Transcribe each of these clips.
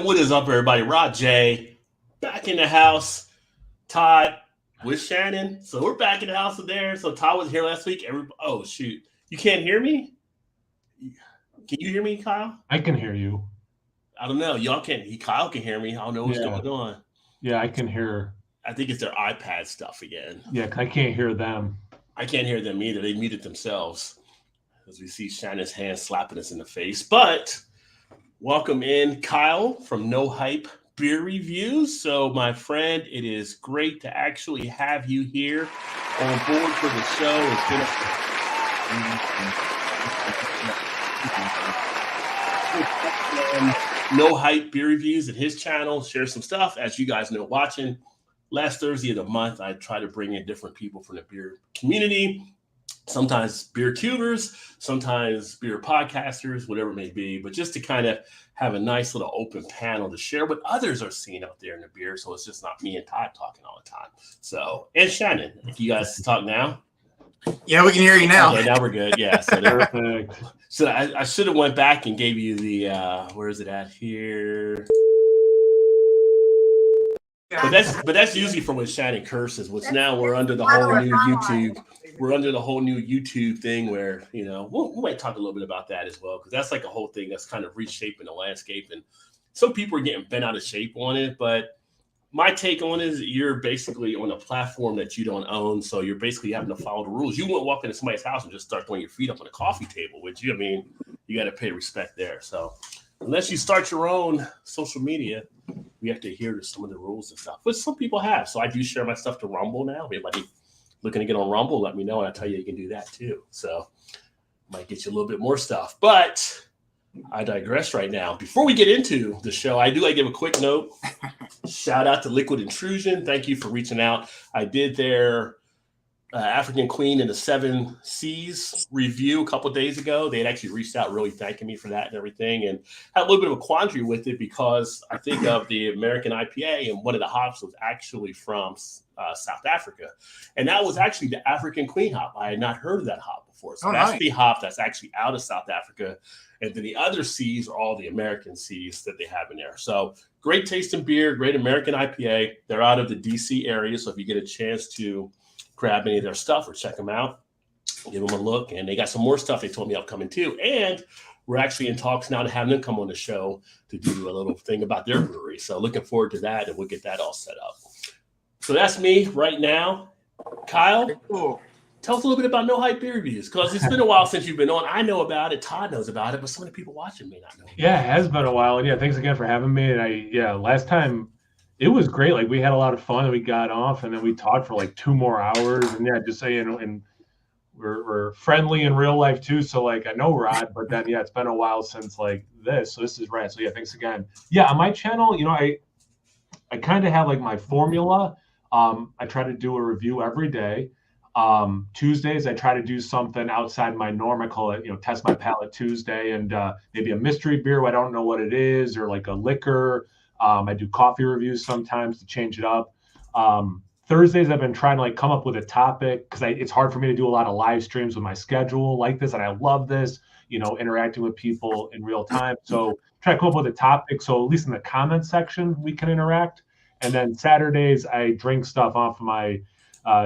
What is up, everybody? Rod J back in the house. Todd with Shannon. So we're back in the house with there. So Todd was here last week. Oh shoot, you can't hear me? Can you hear me, Kyle? I can hear you. I don't know. Y'all can't. Kyle can hear me. I don't know what's going on. Yeah, I can hear. I think it's their iPad stuff again. Yeah, I can't hear them. I can't hear them either. They muted themselves. As we see Shannon's hand slapping us in the face. But welcome in Kyle from No Hype Beer Reviews. So, my friend, it is great to actually have you here on board for the show. It's been No Hype Beer Reviews at his channel. Share some stuff. As you guys know, watching last Thursday of the month, I try to bring in different people from the beer community. Sometimes beer tubers, sometimes beer podcasters, whatever it may be, but just to kind of have a nice little open panel to share what others are seeing out there in the beer. So it's just not me and Todd talking all the time. So, and Shannon, if you guys talk now. Yeah, we can hear you now. Okay, now we're good. Yeah. So I should have went back and gave you the, where is it at here? But that's usually for when Shannon curses, which now we're under the whole new YouTube. We're under the whole new YouTube thing where, you know, we might talk a little bit about that as well, because that's like a whole thing that's kind of reshaping the landscape. And some people are getting bent out of shape on it. But my take on it is you're basically on a platform that you don't own. So you're basically having to follow the rules. You wouldn't walk into somebody's house and just start throwing your feet up on a coffee table, would you? I mean, you got to pay respect there. So unless you start your own social media, we have to adhere to some of the rules and stuff, which some people have. So I do share my stuff to Rumble now. Everybody looking to get on Rumble, let me know, and I'll tell you can do that too. So might get you a little bit more stuff. But I digress right now. Before we get into the show, I do like to give a quick note. Shout out to Liquid Intrusion. Thank you for reaching out. I did their African Queen in the 7 Seas review a couple of days ago. They had actually reached out really thanking me for that and everything, and had a little bit of a quandary with it because I think of the American IPA, and one of the hops was actually from South Africa. And that was actually the African Queen hop. I had not heard of that hop before. So that's the hop that's actually out of South Africa. And then the other C's are all the American C's that they have in there. So great tasting beer, great American IPA. They're out of the DC area. So if you get a chance to grab any of their stuff or check them out, give them a look. And they got some more stuff they told me upcoming too. And we're actually in talks now to have them come on the show to do a little thing about their brewery. So looking forward to that, and we'll get that all set up. So that's me right now. Kyle, Cool. Tell us a little bit about No Hype Beer Reviews, because it's been a while since you've been on. I know about it. Todd knows about it, but some of the people watching may not know. Yeah, it has been a while. And yeah, thanks again for having me. And last time it was great. Like, we had a lot of fun and we got off, and then we talked for like 2 more hours. And yeah, just saying, and we're friendly in real life too. So like, I know Rod, but then yeah, it's been a while since like this. So this is rad. So yeah, thanks again. Yeah, on my channel, you know, I kind of have like my formula. I try to do a review every day. Tuesdays, I try to do something outside my norm. I call it, you know, Test My Palate Tuesday, and maybe a mystery beer. I don't know what it is, or like a liquor. I do coffee reviews sometimes to change it up. Thursdays, I've been trying to like come up with a topic, because it's hard for me to do a lot of live streams with my schedule like this. And I love this, you know, interacting with people in real time. So try to come up with a topic, so at least in the comment section, we can interact. And then Saturdays, I drink stuff off of my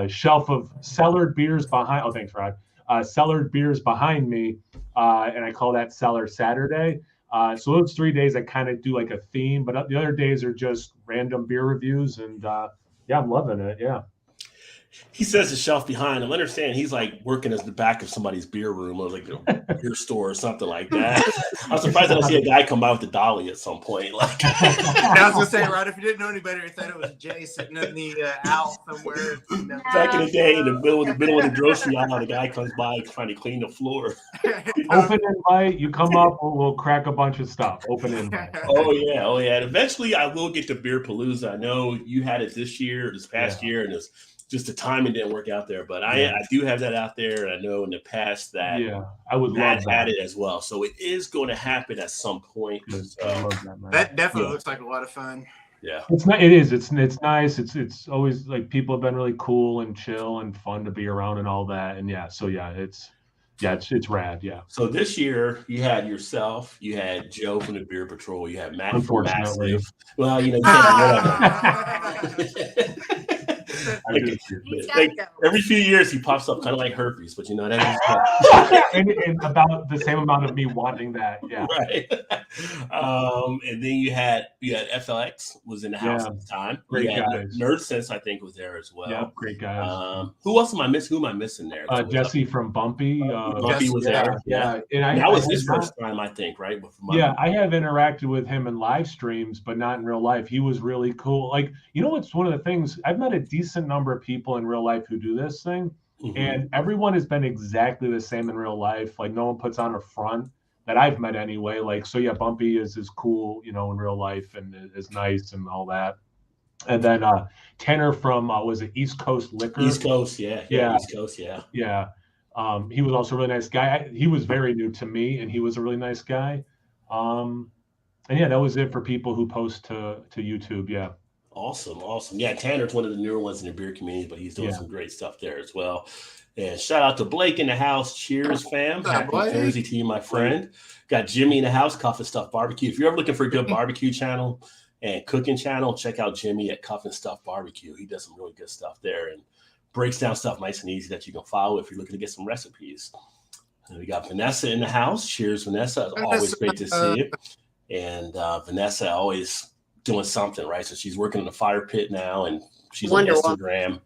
shelf of cellared beers behind. Oh, thanks, Rod. Cellared beers behind me, and I call that Cellar Saturday. So those 3 days, I kind of do like a theme, but the other days are just random beer reviews, and yeah, I'm loving it. Yeah. He says the shelf behind him. Understand, he's like working as the back of somebody's beer room or like a beer store or something like that. I'm surprised I don't see a guy come by with a dolly at some point. Like, I was gonna say, Rod, if you didn't know any better, you thought it was Jay sitting in the aisle somewhere. You know. Back in the day, in the middle of the grocery aisle, the guy comes by trying to clean the floor. Open invite, you come up, we'll crack a bunch of stuff. Open invite. Oh yeah. And eventually, I will get to Beer Palooza. I know you had it this past year, and it's just the timing didn't work out there. But I do have that out there, and I know in the past that I would love had it as well. So it is going to happen at some point. So, that definitely looks like a lot of fun. Yeah, it's not. It is. It's nice. It's always like people have been really cool and chill and fun to be around and all that. And yeah, so yeah, it's Yeah, it's rad. Yeah. So this year you had yourself, you had Joe from the Beer Patrol, you had Matt from Unfortunately. Massive. Well, you know, you can't whatever. He's got Like, to go. every few years he pops up kind of like herpes, but you know that and about the same amount of me wanting that. Yeah. right. And then you had FLX was in the house at the time. Great you had guys. Nerd Sense, I think, was there as well. Yep, great guys. Who else am I missing? Who am I missing there? Jesse from Bumpy. Bumpy was there. Yeah. And that was his first time, I think, right? Yeah, I have interacted with him in live streams, but not in real life. He was really cool. Like, you know what's one of the things, I've met a decent number of people in real life who do this thing, and everyone has been exactly the same in real life. Like, no one puts on a front that I've met anyway. Like, so yeah, Bumpy is cool, you know, in real life and is nice and all that. And then Tanner from was it East Coast Liquor? East Coast, yeah. East Coast, yeah. Yeah. He was also a really nice guy. He was very new to me, and he was a really nice guy. And yeah, that was it for people who post to YouTube. Yeah. Awesome. Yeah, Tanner's one of the newer ones in the beer community, but he's doing some great stuff there as well. And shout out to Blake in the house. Cheers, fam. Happy Thursday to you, my friend. Got Jimmy in the house, Cuff and Stuff Barbecue. If you're ever looking for a good barbecue channel and cooking channel, check out Jimmy at Cuff and Stuff Barbecue. He does some really good stuff there and breaks down stuff nice and easy that you can follow if you're looking to get some recipes. And we got Vanessa in the house. Cheers, Vanessa. It's always great to see you. And Vanessa always doing something, right? So she's working in the fire pit now, and she's on Instagram.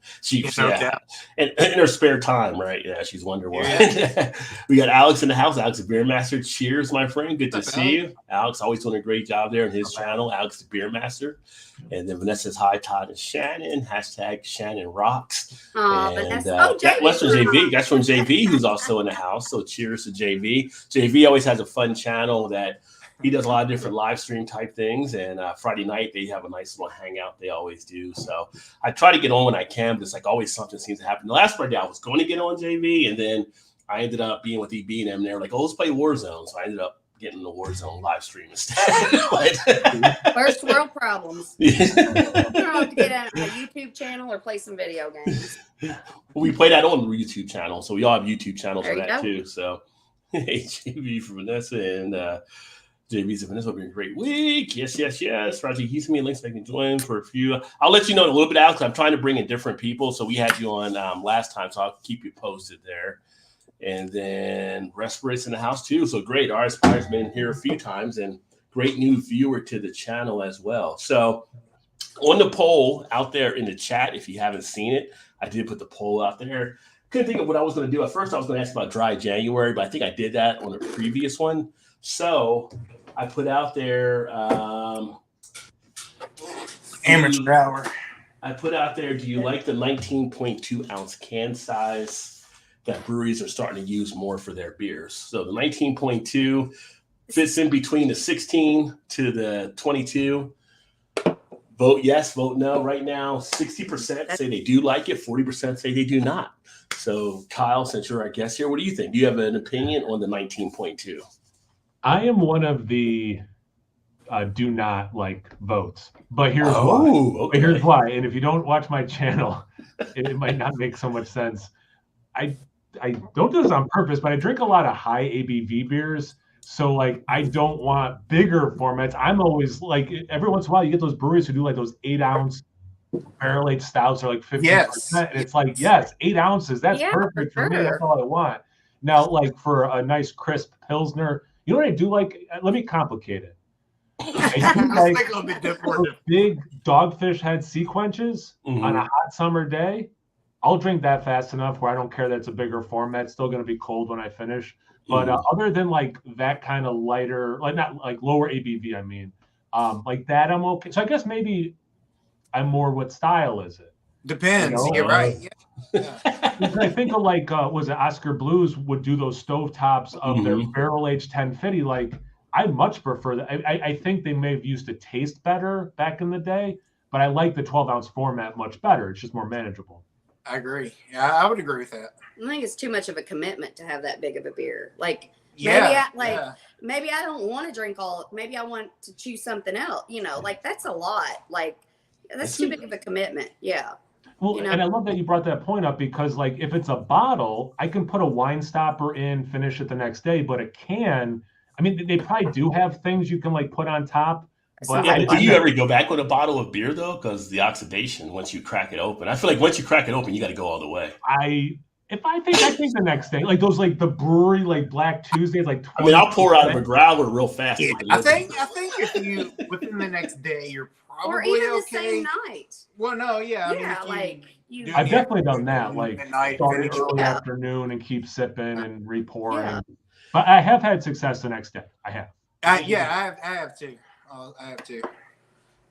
And in her spare time, right? Yeah, she's Wonder Woman. Yeah. We got Alex in the house. Alex, the Beer Master. Cheers, my friend. Good to see you. Alex always doing a great job there in his channel. Alex, the Beer Master. And then Vanessa's Hi, Todd and Shannon. Hashtag Shannon Rocks. And that's from JV. That's from JV, who's also in the house. So cheers to JV. JV always has a fun channel that he does a lot of different live stream type things, and Friday night they have a nice little hangout. They always do. So I try to get on when I can, but it's like always something seems to happen. The last Friday I was going to get on JV, and then I ended up being with EB and them. And they were like, "Oh, let's play Warzone." So I ended up getting the Warzone live stream instead. First world problems. You don't have to get on a YouTube channel or play some video games. Well, we play that on the YouTube channel, so we all have YouTube channels for that too. So hey, JV for Vanessa and. JV's and Vanessa, been a great week. Yes. Roger, he sent me links so I can join for a few. I'll let you know in a little bit, Alex. I'm trying to bring in different people. So we had you on last time, so I'll keep you posted there. And then Respirates in the house too. So great. R Aspire's been here a few times and great new viewer to the channel as well. So on the poll out there in the chat, if you haven't seen it, I did put the poll out there. Couldn't think of what I was going to do. At first, I was going to ask about dry January, but I think I did that on the previous one. So I put out there amateur hour. I put out there, do you like the 19.2 ounce can size that breweries are starting to use more for their beers? So the 19.2 fits in between the 16 to the 22. Vote yes, vote no. Right now, 60% say they do like it, 40% say they do not. So Kyle, since you're our guest here, what do you think? Do you have an opinion on the 19.2? I am one of the do not like votes, but here's why. Okay. But here's why. And if you don't watch my channel, it might not make so much sense. I don't do this on purpose, but I drink a lot of high ABV beers. So like, I don't want bigger formats. I'm always like, every once in a while you get those breweries who do like those 8-ounce barrel aged stouts are like 50%. And it's like, yes, 8 ounces. That's perfect for me. That's all I want. Now, like for a nice crisp Pilsner, you know what I do like? Let me complicate it. I do like a bit different. Big Dogfish Head sea quenches on a hot summer day. I'll drink that fast enough where I don't care that it's a bigger format. It's still going to be cold when I finish. But other than like that kind of lighter, like not like lower ABV, I mean, like that, I'm okay. So I guess maybe I'm more, what style is it? Depends. You know? You're right. Yeah. I think of like, was it Oscar Blues would do those stovetops of their barrel aged 1050. Like, I much prefer that. I think they may have used to taste better back in the day, but I like the 12-ounce format much better. It's just more manageable. I agree. Yeah, I would agree with that. I think it's too much of a commitment to have that big of a beer. Like, maybe I don't want to drink all. Maybe I want to choose something else. You know, like that's a lot. Like, that's too big of a commitment. Yeah. Well, and I love that you brought that point up because, like, if it's a bottle, I can put a wine stopper in, finish it the next day. But a can, I mean, they probably do have things you can like put on top. But yeah, but do you ever go back with a bottle of beer though? Because the oxidation once you crack it open, I feel like once you crack it open, you got to go all the way. I think the next day, like those, like the brewery, like Black Tuesdays, like. I mean, I'll pour out of a growler real fast. Yeah, I think if you within the next day, you're probably or even okay. the same night. Well, no, yeah, I mean, I've definitely done that, like start finish early afternoon and keep sipping and repouring. Yeah. But I have had success the next day. I have. I have too. I have too.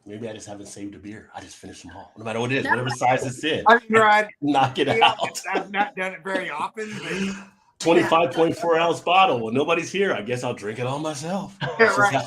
Maybe I just haven't saved a beer. I just finish them all, no matter what it is, whatever size it's in. I mean, right. Knock it out. I've not done it very often. But... 25.4 ounce bottle. Well, nobody's here. I guess I'll drink it all myself. Right.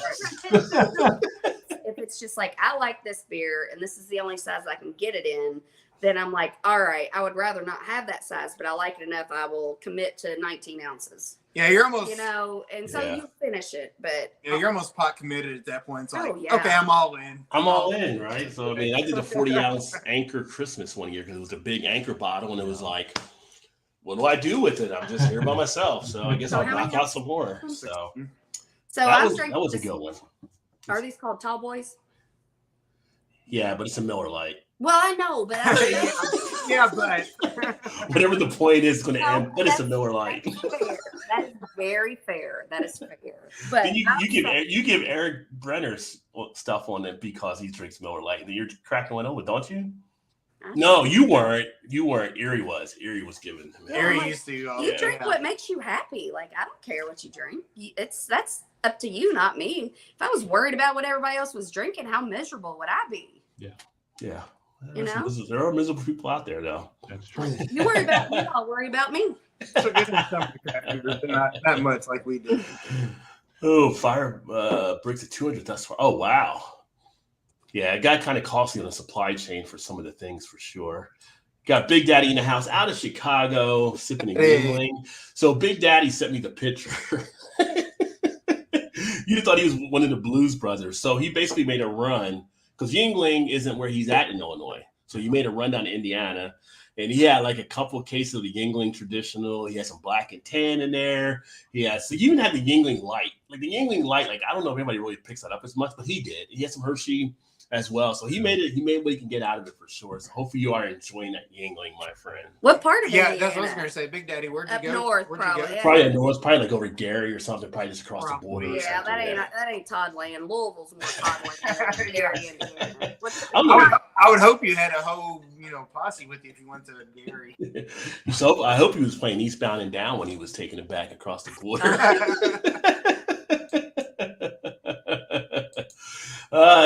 If it's just like, I like this beer and this is the only size I can get it in, then I'm like, all right, I would rather not have that size, but I like it enough. I will commit to 19 ounces. Yeah, you're almost, and so you finish it, but you're almost pot committed at that point. It's like, okay, I'm all in. I'm all in, right? So I mean, I did a 40 ounce Anchor Christmas one year because it was a big Anchor bottle, and it was like, what do I do with it? I'm just here by myself, so I guess I'll knock out some more. So that was a good one. Are these called Tall Boys? Yeah, but it's a Miller Lite. Well, I know, but but whatever the point is going to end, but it's a Miller Lite. That is very fair. That is fair. But then you give Eric Brenner's stuff on it because he drinks Miller Lite. Then you're cracking one over, don't you? No, you weren't. Erie was. Erie was giving him. Erie used to. You drink what makes you happy. Like, I don't care what you drink. That's up to you, not me. If I was worried about what everybody else was drinking, how miserable would I be? Yeah. There are miserable people out there, though. That's true. You worry about me, I'll worry about me. So get some not that much like we do. Oh, fire breaks at 200 thus far. Oh, wow. Yeah, it got kind of costly on the supply chain for some of the things for sure. Got Big Daddy in the house out of Chicago, sipping and giggling. So Big Daddy sent me the picture. You just thought he was one of the Blues Brothers. So he basically made a run because Yingling isn't where he's at in Illinois. So he made a run down to Indiana. And he had like a couple of cases of the Yingling traditional. He had some black and tan in there. He even had the Yingling Light. Like the Yingling Light, like I don't know if anybody really picks that up as much, but he did. He had some Hershey as well. So he made what he can get out of it for sure. So hopefully you are enjoying that Yingling, my friend. What part of Indiana? Yeah, that's what I was going to say. Big Daddy, where'd you go? Up north, where'd probably. You go? Yeah. Probably north, probably like over Gary or something, probably just across the border. Yeah, that ain't Todd Land. Louisville's more Todd Land than Gary, Indiana. I would hope you had a whole, posse with you if you went to Gary. So I hope he was playing Eastbound and Down when he was taking it back across the border.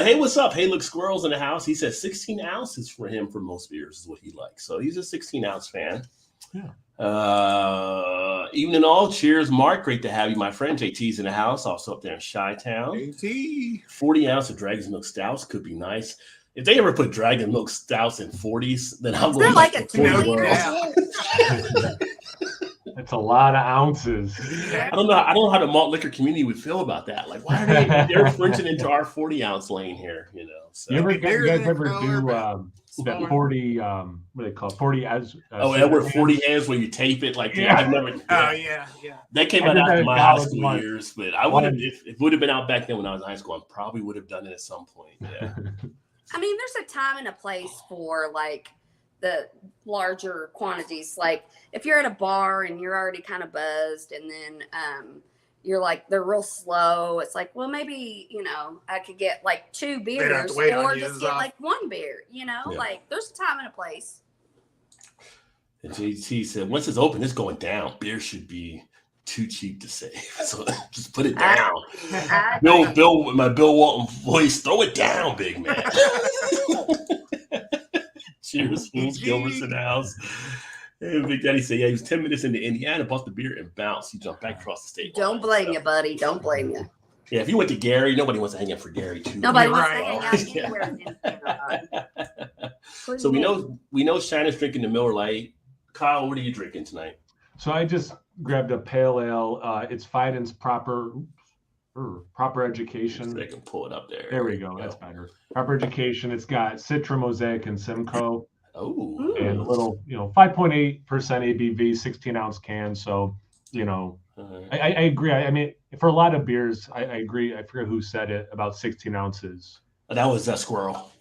Hey, what's up? Hey, look, Squirrel's in the house. He says 16 ounces for him for most beers is what he likes. So he's a 16 ounce fan. Yeah. Evening all. Cheers, Mark. Great to have you, my friend. JT's in the house, also up there in Chi-Town. JT. 40 ounce of Dragon's Milk Stouts could be nice. If they ever put Dragon Milk Stouts in 40s, then I'm going like to a 2 That's a lot of ounces. I don't know how the malt liquor community would feel about that. Like, why are they're fringing into our 40 ounce lane here? So. You guys ever do that 40? What do they call it? 40 as? Edward 40 hands where you tape it. Like, I've never. Oh yeah. That came out after my high school years, but I would have if it would have been out back then when I was in high school. I probably would have done it at some point. Yeah. I mean, there's a time and a place for like the larger quantities. Like if you're at a bar and you're already kind of buzzed and then you're like, they're real slow. It's like, well, maybe, I could get like 2 beers or just get like 1 beer, like there's a time and a place. And JT said, once it's open, it's going down. Beer should be too cheap to save. So just put it down. Bill, my Bill Walton voice, throw it down, big man. Cheers, fools. Gilbert's in the house. And Big Daddy said, he was 10 minutes into Indiana, bought the beer and bounced. He jumped back across the state. Don't blame you, buddy. Don't blame you. Yeah, if you went to Gary, nobody wants to hang out for Gary too. Nobody wants to hang out anywhere in Indiana. So we know Shannon's drinking the Miller Lite. Kyle, what are you drinking tonight? So I just grabbed a pale ale. It's Fiden's proper education. So they can pull it up there. There we go. That's better. Proper education. It's got Citra, Mosaic, and Simcoe. Oh, and a little, 5.8% ABV, 16-ounce can. So, I agree. I mean, for a lot of beers, I agree. I forget who said it about 16 ounces. that was a squirrel.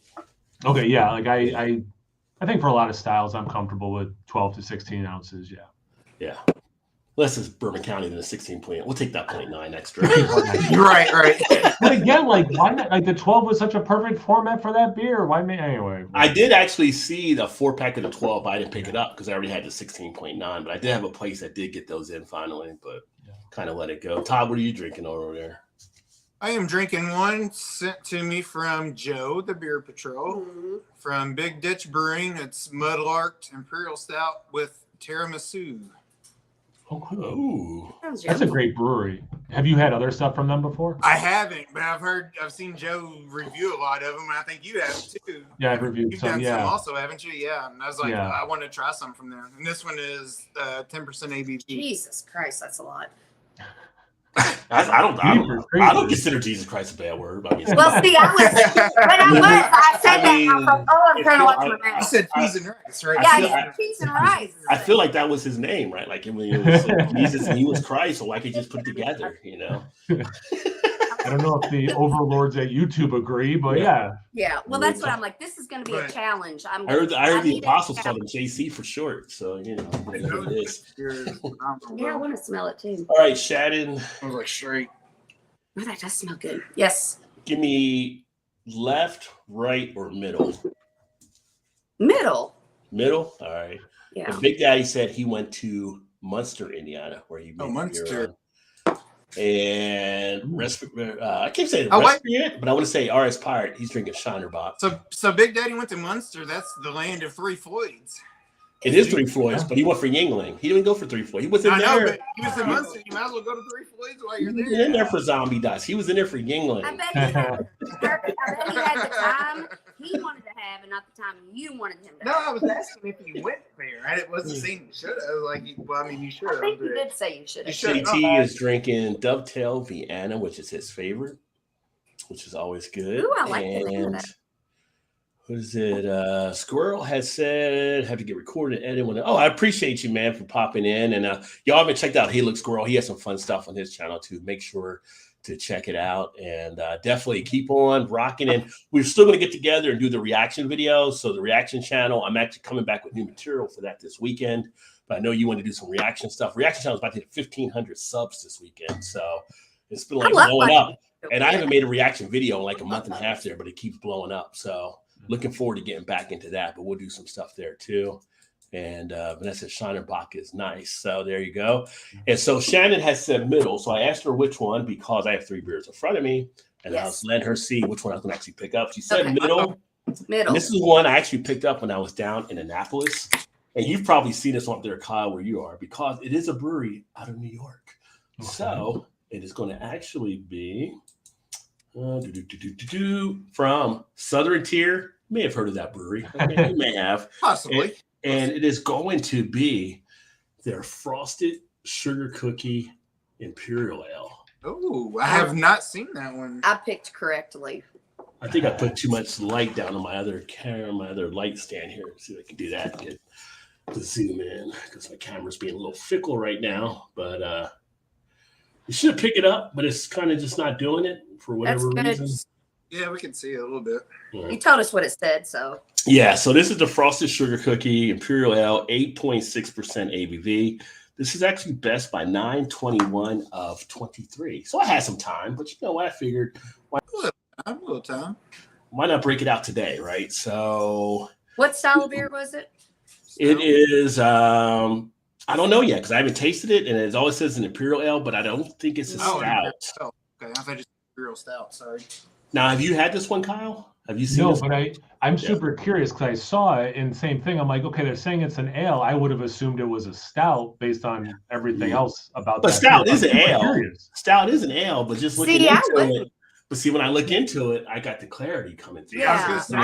Okay, yeah. Like I think for a lot of styles, I'm comfortable with 12 to 16 ounces. Yeah. Yeah. Less is Bourbon County than a 16 point. We'll take that 0.9 extra. Right. But again, like why not? Like the 12 was such a perfect format for that beer. Why me anyway? I did actually see the 4-pack of the 12, but I didn't pick it up because I already had the 16.9. But I did have a place that did get those in finally, but kind of let it go. Todd, what are you drinking over there? I am drinking one sent to me from Joe, the Beer Patrol, from Big Ditch Brewing. It's Mudlarked Imperial Stout with tiramisu. Oh, cool. Ooh. That's a great brewery. Have you had other stuff from them before? I haven't, but I've seen Joe review a lot of them, and I think you have too. Yeah, I've reviewed You've some. done Yeah, some also, haven't you? Yeah, and I was like, Yeah. I want to try some from there. And this one is 10% ABV. Jesus Christ, that's a lot. I don't consider Jesus Christ a bad word. I mean, Well, see, I said that. I thought, I'm trying to watch my You mouth. said cheese and rice, right? Yeah, yeah, cheese and rice. I feel like that was his name, right? Like when it was Jesus and he was Christ, so why could just put it together, I don't know if the overlords at YouTube agree, but yeah. Yeah, well, that's what I'm like. This is going to be a challenge. I heard the need a apostles called challenge. him JC for short, so whatever it is. Yeah, I want to smell it too. All right, Shannon, I was like straight. Oh, that does smell good. Yes. give me left, right, or middle. Middle. Middle. All right. Yeah. And Big Daddy said he went to Munster, Indiana, where he made Munster. And I can't say Oh, wait. yet, but I want to say RS Pirate. He's drinking Shinerbach. So Big Daddy went to Munster. That's the land of three Floyds. It is Three Floyds, but he went for Yingling. He didn't go for Three Floyds. He was in I know, there. but he was in Munster. You might as well go to Three Floyds while you're He there. was in there for Zombie Dust. He was in there for Yingling. I bet he had the time he wanted to have and not the time you wanted him to No, have. I was asking if you went there. It wasn't saying you should have. I was like, well, I mean, you should I have. think you did say you should have. should. JT is drinking Dovetail Vienna, which is his favorite, which is always good. Ooh, I like the name of And that. what is it? Squirrel has said, have to get recorded and edit. I appreciate you, man, for popping in. And y'all haven't checked out Hey Look Squirrel. He has some fun stuff on his channel too. Make sure to check it out and definitely keep on rocking. And we're still going to get together and do the reaction videos. So the reaction channel, I'm actually coming back with new material for that this weekend. But I know you want to do some reaction stuff. Reaction channel is about to hit 1,500 subs this weekend. So it's been like blowing up. And I haven't made a reaction video in like a month and a half there, but it keeps blowing up. So looking forward to getting back into that, but we'll do some stuff there too. And Vanessa Shinerbach is nice. So there you go. And so Shannon has said middle. So I asked her which one because I have 3 beers in front of me. And I was letting her see which one I was going to actually pick up. She said middle. Middle. And this is one I actually picked up when I was down in Annapolis. And you've probably seen this one up there, Kyle, where you are, because it is a brewery out of New York. Okay. So it is going to actually be from Southern Tier. You may have heard of that brewery. You may have. Possibly. And it is going to be their Frosted Sugar Cookie Imperial Ale. Oh, I have not seen that one. I picked correctly. I think I put too much light down on my other camera, my other light stand here. See if I can do that and get to zoom in because my camera's being a little fickle right now. But you should pick it up, but it's kind of just not doing it for whatever reason. Yeah, we can see it a little bit. You told us what it said, so. Yeah, so this is the Frosted Sugar Cookie Imperial Ale, 8.6% ABV. This is actually best by 9/21 of 23. So I had some time, but you know what? I figured A little time. Why not break it out today, right? So what style of beer was it? It is I don't know yet because I haven't tasted it, and it always says an Imperial Ale, but I don't think it's a stout. Oh, okay, I thought it's Imperial Stout. Sorry. Now, have you had this one, Kyle? Have you seen No, this? but I'm super curious because I saw it and same thing. I'm like, okay, they're saying it's an ale. I would have assumed it was a stout based on everything else about but that. stout is an ale. Curious. Stout is an ale, but just looking into it. But see, when I look into it, I got the clarity coming through. Yeah, So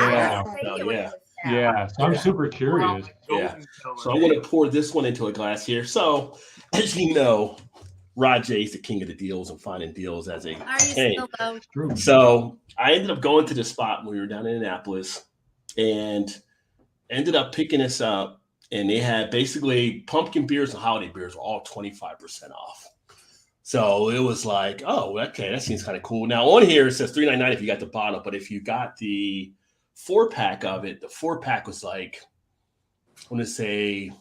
I'm super curious. Yeah. So I'm going to pour this one into a glass here. So, as you know, Rod J's the king of the deals and finding deals as a king. So I ended up going to the spot when we were down in Annapolis, and ended up picking this up, and they had basically pumpkin beers and holiday beers were all 25% off. So it was like, oh, okay, that seems kind of cool. Now on here it says $3.99 if you got the bottle, but if you got the 4-pack of it, the 4-pack was like, I want to say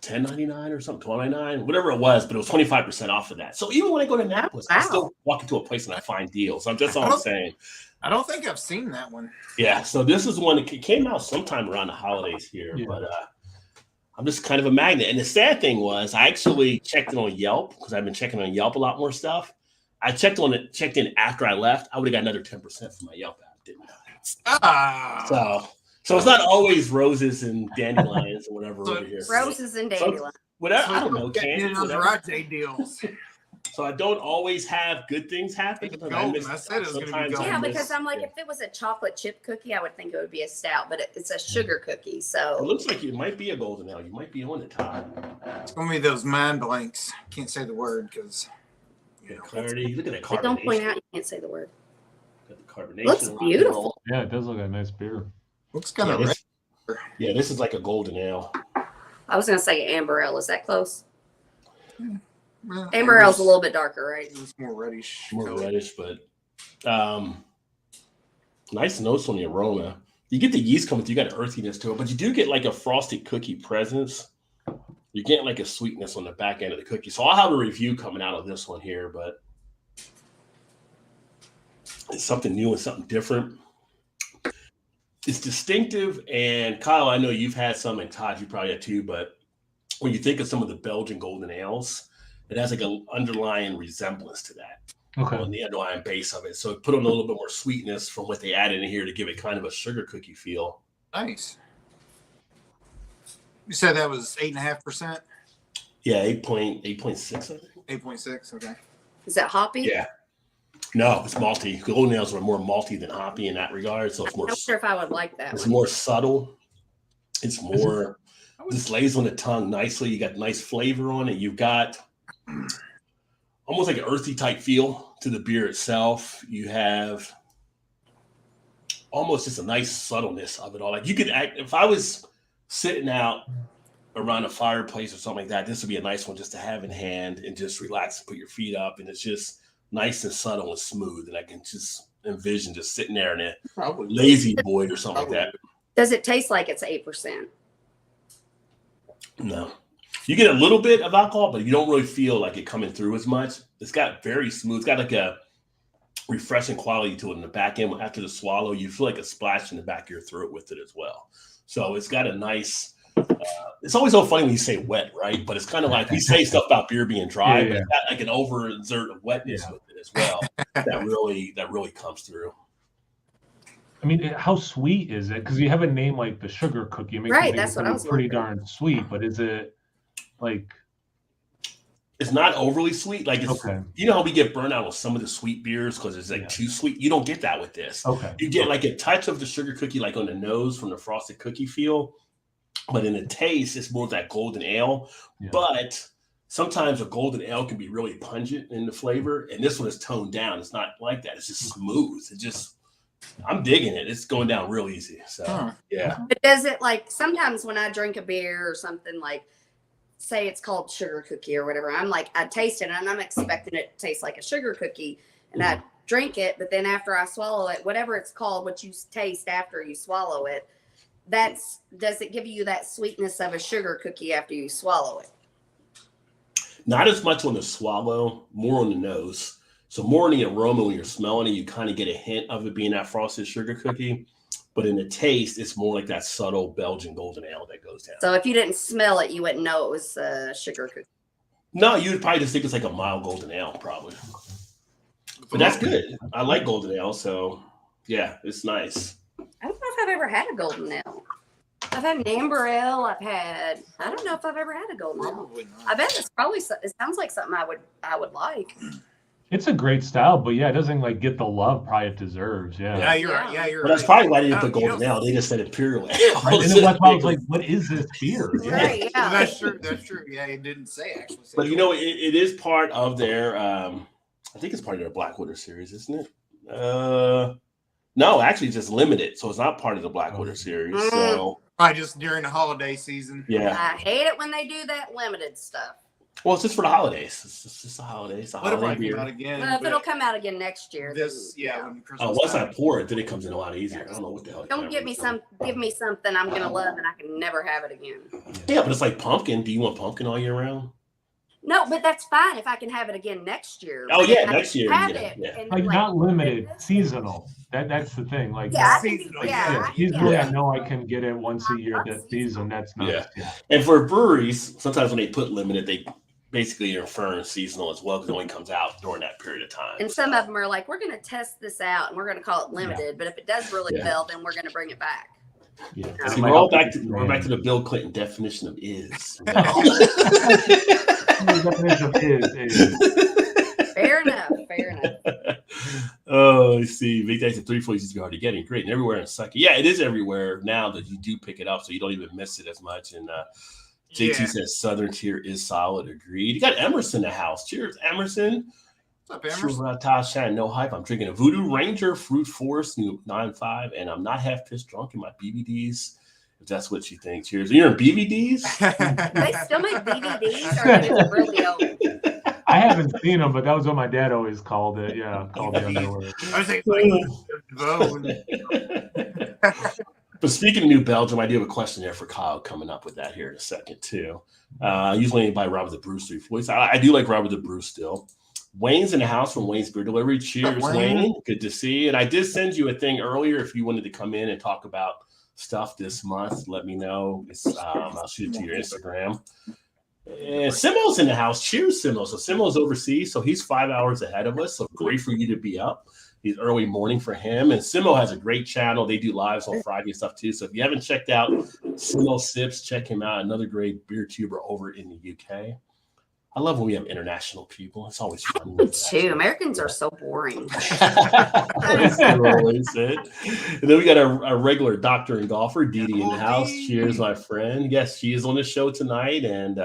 $10.99 or something, $12.99, whatever it was, but it was 25% off of that. So even when I go to Annapolis, I still walk into a place and I find deals. That's all I'm saying. I don't think I've seen that one. Yeah, so this is one that came out sometime around the holidays here, but I'm just kind of a magnet. And the sad thing was, I actually checked it on Yelp because I've been checking on Yelp a lot more stuff. I checked in after I left. I would have got another 10% from my Yelp app. Didn't know. So it's not always roses and dandelions or whatever over here. Roses and dandelions. Whatever, I don't know. Candy, deals. So I don't always have good things happen. I said it was going to be golden. Yeah, because I'm like, if it was a chocolate chip cookie, I would think it would be a stout, but it's a sugar cookie. So it looks like it might be a golden ale. You might be on it, Todd. It's going to be those mind blanks. Can't say the word because. Clarity. Look at that carbonation. But don't point out you can't say the word. Got the carbonation. Looks beautiful. Yeah, it does look like a nice beer. Looks kind of red. Yeah, this is like a golden ale. I was going to say amber ale. Is that close? Well, Amber ale's a little bit darker, right? It's more reddish. More reddish, but nice notes on the aroma. You get the yeast coming through. You got an earthiness to it, but you do get like a frosted cookie presence. You get like a sweetness on the back end of the cookie. So I'll have a review coming out of this one here, but it's something new and something different. It's distinctive. And Kyle, I know you've had some, and Todd, you probably had too, but when you think of some of the Belgian golden ales, it has like an underlying resemblance to that on the underlying base of it. So put on a little bit more sweetness from what they added in here to give it kind of a sugar cookie feel. Nice. You said that was 8.5%? Yeah, 8.6, I think. 8.6, okay. Is that hoppy? Yeah. No, it's malty. Golden ales are more malty than hoppy in that regard. So it's more. I'm not sure if I would like that. It's more subtle. It's more. This lays on the tongue nicely. You got nice flavor on it. You've got almost like an earthy type feel to the beer itself. You have almost just a nice subtleness of it all. Like you could act if I was sitting out around a fireplace or something like that, this would be a nice one just to have in hand and just relax and put your feet up. And it's just nice and subtle and smooth. And I can just envision just sitting there in a lazy boy or something like that. Does it taste like it's 8%? No. You get a little bit of alcohol, but you don't really feel like it coming through as much. It's got very smooth. It's got like a refreshing quality to it in the back end. After the swallow, you feel like a splash in the back of your throat with it as well. So it's got a nice, it's always so funny when you say wet, right? But it's kind of like we say stuff about beer being dry, but it's got like an over-exert of wetness with it as well. that really comes through. I mean, how sweet is it? Because you have a name like the sugar cookie. It makes right, me that's what I was pretty darn sweet, but is it like... It's not overly sweet. Like, it's, you know how we get burnt out with some of the sweet beers because it's like too sweet? You don't get that with this. You get like a touch of the sugar cookie, like on the nose from the frosted cookie feel. But in the taste, it's more of that golden ale. But sometimes a golden ale can be really pungent in the flavor. And this one is toned down. It's not like that. It's just smooth. It just... I'm digging it. It's going down real easy. So, yeah. But does it, like, sometimes when I drink a beer or something, like, say it's called sugar cookie or whatever, I'm like, I taste it and I'm expecting it to taste like a sugar cookie, and I drink it, but then after I swallow it, whatever it's called, what you taste after you swallow it, does it give you that sweetness of a sugar cookie after you swallow it? Not as much on the swallow, more on the nose. So more in the aroma when you're smelling it, you kind of get a hint of it being that frosted sugar cookie. But in the taste, it's more like that subtle Belgian golden ale that goes down. So if you didn't smell it, you wouldn't know it was sugar cookie. No, you would probably just think it's like a mild golden ale, probably. But that's good. I like golden ale, so yeah, it's nice. I don't know if I've ever had a golden ale. I've had an amber ale. I don't know if I've ever had a golden ale. I bet it sounds like something I would like. It's a great style, but yeah, it doesn't like get the love probably it deserves. Yeah, you're right. Yeah, you're right. That's probably why they didn't put golden ale. They just said imperial ale. Right? And that's why I was like, "What is this beer?" Right? Yeah, that's true. That's true. Yeah, it didn't say actually. But you know, it is part of their. I think it's part of their Blackwater series, isn't it? No, actually, it's just limited, so it's not part of the Blackwater series. So Probably just during the holiday season. Yeah. I hate it when they do that limited stuff. Well, it's just for the holidays. It's just the holidays. It's a What if holiday I come out beer. again? Well, if but it'll come out again next year, this, then, yeah, when Christmas Once I time. pour it, then it comes in a lot easier. I don't know what the hell. Don't give me something I'm gonna love and I can never have it again. Yeah, but it's like pumpkin. Do you want pumpkin all year round? No, but that's fine if I can have it again next year. Oh, But yeah, if I next can year, have yeah, it yeah. and, Like not limited, seasonal. That's the thing. Like Yeah, I not- can do, Seasonal, yeah, seasonally, yeah. I know I can get it once a year. That season, that's nice. Yeah. Yeah. And for breweries, sometimes when they put limited, they basically are inferring seasonal as well because it only comes out during that period of time. And some of them are like, we're going to test this out and we're going to call it limited. But if it does really Yeah. well, then we're going to bring it back. Yeah. See, See, we're all back to the Bill Clinton definition of is. Fair enough. Fair enough. Oh, I see. Big Days at 3 places you're already getting. Great. And everywhere in Sucky. Yeah, it is everywhere now that you do pick it up, so you don't even miss it as much. And JT says Southern Tier is solid. Agreed. You got Emerson in the house. Cheers, Emerson. What's up, Emerson? Shine, no hype. I'm drinking a Voodoo Ranger Fruit Force new 9.5, and I'm not half pissed drunk in my BBDs. If that's what you think. Cheers. You're in BBDs? They still make DVDs or are they just really old? I haven't seen them, but that was what my dad always called it. Yeah, called the underwear. I was thinking like, But speaking of New Belgium, I do have a question there for Kyle coming up with that here in a second, too. Usually by Robert the Bruce 3 Voice. I do like Robert the Bruce still. Wayne's in the house from Wayne's Beer Delivery. Cheers, Wayne. Good to see you. And I did send you a thing earlier if you wanted to come in and talk about stuff this month. Let me know. I'll shoot it to your Instagram. And Simo's in the house. Cheers, Simo. So Simo's overseas, so he's 5 hours ahead of us. So great for you to be up. He's early morning for him. And Simo has a great channel. They do lives on Friday and stuff too. So if you haven't checked out Simo Sips, check him out. Another great beer tuber over in the UK. I love when we have international people. It's always fun. Me too. Americans are so boring. That's always it. And then we got our regular doctor and golfer, Dee Dee, in the house. Cheers, my friend. Yes, she is on the show tonight and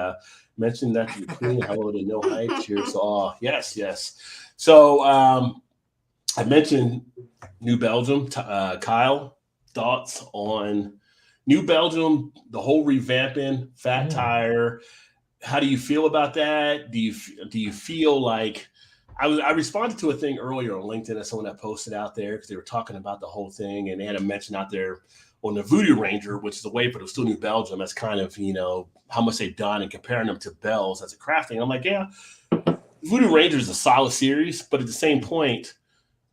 mentioned that to the queen. Hello to No Hype. Cheers. Oh, yes. So I mentioned New Belgium. Kyle, thoughts on New Belgium, the whole revamping, Fat Tire. How do you feel about that? Do you feel like I responded to a thing earlier on LinkedIn that someone that posted out there because they were talking about the whole thing and they had a mention out there on the Voodoo Ranger, which is away, but it was still New Belgium. That's kind of, how much they've done and comparing them to Bell's as a craft thing. I'm like, yeah, Voodoo Ranger is a solid series, but at the same point,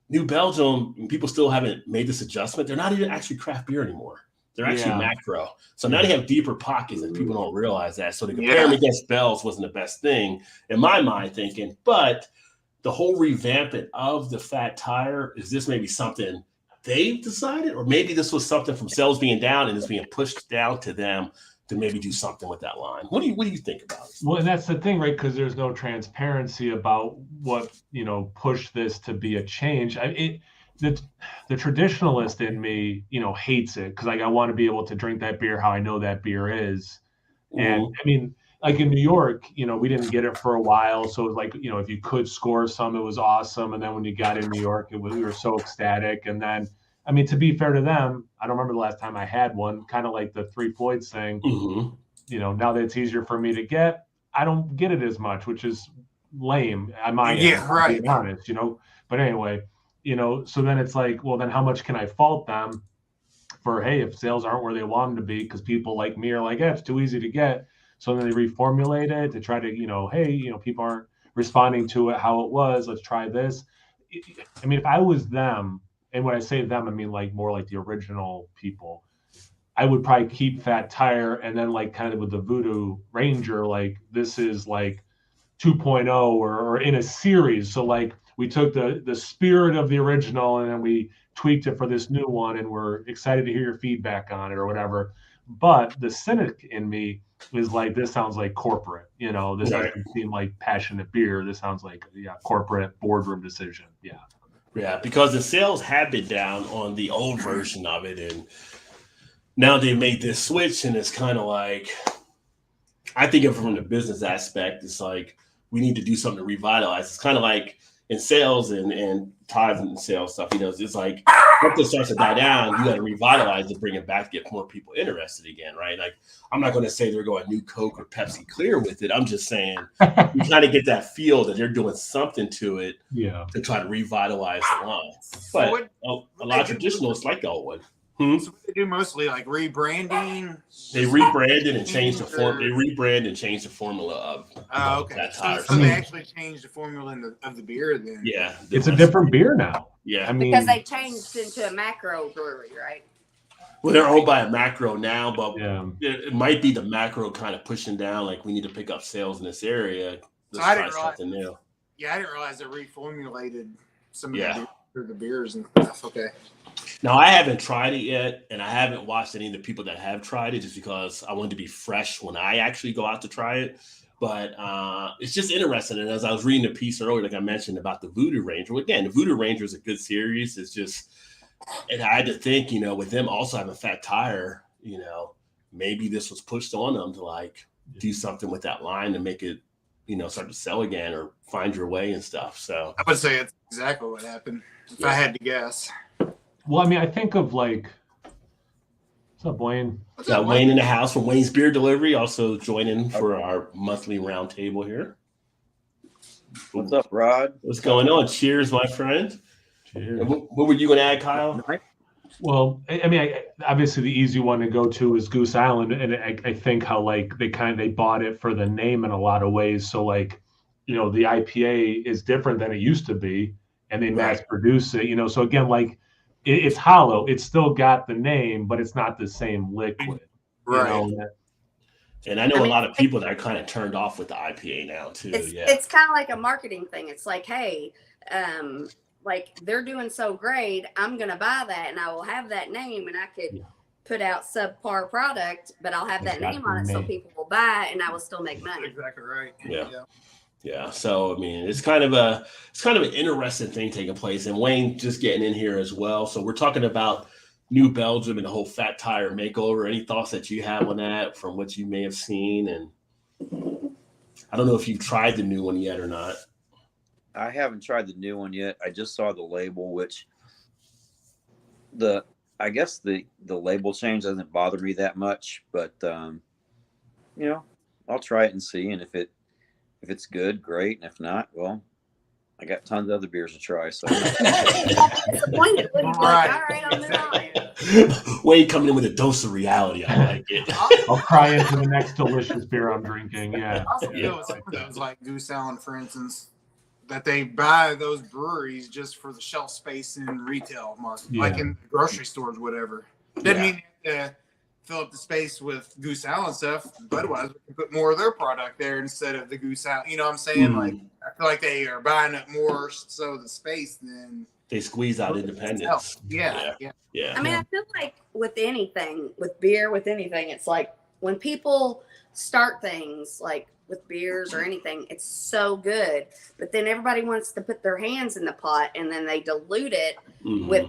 New Belgium, people still haven't made this adjustment. They're not even actually craft beer anymore. They're actually macro. So now they have deeper pockets and people don't realize that. So to compare them against Bell's wasn't the best thing in my mind thinking, but the whole revamping of the Fat Tire, is this maybe something they've decided? Or maybe this was something from sales being down and it's being pushed down to them to maybe do something with that line. What do you think about it? Well, and that's the thing, right? Because there's no transparency about what, pushed this to be a change. The traditionalist in me, hates it because I want to be able to drink that beer how I know that beer is. And I mean, like in New York, we didn't get it for a while. So it was like, if you could score some, it was awesome. And then when you got in New York, we were so ecstatic. And then, I mean, to be fair to them, I don't remember the last time I had one, kind of like the Three Floyds thing. Now that it's easier for me to get, I don't get it as much, which is lame. I might, to be honest, but anyway, so then it's like, well, then how much can I fault them for, hey, if sales aren't where they want them to be, because people like me are like, it's too easy to get. So then they reformulate it to try to, hey, people aren't responding to it how it was. Let's try this. I mean, if I was them, and when I say them, I mean like more like the original people, I would probably keep Fat Tire and then like kind of with the Voodoo Ranger, like this is like 2.0 or in a series. So like we took the spirit of the original and then we tweaked it for this new one and we're excited to hear your feedback on it or whatever. But the cynic in me is like, this sounds like corporate, this doesn't seem like passionate beer. This sounds like corporate boardroom decision. Yeah, because the sales have been down on the old version of it. And now they made this switch and it's kind of like, I think of it from the business aspect, it's like, we need to do something to revitalize. It's kind of like in sales and ties and sales stuff, it's like something starts to die down, you got to revitalize to bring it back to get more people interested again, right? Like, I'm not going to say they're going new Coke or Pepsi Clear with it. I'm just saying you kind of get that feel that they're doing something to it to try to revitalize the line. But a lot of traditionalists like the old one. So what they do mostly, like rebranding. They rebranded and changed the form. They rebranded and changed the formula of that tire. So they actually changed the formula of the beer then. Yeah, it's a different beer now. Yeah, I mean, because they changed into a macro brewery, right? Well, they're owned by a macro now, but it might be the macro kind of pushing down. Like, we need to pick up sales in this area. Let's try something new. Yeah, I didn't realize they reformulated some of the beers and stuff. Okay. Now, I haven't tried it yet, and I haven't watched any of the people that have tried it just because I wanted to be fresh when I actually go out to try it. But it's just interesting. And as I was reading the piece earlier, like I mentioned about the Voodoo Ranger, again, the Voodoo Ranger is a good series. It's just, and I had to think, with them also having Fat Tire, maybe this was pushed on them to like do something with that line to make it, start to sell again or find your way and stuff. So I would say it's exactly what happened if I had to guess. Well, I mean, I think of like, what's up, Wayne? Got Wayne in the house from Wayne's Beer Delivery, also joining for our monthly roundtable here. What's up, Rod? What's going on? Cheers, my friend. Cheers. What were you going to add, Kyle? Well, I mean, obviously the easy one to go to is Goose Island, and I think how like they bought it for the name in a lot of ways. So like, the IPA is different than it used to be, and they mass produce it. So again, like. It's hollow. It's still got the name, but it's not the same liquid. Right. And I know a lot of people that are kind of turned off with the IPA now too. It's kind of like a marketing thing. It's like, hey, like they're doing so great, I'm gonna buy that, and I will have that name, and I could put out subpar product, but I'll have that name on it, so people will buy it, and I will still make money. Exactly right. Yeah. So I mean, it's kind of an interesting thing taking place, and Wayne just getting in here as well. So we're talking about New Belgium and the whole Fat Tire makeover. Any thoughts that you have on that from what you may have seen? And I don't know if you've tried the new one yet or not. I haven't tried the new one yet. I just saw the label, which I guess the label change doesn't bother me that much, but I'll try it and see, and if it's good, great. And if not, well, I got tons of other beers to try. So disappointed. All right, I'll move on. Wade coming in with a dose of reality. I like it. I'll cry into the next delicious beer I'm drinking. Yeah. Those like Goose Island, for instance, that they buy those breweries just for the shelf space in retail market, like in grocery stores, whatever. Doesn't mean they have to fill up the space with Goose Island stuff. Budweiser can put more of their product there instead of the Goose Island. You know what I'm saying? Like, I feel like they are buying up more so the space than they squeeze out independence. Yeah. I mean, I feel like with anything, with beer, with anything, it's like when people start things like with beers or anything, it's so good, but then everybody wants to put their hands in the pot, and then they dilute it with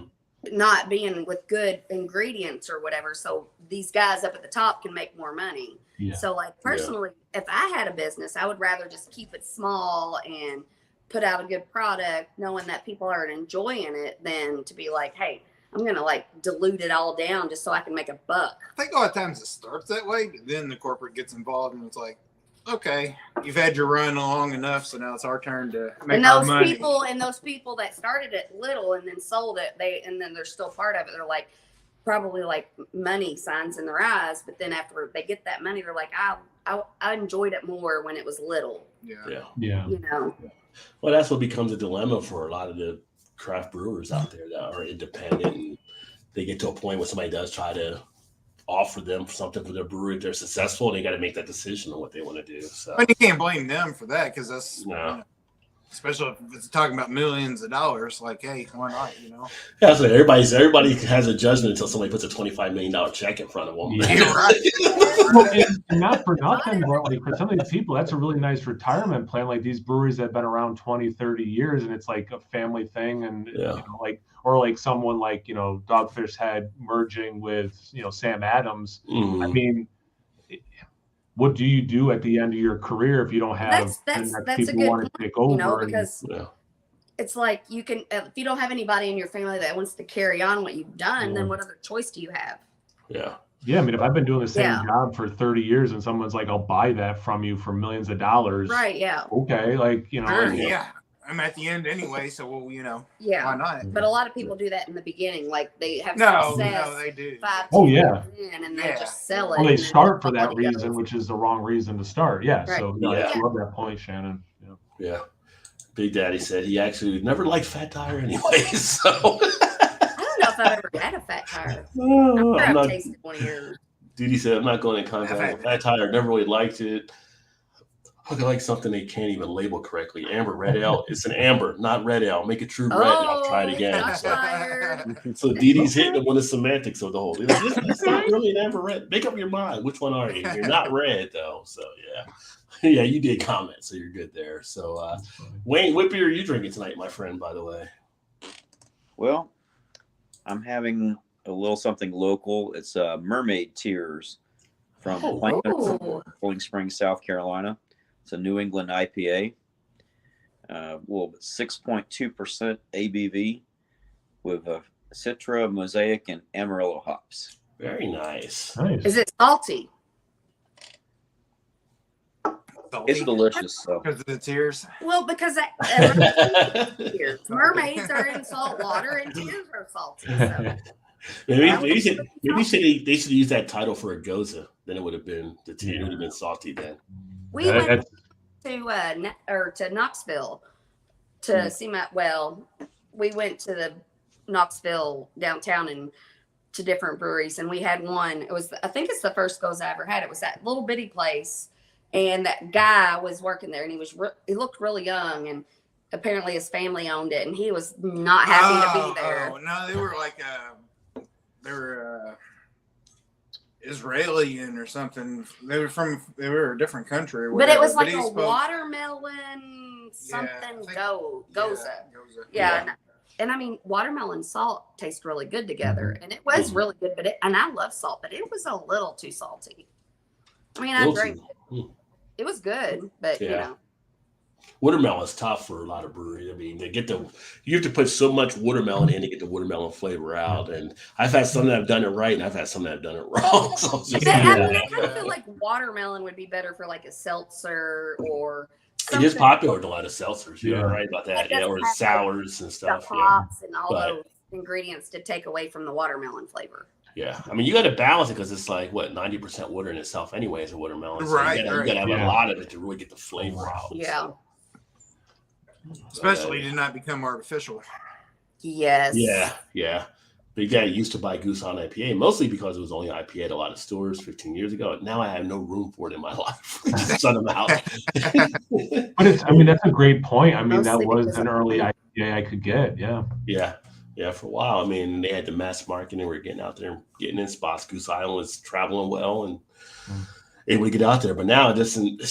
not being with good ingredients or whatever, so these guys up at the top can make more money. So like personally, if I had a business, I would rather just keep it small and put out a good product knowing that people are enjoying it than to be like, hey, I'm gonna like dilute it all down just so I can make a buck. I think a lot of times it starts that way, but then the corporate gets involved and it's like, okay, you've had your run long enough, so now it's our turn to make our money. Those people that started it little and then sold it, and then they're still part of it. They're like probably like money signs in their eyes, but then after they get that money, they're like, I enjoyed it more when it was little. Yeah. Well, that's what becomes a dilemma for a lot of the craft brewers out there that are independent, and they get to a point where somebody does try to offer them something for their brewery. If they're successful, they got to make that decision on what they want to do. So, but you can't blame them for that, because that's especially if it's talking about millions of dollars. Like, hey, why not? Yeah, so everybody has a judgment until somebody puts a $25 million check in front of them. Yeah, right. Well, and not for nothing, but like for some of these people, that's a really nice retirement plan. Like these breweries that have been around 20, 30 years, and it's like a family thing, and or like someone like Dogfish Head merging with Sam Adams. I mean, what do you do at the end of your career if you don't have that's people who want to take over? Because it's like you can, if you don't have anybody in your family that wants to carry on what you've done, then what other choice do you have? Yeah. Yeah, I mean, if I've been doing the same job for 30 years and someone's like, I'll buy that from you for millions of dollars. Right, yeah. Okay, like, you know. Sure, like, yeah. I'm at the end anyway, so well, you know, Yeah. why not? But a lot of people do that in the beginning. Like they have No, success they do. 5, Oh, 10 yeah. years in, and they Yeah. just sell it. Well, they and then start for that nobody reason, goes. which is the wrong reason to start. Yeah. Right. So, I Yeah. love that point, Shannon. Yeah. Yeah. Big Daddy said he actually never liked Fat Tire anyway. So I don't know if I've ever had a Fat Tire. I'm sure I'm I've not, tasted one of yours. Didi said, I'm not going in contact with Fat Tire. Never really liked it. I like something they can't even label correctly. Amber Red Ale. It's an amber, not red ale. Make it true red. I'll try it again. Shots fired. So Didi's hitting him with the semantics of the whole. He's like, it's not really an amber red. Make up your mind. Which one are you? You're not red though. So yeah, yeah, you did comment, so you're good there. So Wayne, what beer are you drinking tonight, my friend? By the way. Well, I'm having a little something local. It's Mermaid Tears from Rolling Springs, South Carolina. It's a New England IPA. Well, 6.2% ABV with Citra, Mosaic, and Amarillo hops. Very nice. Nice. Is it salty? It's delicious. So. Because of the tears. Well, because mermaids are in salt water and tears are salty. So. Maybe they should use that title for a goza. Then it would have been it would have been salty then. We went to Knoxville to see my. Well, we went to the Knoxville downtown and to different breweries, and we had one. It was, I think it's the first goza I ever had. It was that little bitty place, and that guy was working there, and he looked really young, and apparently his family owned it, and he was not happy to be there. Oh no, they were like they were Israeli or something. They were a different country. But it was like a watermelon something goza. Yeah. And I mean, watermelon salt tastes really good together, and it was really good. And I love salt, but it was a little too salty. I mean, I drank it. It was good, but you know. Watermelon is tough for a lot of breweries. I mean, you have to put so much watermelon in to get the watermelon flavor out. And I've had some that have done it right, and I've had some that have done it wrong. So I kind of feel like watermelon would be better for like a seltzer or something. It is popular with a lot of seltzers. You're right about that. Yeah, or sours and stuff. The hops and all those ingredients to take away from the watermelon flavor. Yeah, I mean, you got to balance it because it's like 90% water in itself, anyways. A watermelon, so right? You got to have a lot of it to really get the flavor out. Yeah. Especially to not become artificial. Yes. Yeah. Big Daddy used to buy Goose on IPA, mostly because it was only IPA at a lot of stores 15 years ago. Now I have no room for it in my life. Just shut them out. But that's a great point. I mean, that was an early IPA I could get. Yeah, for a while. I mean, they had the mass market and we were getting out there and getting in spots. Goose Island was traveling well and able to get out there. But now it doesn't.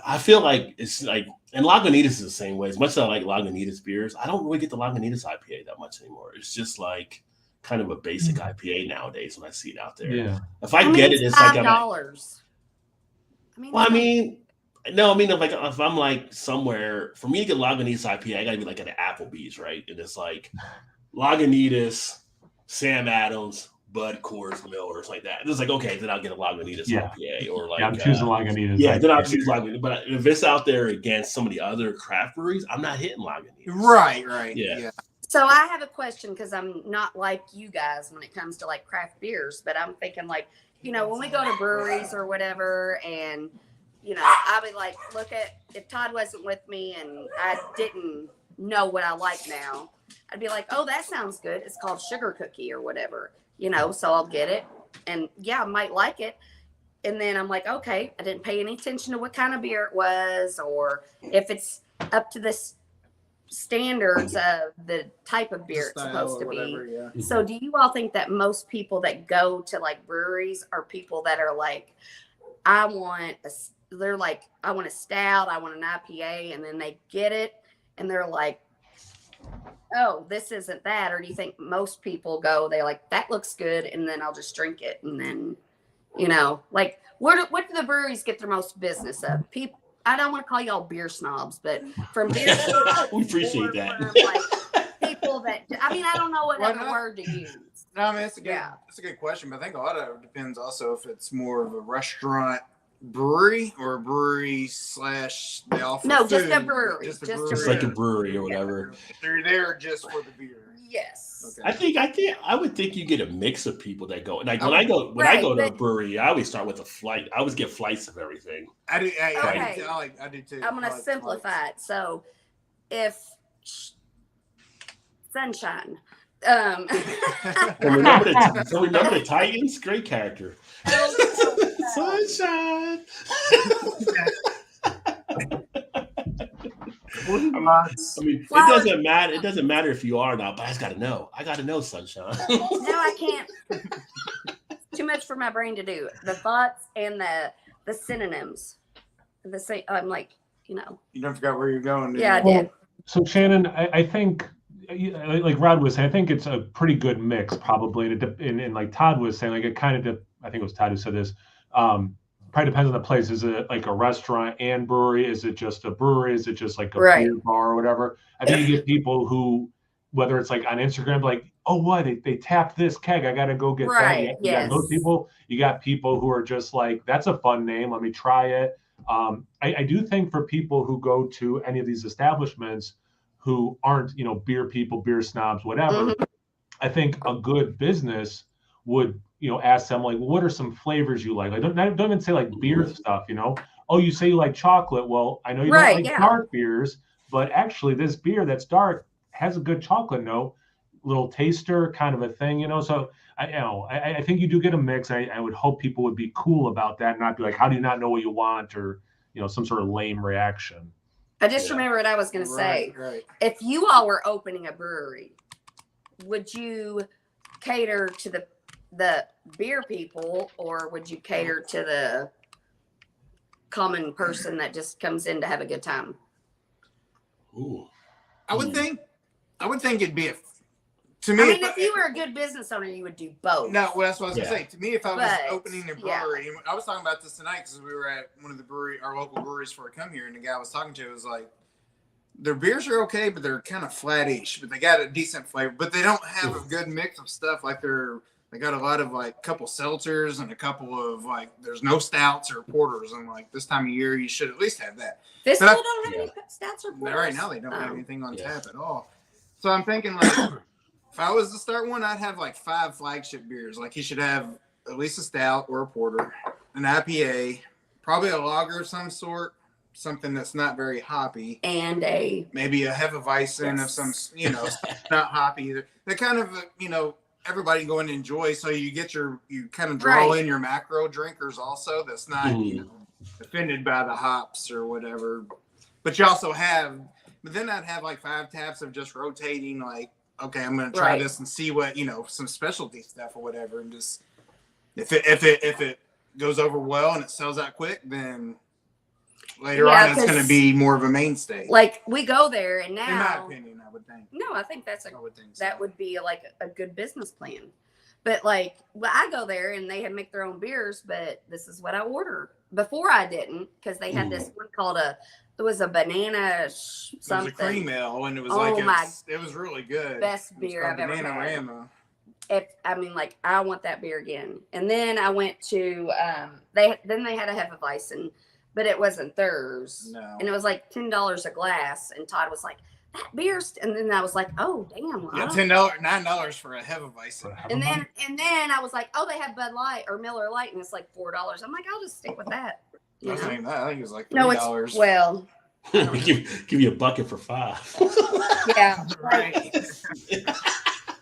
I feel like it's like, and Lagunitas is the same way. As much as I like Lagunitas beers, I don't really get the Lagunitas IPA that much anymore. It's just like kind of a basic IPA nowadays when I see it out there. Yeah. If I get it, it's like $5. If I'm like somewhere, for me to get Lagunitas IPA, I gotta be like at an Applebee's, right? And it's like Lagunitas, Sam Adams, Bud, Coors, Miller, like that. It's like, okay, then I'll get a Lagunitas IPA or like. Yeah, I'm choosing Lagunitas. Yeah, then I'll choose Lagunitas. But if it's out there against some of the other craft breweries, I'm not hitting Lagunitas. Right. Yeah. So I have a question because I'm not like you guys when it comes to like craft beers, but I'm thinking like, when we go to breweries or whatever, and I'll be like, look at, if Todd wasn't with me and I didn't know what I like now, I'd be like, oh, that sounds good. It's called sugar cookie or whatever, so I'll get it. And yeah, I might like it. And then I'm like, okay, I didn't pay any attention to what kind of beer it was, or if it's up to this standards of the type of beer it's supposed to be. So do you all think that most people that go to like breweries are people that are like, I want a stout, I want an IPA, and then they get it and they're like, oh, this isn't that? Or do you think most people go, they like, that looks good, and then I'll just drink it, and then like, what do the breweries get their most business of? I don't want to call y'all beer snobs, but from beer snobs, We appreciate or that. from, like, people that, I mean, I don't know what Why other not? word to use. No, I mean it's a good Yeah. it's a good question, but I think a lot of it depends also if it's more of a restaurant brewery or a brewery slash they offer No, just food, a brewery. Just a Just a brewery. Just like a brewery or whatever. They're there just for the beer. Yes. Okay. I would think you get a mix of people that go. Like when Okay. I go to Right, a but- brewery, I always start with a flight. I always get flights of everything. I do. Okay. I do too. I'm going I to like simplify it. So if Sunshine, And remember the Titans, great character. Sunshine. flights. I mean, it Flowers. doesn't matter. It doesn't matter if you are or not, but I just got to know. I got to know, Sunshine. No, I can't. Too much for my brain to do. The thoughts and the synonyms. The same. I'm like, You don't forget where you're going. do Yeah, I you? did. So Shannon, I think, like Rod was saying, I think it's a pretty good mix probably. And like Todd was saying, like it kind of, I think it was Todd who said this. Probably depends on the place. Is it like a restaurant and brewery? Is it just a brewery? Is it just like a Right. beer bar or whatever? I think you get people who, whether it's like on Instagram, like, oh, what they tapped this keg, I got to go get Right, that. You got those yes. people. You got people who are just like, that's a fun name. Let me try it. I do think for people who go to any of these establishments who aren't, beer people, beer snobs, whatever, I think a good business would, ask them like, what are some flavors you like? Like, don't even say like beer stuff, Oh, you say you like chocolate. Well, I know you Right, don't like yeah. dark beers, but actually this beer that's dark has a good chocolate note, little taster kind of a thing, So I think you do get a mix. I would hope people would be cool about that, and not be like, how do you not know what you want, or some sort of lame reaction. I just remember what I was going to say. Right. If you all were opening a brewery, would you cater to the beer people, or would you cater to the common person that just comes in to have a good time? Ooh. I would think it'd be to me. I mean, if you were a good business owner, you would do both. No, well, that's what I was Yeah. gonna say. To me, if I was But, opening a yeah. brewery, and I was talking about this tonight because we were at one of our local breweries before I come here, and the guy I was talking to was like, their beers are okay, but they're kind of flat-ish, but they got a decent flavor, but they don't have a good mix of stuff. Like they got a lot of like couple seltzers and a couple of like there's no stouts or porters, and like this time of year you should at least have that. This But I- still don't have any stouts or porters? Right now they don't have Oh. anything on Yeah. tap at all. So I'm thinking like if I was to start one, I'd have like 5 flagship beers. Like he should have at least a stout or a porter, an IPA, probably a lager of some sort, something that's not very hoppy, And maybe a Hefeweizen of some, not hoppy. They're kind of, everybody going to enjoy. So you kind of draw Right. in your macro drinkers also. That's not, offended by the hops or whatever. But you also but then I'd have like 5 taps of just rotating, like, okay, I'm going to try Right. this and see what, some specialty stuff or whatever. And just, if it goes over well and it sells out quick, then later Yeah, on it's going 'cause- to be more of a mainstay. like we go there, and in my now, opinion, I would think. no, I think I would think so. that would be like a good business plan. But like, well, I go there and they make their own beers, but this is what I order. Before I didn't, because they had this one called it was a banana something. It was a cream ale, and it was it was really good. Best It was beer called I've ever had. Bananarama. I want that beer again. And then I went to they had a Hefeweizen, but it wasn't theirs. No. And it was like $10 a glass. And Todd was like, that beer's, and then I was like, oh damn. Well, I Yeah, don't- $9 for a Hefeweizen. and then I was like, oh, they have Bud Light or Miller Light, and it's like $4. I'm like, I'll just stick with that. You I know? think it was like $3. No, it's well, give you a bucket for $5. yeah. Right.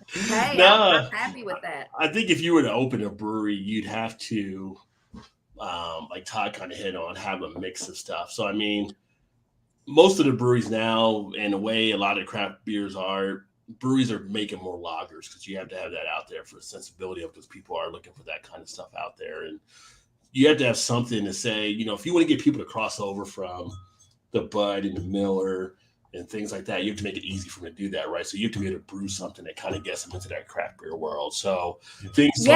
Hey, No. I'm happy with that. I think if you were to open a brewery, you'd have to, like Todd kind of hit on, have a mix of stuff. So, I mean, most of the breweries now, in a way, a lot of craft breweries are making more lagers because you have to have that out there for the sensibility of because people are looking for that kind of stuff out there. And you have to have something to say, if you want to get people to cross over from the Bud and the Miller and things like that. You have to make it easy for them to do that, right? So you have to be able to brew something that kind of gets them into that craft beer world. So things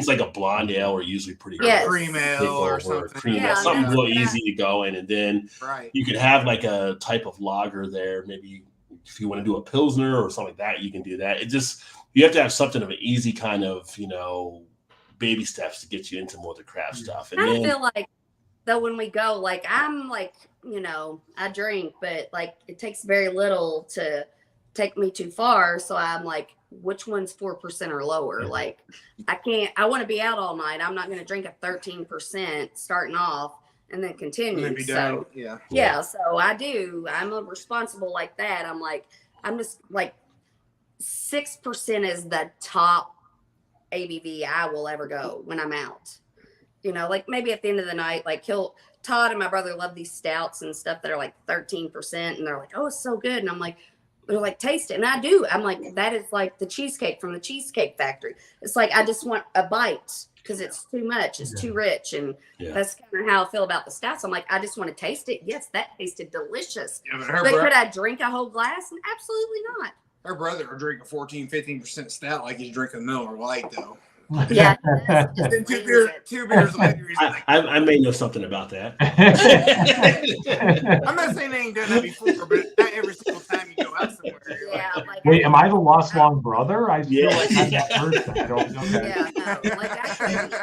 like a blonde ale are usually pretty good. Cream ale or something. Cream ale, something real easy to go in, and then you could have like a type of lager there. Maybe if you want to do a pilsner or something like that, you can do that. It just, you have to have something of an easy kind of, baby steps to get you into more of the craft stuff. And I feel like though when we go, like I'm like, I drink, but like it takes very little to take me too far. So I'm like, which one's 4% or lower? Like I want to be out all night. I'm not going to drink a 13% starting off and then continue. And then So I'm responsible like that. I'm just like 6% is the top ABV I will ever go when I'm out. Like maybe at the end of the night, like Todd and my brother love these stouts and stuff that are like 13%, and they're like, oh, it's so good. And I'm like, they're like, taste it. And I do. I'm like, that is like the cheesecake from the Cheesecake Factory. It's like, I just want a bite because it's too much. It's too rich. And that's kind of how I feel about the stouts. I'm like, I just want to taste it. Yes, that tasted delicious. Yeah, but could I drink a whole glass? And absolutely not. Her brother will drink a 15% stout like he's drinking Miller Lite, though. Yeah. Then two beers later, he's like, I may know something about that. I'm not saying they ain't done that before, but not every single time you go out somewhere. Wait, am I the lost long brother? I feel like I'm that person. I don't know that. Yeah, no.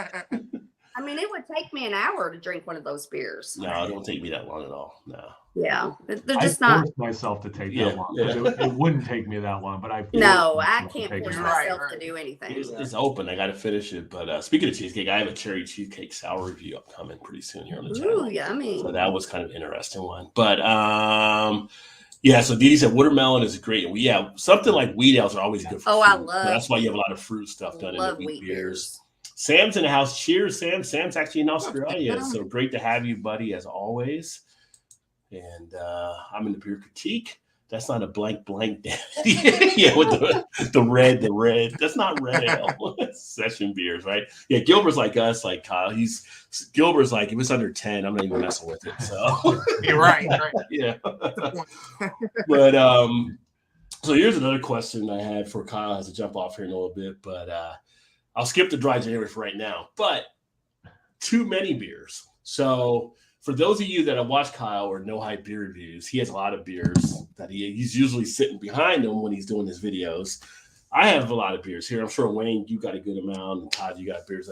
I mean, it would take me an hour to drink one of those beers. No, it don't take me that long at all. No. Yeah, they're just I not. forced myself to take that long. It wouldn't take me that long, but I can't force myself to do anything. It's open. I got to finish it. But speaking of cheesecake, I have a cherry cheesecake sour review upcoming pretty soon here on the channel. Ooh, yummy! So that was kind of an interesting one. But so Dee said watermelon is great. And something like wheat ales are always good for fruit. I love. So that's why you have a lot of fruit stuff done in the wheat beers. Sam's in the house. Cheers, Sam. Sam's actually in Australia. So great to have you, buddy, as always. And I'm in the beer critique. That's not a blank. Yeah, with the red. That's not red ale. Session beers, right? Yeah, Gilbert's like us, like Kyle. Gilbert's like, if it's under 10, I'm not even messing with it. So you're right. Yeah. But so here's another question I had for Kyle. Has to jump off here in a little bit, but I'll skip the dry January for right now. But too many beers. So for those of you that have watched Kyle or know Hype Beer Reviews, he has a lot of beers that he's usually sitting behind him when he's doing his videos. I have a lot of beers here. I'm sure, Wayne, you got a good amount, and Todd, you got beers.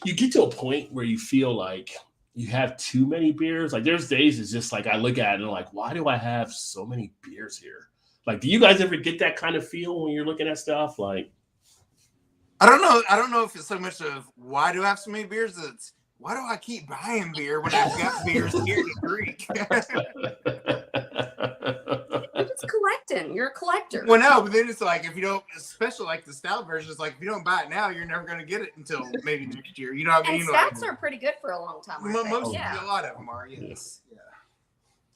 You get to a point where you feel like you have too many beers. Like there's days it's just like I look at it and I'm like, why do I have so many beers here? Like, do you guys ever get that kind of feel when you're looking at stuff? Like, I don't know if it's so much of why do I have so many beers. It's why do I keep buying beer when I've got beers here to drink? You're just collecting. You're a collector. Well, no, but then it's like if you don't, especially like the stout version, it's like if you don't buy it now, you're never going to get it until maybe next year. You know what I mean? And stouts are pretty good for a long time. A lot of them are. Yes. Yeah.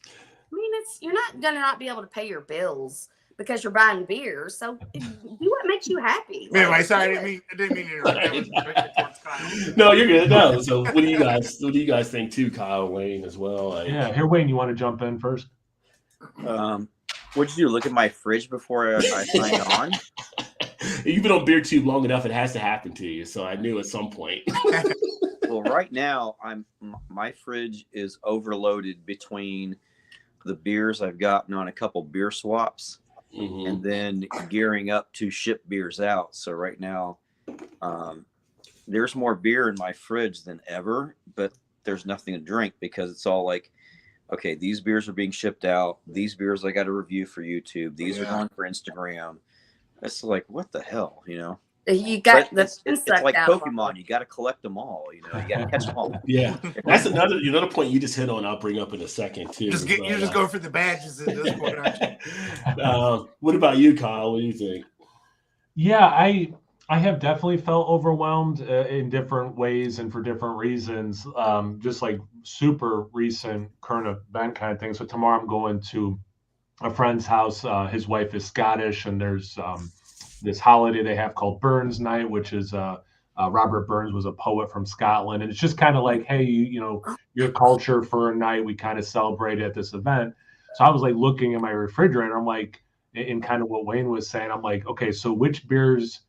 I mean, you're not going to not be able to pay your bills because you're buying beer. So do what makes you happy. Anyway, sorry, I didn't mean to interrupt. No, you're good. No. So what do you guys think too, Kyle, Wayne as well? Here, Wayne, you want to jump in first? What'd you do? Look at my fridge before I signed on? You've been on BeerTube long enough; it has to happen to you. So I knew at some point. Well, right now my fridge is overloaded between the beers I've gotten on a couple beer swaps, and then gearing up to ship beers out. So right now, there's more beer in my fridge than ever, but there's nothing to drink because it's all like, okay, these beers are being shipped out. These beers I got to review for YouTube. These are going for Instagram. It's like, what the hell, you know? You got it's like Pokemon. You got to collect them all. You know, you got to catch them all. Yeah, that's another point you just hit on. I'll bring up in a second too. You're just going for the badges at this point, aren't you? What about you, Kyle? What do you think? Yeah, I have definitely felt overwhelmed in different ways and for different reasons. Just like super recent current event kind of thing. So tomorrow I'm going to a friend's house. His wife is Scottish, and there's this holiday they have called Burns Night, which is Robert Burns was a poet from Scotland. And it's just kind of like, hey, you know, your culture for a night, we kind of celebrate at this event. So I was like looking at my refrigerator. I'm like, in kind of what Wayne was saying, I'm like, okay, so which beers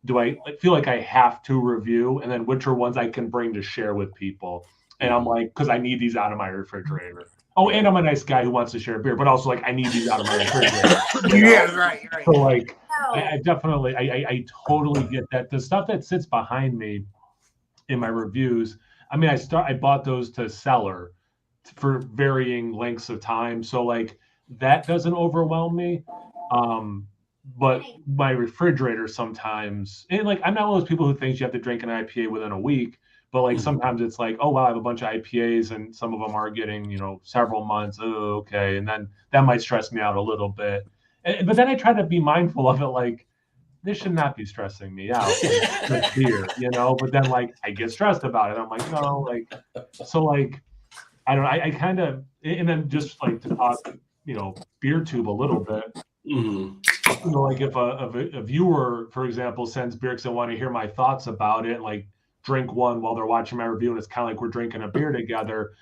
do I feel like I have to review, and then which are ones I can bring to share with people? And I'm like, because I need these out of my refrigerator. Oh, and I'm a nice guy who wants to share a beer, but also like I need these out of my refrigerator. Yeah, right. So like, No. I definitely, I totally get that. The stuff that sits behind me in my reviews, I mean, I bought those to seller for varying lengths of time, so like that doesn't overwhelm me. But my refrigerator sometimes, and like I'm not one of those people who thinks you have to drink an IPA within a week, but like sometimes it's like, oh wow, I have a bunch of IPAs and some of them are getting, several months. Oh, okay. And then that might stress me out a little bit. But then I try to be mindful of it, like this should not be stressing me out. It's beer, but then like I get stressed about it. I'm like, no, like, so like, I don't know. I kind of, and then just like to talk, beer tube a little bit. Like if a viewer, for example, sends beer because they want to hear my thoughts about it, like drink one while they're watching my review, and it's kind of like we're drinking a beer together.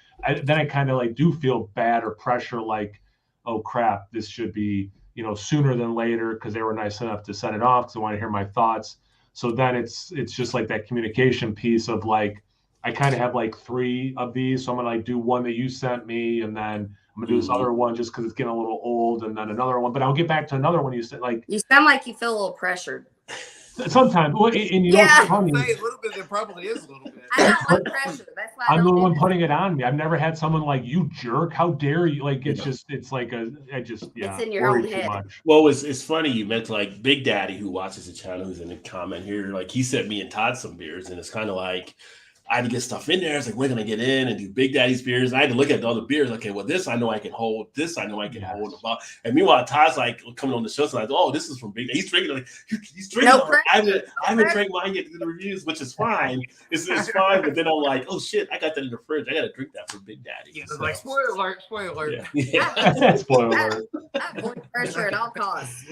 Then I kind of like do feel bad or pressure, like, oh crap, this should be sooner than later because they were nice enough to send it off because they want to hear my thoughts. So then it's just like that communication piece of like I kind of have like 3 of these, so I'm gonna like do one that you sent me, and then I'm gonna do this other one just because it's getting a little old, and then another one. But I'll get back to another one you said. Like you sound like you feel a little pressured. Sometimes, well, and what's funny? Say a little bit. There probably is a little bit. I don't like pressure. That's why I'm the one putting it on me. I've never had someone like, you jerk, how dare you? Like it's it's in your worry own too head. much. Well, it's funny you meant like Big Daddy who watches the channel, who's in the comment here, like he sent me and Todd some beers, and it's kind of like I had to get stuff in there. It's like, when can I get in and do Big Daddy's beers? And I had to look at all the beers. Okay, well, this I know I can hold. This I know I can hold. And meanwhile, Todd's like coming on the show, so like, oh, this is from Big Daddy. He's drinking. Like, he's drinking. No pressure. I haven't drank mine yet to do the reviews, which is fine. It's fine. But then I'm like, oh shit, I got that in the fridge. I got to drink that from Big Daddy. Yeah, so, like spoiler alert. Yeah. Spoiler alert. I avoid pressure at all costs.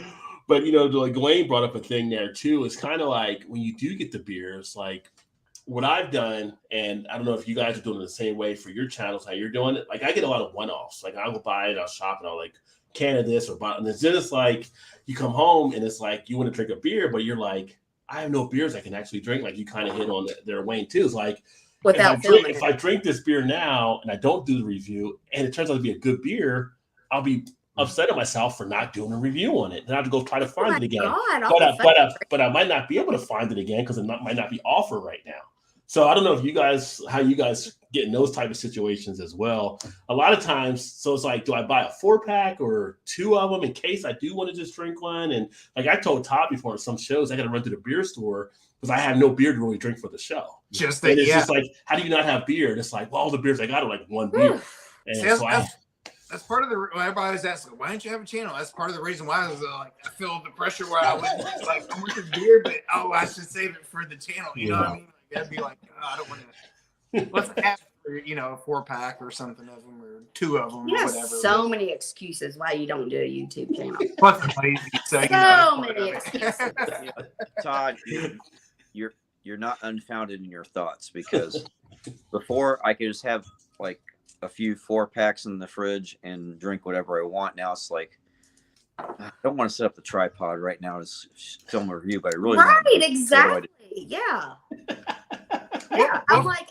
But like Dwayne brought up a thing there too. It's kind of like when you do get the beers, like what I've done, and I don't know if you guys are doing it the same way for your channels, how you're doing it. Like I get a lot of one-offs. Like I'll go buy it, I'll shop, and I'll like can of this or buy. And then it's like you come home and it's like you want to drink a beer, but you're like, I have no beers I can actually drink. Like you kind of hit on their Wayne too. It's like if I drink this beer now and I don't do the review, and it turns out to be a good beer, I'll be upset at myself for not doing a review on it. Then I have to go try to find it again. But I might not be able to find it again because it might not be offered right now. So I don't know if how you guys get in those type of situations as well. A lot of times, so it's like, do I buy a 4-pack or 2 of them in case I do want to just drink one? And like I told Todd before on some shows, I got to run to the beer store because I have no beer to really drink for the show. Just like, how do you not have beer? And it's like, well, all the beers I got are like one beer. And that's part of the. Everybody always asks, why don't you have a channel? That's part of the reason why I was like, I feel the pressure where I went like, I want the beer, but I should save it for the channel. You know what I mean? I'd be like, I don't want to. Let's ask for a 4-pack or something of them or 2 of them. You have whatever. so many excuses why you don't do a YouTube channel. Plus, I'm lazy, so many excuses. Todd, you're not unfounded in your thoughts because before I could just have like a few 4-packs in the fridge and drink whatever I want. Now it's like I don't want to set up the tripod right now to film a review, but I really want to. Exactly. Yeah. Yeah. I'm like,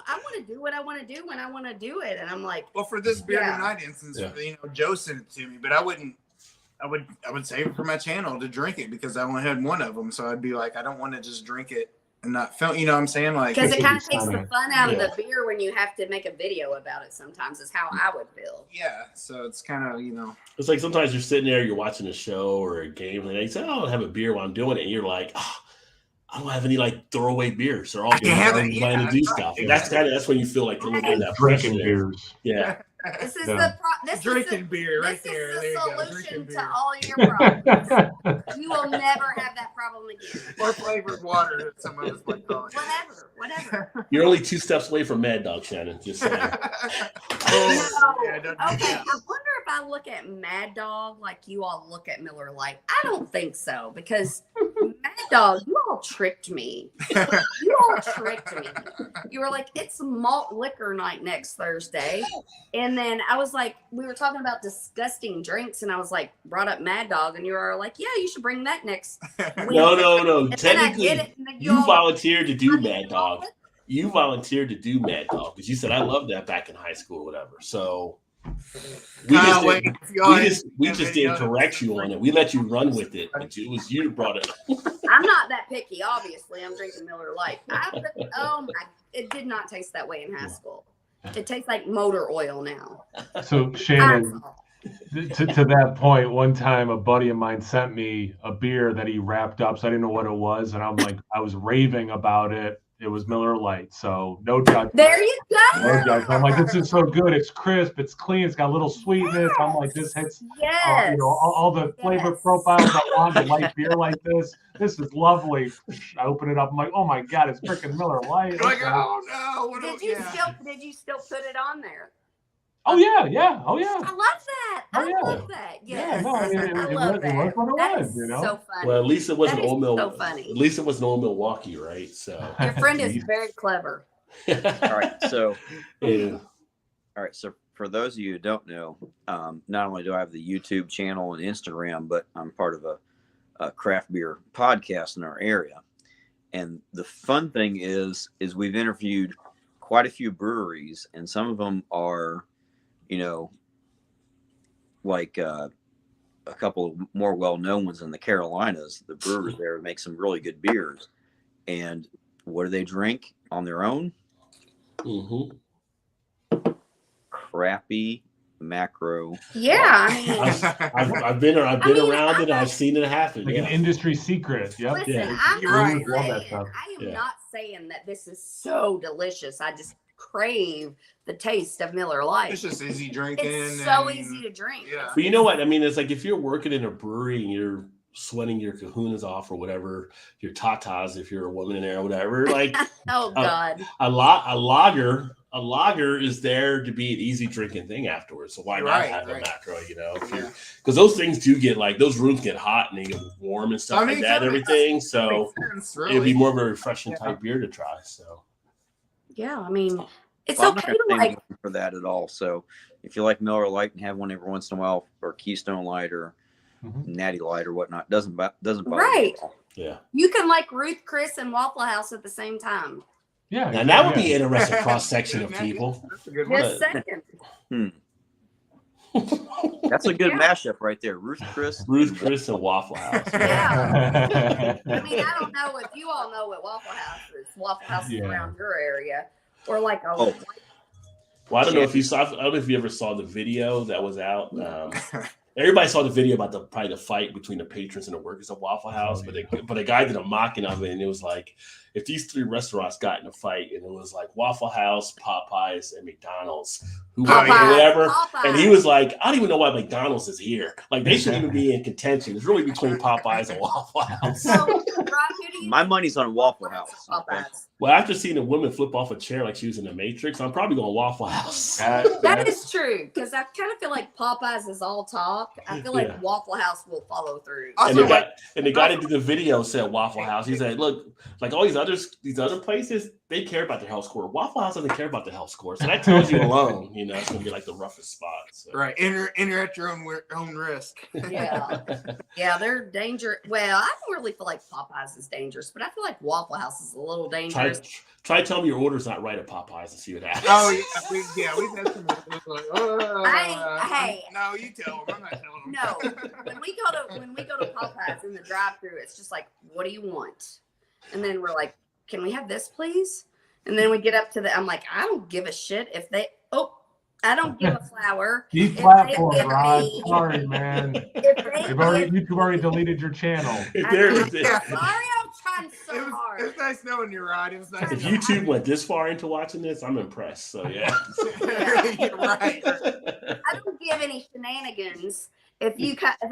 I want to do what I want to do when I want to do it, and I'm like, well, for this beer tonight instance, Joe sent it to me, but I would save it for my channel to drink it because I only had 1 of them, so I'd be like, I don't want to just drink it and not film. You know what I'm saying? Like, because it kind of takes the fun out of the beer when you have to make a video about it. Sometimes is how I would feel. Yeah. So it's kind of it's like sometimes you're sitting there, you're watching a show or a game, and they say, "Oh, I'll have a beer while I'm doing it," and you're like, "Oh, I don't have any like throwaway beers. They're all trying to do stuff." And that's when you feel like a little bit of that drinking beers. Yeah. This is drinking beer right there. This is the solution to all your problems. You will never have that problem again. Or flavored water that some of us might call it. Whatever. You're only 2 steps away from Mad Dog, Shannon. Just saying. Okay, I wonder if I look at Mad Dog like you all look at Miller Lite. I don't think so because Mad Dog, you all tricked me. You all tricked me. You were like, it's malt liquor night next Thursday. And then I was like, we were talking about disgusting drinks, and I was like, brought up Mad Dog, and you were like, yeah, you should bring that next week. No. And Technically, you volunteered to do Mad Dog. You volunteered to do Mad Dog because you said I loved that back in high school or whatever. So we just didn't correct you on it. We let you run with it, but it was you who brought it. I'm not that picky, obviously. I'm drinking Miller Lite. It did not taste that way in high school. It tastes like motor oil now. So Shannon, to that point, one time a buddy of mine sent me a beer that he wrapped up, so I didn't know what it was, and I'm like, I was raving about it. It was Miller Lite, so no judgment. There you go. No judgment. I'm like, this is so good. It's crisp. It's clean. It's got a little sweetness. I'm like, this hits all the flavor profiles I want. A light beer like this. This is lovely. I open it up. I'm like, oh my god, it's freaking Miller Lite. You're like, oh no. Did you still put it on there? Oh yeah. Oh yeah. I love that. I love that. Yes. Yeah, no, I mean, it was what it was, you know. So funny. Well, at least it wasn't old So funny. At least it wasn't old Milwaukee, right? So Your friend is very clever. All right, so yeah. all right, so for those of you who don't know, not only do I have the YouTube channel and Instagram, but I'm part of a craft beer podcast in our area. And the fun thing is we've interviewed quite a few breweries, and some of them are, you know, like a couple more well-known ones in the Carolinas. The brewers there make some really good beers. And what do they drink on their own? Mm-hmm. Crappy macro. Yeah, I mean, I've been around it. I've seen it happen. Like an industry secret. Yep. listen, I'm I am not saying that this is so delicious. I just crave the taste of Miller Lite. It's just easy drinking. It's so easy to drink. Yeah. But you know what? I mean, it's like if you're working in a brewery and you're sweating your kahunas off or whatever, your tatas, if you're a woman in there or whatever, like Oh God. a lager is there to be an easy drinking thing afterwards. So why not have a macro, you know? Because those things do get like those rooms get hot and they get warm and stuff like that and everything. So it'd be more of a refreshing type beer to try. So yeah, I mean, it's I'm not okay gonna to blame like. you for that at all. So if you like Miller Lite and have one every once in a while, or Keystone Light or Natty Light or whatnot, doesn't bother me Right. at all. yeah. You can like Ruth Chris and Waffle House at the same time. Yeah. Now that would be an interesting cross section of people. That's a good one. Just saying. That's a good mashup right there. Ruth Chris and Waffle House. Yeah. I mean, I don't know if you all know what Waffle House is. Waffle House is around your area, or like a. Well, I don't know if you saw. I don't know if you ever saw the video that was out. Everybody saw the video about the fight between the patrons and the workers of Waffle House, but a guy did a mocking of it, and it was like if these three restaurants got in a fight, and it was like Waffle House, Popeyes, and McDonald's, who won whatever, and he was like, I don't even know why McDonald's is here. Like they shouldn't even be in contention. It's really between Popeyes and Waffle House. So, Rob, My money's on Waffle House. Well, after seeing a woman flip off a chair like she was in the Matrix, I'm probably going Waffle House. That is true, because I kind of feel like Popeyes is all talk. I feel like Waffle House will follow through. And the guy that did the video said Waffle House. He said, "Look, like all these other places, they care about their health score. Waffle House doesn't care about the health score, so that tells you alone, you know, it's gonna be like the roughest spot." So. Right, enter at your own risk. Yeah, they're dangerous. Well, I don't really feel like Popeyes is dangerous, but I feel like Waffle House is a little dangerous. Try telling me your order's not right at Popeyes and see what happens. Oh yeah, we've had some like, hey, no, you tell them. I'm not telling them. No, when we go to Popeyes in the drive-thru, it's just like, what do you want? And then we're like, can we have this, please? And then we get up to I'm like, I don't give a shit if they. I don't give a flower. These platforms, Rod. Sorry, man. YouTube already deleted your channel. Sorry, I'm trying so hard. It was nice knowing you, Rod. It was nice. If YouTube went this far into watching this, I'm impressed. So yeah. You're right. I don't give any shenanigans. If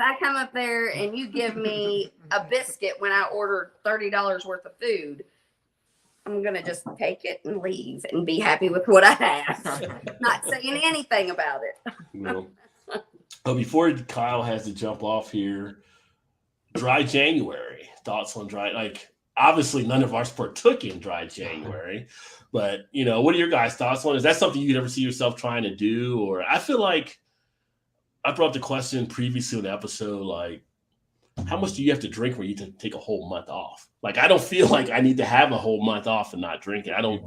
I come up there and you give me a biscuit when I ordered $30 worth of food, I'm going to just take it and leave and be happy with what I have. Not saying anything about it. No. But before Kyle has to jump off here, Dry January. Thoughts on dry? Like, obviously, none of ours partook in dry January, but what are your guys' thoughts on? Is that something you'd ever see yourself trying to do? Or I feel like I brought up the question previously in the episode, like, how much do you have to drink where you can take a whole month off? Like, I don't feel like I need to have a whole month off and not drink it. I don't,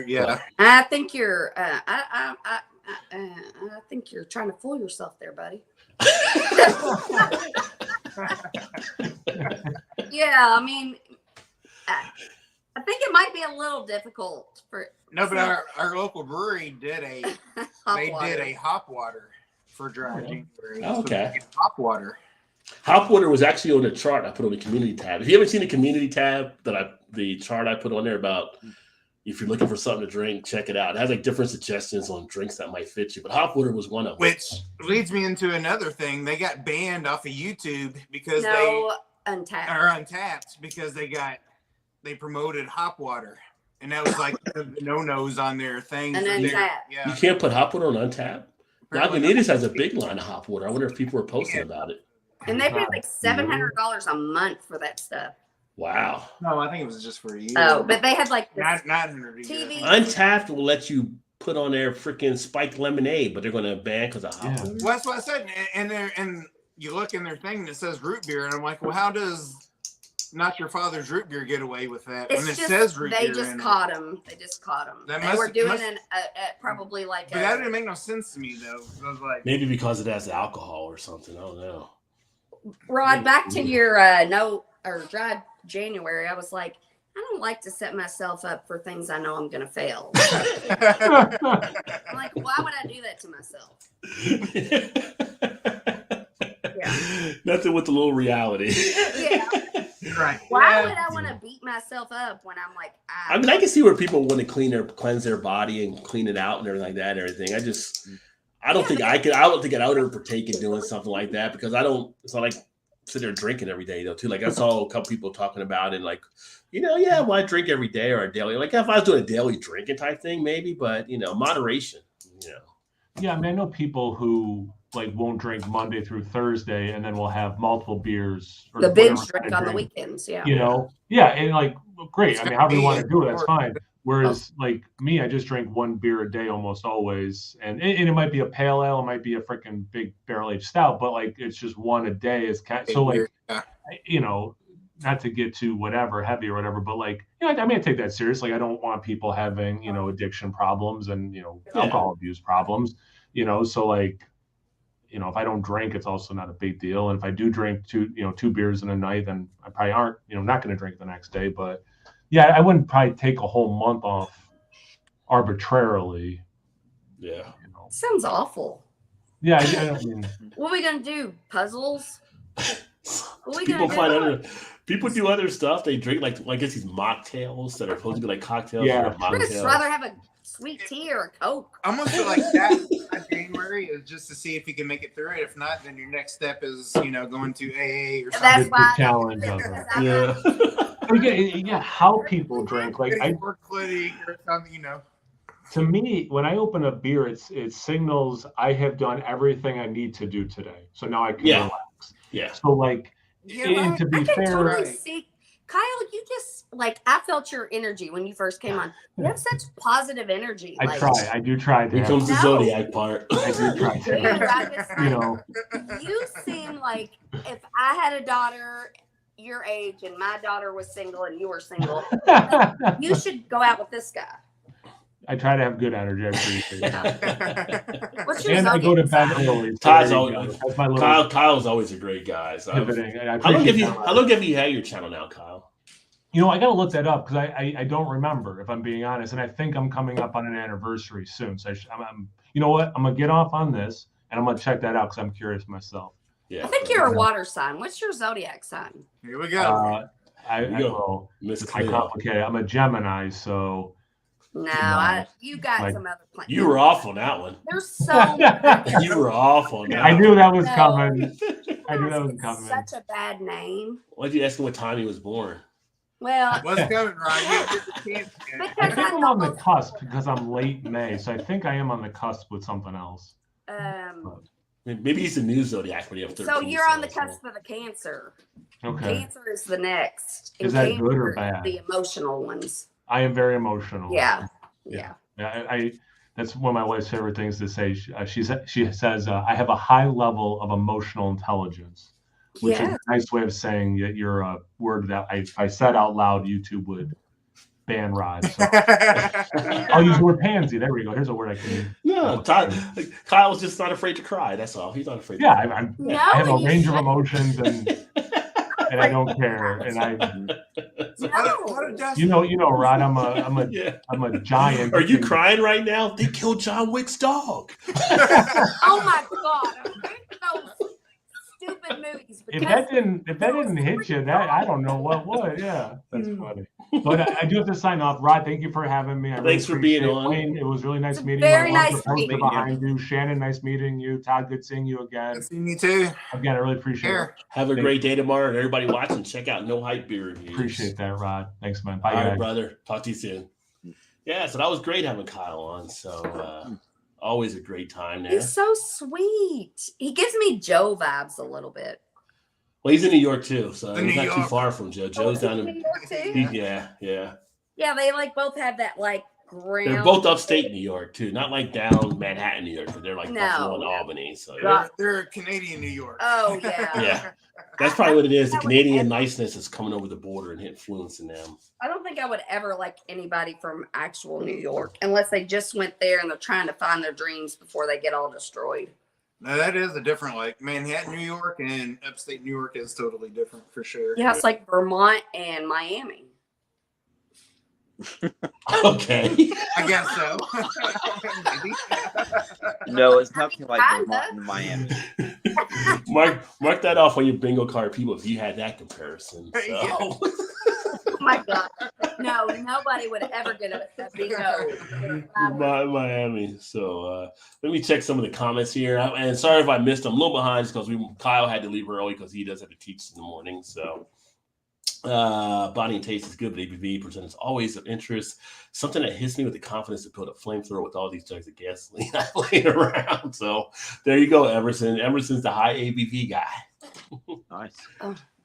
Yeah. I think you're. I think you're trying to fool yourself there, buddy. Yeah, I mean, I think it might be a little difficult for. No, but our local brewery did a hop water for dry January. Oh, okay. So hop water. Hop water was actually on the chart I put on the community tab. If you haven't seen the community tab the chart I put on there about if you're looking for something to drink, check it out. It has like different suggestions on drinks that might fit you, but hop water was one of them. Which leads me into another thing. They got banned off of YouTube because Untapped because they promoted hop water, and that was like the no-nos on their things. And Untapped. Yeah. You can't put hop water on Untapped? Lagunitas has a big line of hop water. I wonder if people are posting about it. And they paid like $700 a month for that stuff. Wow. No, I think it was just for a year. Oh, but they had like this 900 TV. Untapped will let you put on their freaking spiked lemonade, but they're going to ban because of hop water. Well, that's what I said. And you look in their thing and it says root beer, and I'm like, well, how does Not Your Father's root beer get away with that when it says root beer? They just caught them. They were doing it probably like. But that didn't make no sense to me though. I was like, maybe because it has alcohol or something. I don't know. Rod, back to your dry January. I was like, I don't like to set myself up for things I know I'm going to fail. I'm like, why would I do that to myself? Yeah. Nothing with a little reality. Yeah. Right. Why would I want to beat myself up when I'm like, I mean, I can see where people want to cleanse their body and clean it out and everything like that and everything. I don't think I would ever partake in doing something like that because it's not like sit there drinking every day though too. Like I saw a couple people talking about it like, well, I drink every day or a daily. Like if I was doing a daily drinking type thing, maybe, but moderation, Yeah, I mean, I know people who like won't drink Monday through Thursday and then will have multiple beers. Or the binge drink on the weekends, yeah. Yeah, and like great. I mean, however you want to do it, that's fine. Whereas like me, I just drink one beer a day almost always, and it might be a pale ale, it might be a freaking big barrel aged stout, but like it's just one a day. So like not to get to whatever heavy or whatever, but like I mean I take that seriously. I don't want people having addiction problems and alcohol abuse problems. So like if I don't drink, it's also not a big deal. And if I do drink two beers in a night, then I probably aren't not going to drink the next day. But yeah, I wouldn't probably take a whole month off arbitrarily. Yeah. Sounds awful. Yeah. I mean, what are we going to do? Puzzles? People do other stuff. They drink like I guess these mocktails that are supposed to be like cocktails. Yeah. I'd just rather have a sweet tea or a Coke. I almost feel like that January is just to see if you can make it through it. If not, then your next step is going to AA or something. That's why challenge of it. Yeah. How people drink like or something, To me, when I open a beer, it signals I have done everything I need to do today. So now I can relax. Yeah. So like, and to be fair, totally see, Kyle, you just like I felt your energy when you first came on. You have such positive energy. I do try. Here comes the Zodiac part. I do try. You seem like if I had a daughter your age and my daughter was single and you were single, you should go out with this guy. I try to have good energy. I appreciate that. What's your and I go to bed early. So Kyle's always a great guy. So how long have you had your channel now, Kyle? I got to look that up because I don't remember, if I'm being honest. And I think I'm coming up on an anniversary soon. So I'm you know what? I'm going to get off on this and I'm going to check that out because I'm curious myself. Yeah. I think you're a water sign. What's your zodiac sign? Here we go. I complicated. I'm a Gemini, so. No, you got some other plans. You were off on that one. There's so You were off on that. I knew that was coming. I knew that was coming. Such a bad name. Why'd you ask him what time he was born? Well, what's coming, Ryan? I think I'm on the cusp because I'm late May, so I think I am on the cusp with something else. Maybe he's a new zodiac, but he have 13 So you're on the signs, cusp of a Cancer. Okay. Cancer is the next. Is And that good or Cancer is bad? The emotional ones. I am very emotional. Yeah. Yeah. I that's one of my wife's favorite things to say. She says, I have a high level of emotional intelligence, which is Yeah. a nice way of saying that you're a word that if I said out loud, YouTube would ban Rod. So I'll use the word pansy. There we go. Here's a word I can use. No, Kyle's just not afraid to cry. That's all. He's not afraid. Yeah, to cry. No, I have a you range of shouldn't. emotions and I don't care. And you know, Rod, I'm a giant. Are you crying right now? They killed John Wick's dog. Oh my God! I hate those stupid movies. If that didn't hit you, that I don't know what would. Yeah, that's funny. But I do have to sign off. Rod, thank you for having me. Thanks for being on. Wayne, it was really nice meeting very you. nice Poster meeting behind you. Shannon, nice meeting you. Todd, good seeing you again. See you too. Again, I really appreciate it. Have a great day tomorrow, and everybody watching, check out No Hype Beer Reviews. Appreciate that, Rod. Thanks, man. Bye, All right, guys. brother. Talk to you soon. Yeah, so that was great having Kyle on. So always a great time there. He's so sweet. He gives me Joe vibes a little bit. Well, he's in New York too, so In he's New not too York. far from Joe. Joe's down New in York too. yeah. Yeah, they like both have that like ground. They're both upstate New York too, not like down Manhattan, New York, but they're like No. Buffalo and Albany. So They're Canadian New York. Oh yeah. yeah, that's probably what it is. The I would Canadian ever- niceness is coming over the border and influencing them. I don't think I would ever like anybody from actual New York unless they just went there and they're trying to find their dreams before they get all destroyed. Now that is a different, like Manhattan, New York, and upstate New York is totally different for sure. Yeah, it's like Vermont and Miami. Okay. I guess so. Maybe. No, it's nothing like Kinda. Vermont and Miami. mark that off on your bingo card, people, if you had that comparison. So. Yeah. Oh my God. No, nobody would ever get a bingo. Miami. So let me check some of the comments here. And sorry if I missed them. I'm a little behind because Kyle had to leave early because he does have to teach in the morning. So body and taste is good, but ABV % is always of interest. Something that hits me with the confidence to build a flamethrower with all these jugs of gasoline I laid around. So there you go, Emerson. Emerson's the high ABV guy. Nice.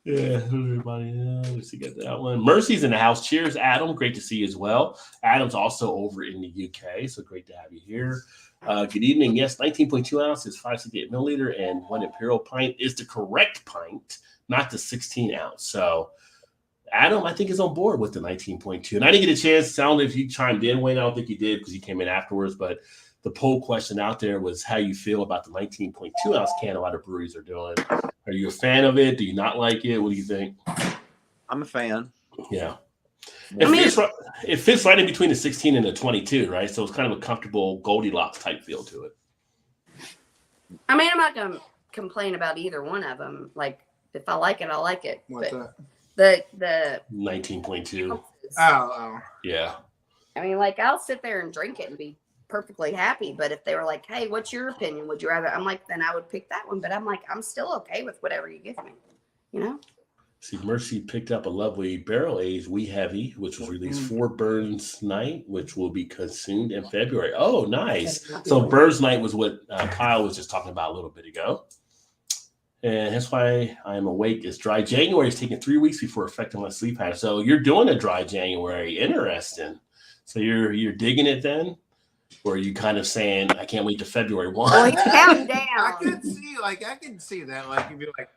Yeah, everybody. Let's see, get that one. Mercy's in the house. Cheers, Adam. Great to see you as well. Adam's also over in the UK, so great to have you here. Good evening. Yes, 19.2 ounces, 568 milliliter, and 1 imperial pint is the correct pint, not the 16 ounce. So Adam, I think, is on board with the 19.2. And I didn't get a chance. Sound if you chimed in, Wayne. I don't think you did because you came in afterwards. But the poll question out there was how you feel about the 19.2 ounce can a lot of breweries are doing. Are you a fan of it? Do you not like it? What do you think? I'm a fan. Yeah. I It fits right in between the 16 and the 22, right? So it's kind of a comfortable Goldilocks type feel to it. I mean, I'm not going to complain about either one of them. Like, if I like it, I like it. What's But that? the 19.2. Oh. Yeah. I mean, like, I'll sit there and drink it and be perfectly happy. But if they were like, hey, what's your opinion? Would you rather? I'm like, then I would pick that one. But I'm like, I'm still okay with whatever you give me, you know? See, Mercy picked up a lovely barrel-aged Wee Heavy, which was released for Burns Night, which will be consumed in February. Oh, nice. So Burns Night was what Kyle was just talking about a little bit ago. And that's why I'm awake. It's dry January. It's taking 3 weeks before affecting my sleep pattern. So you're doing a dry January. Interesting. So you're digging it then? Or are you kind of saying, I can't wait to February 1? Well, he's counting I down. could see that. Like, you'd be like,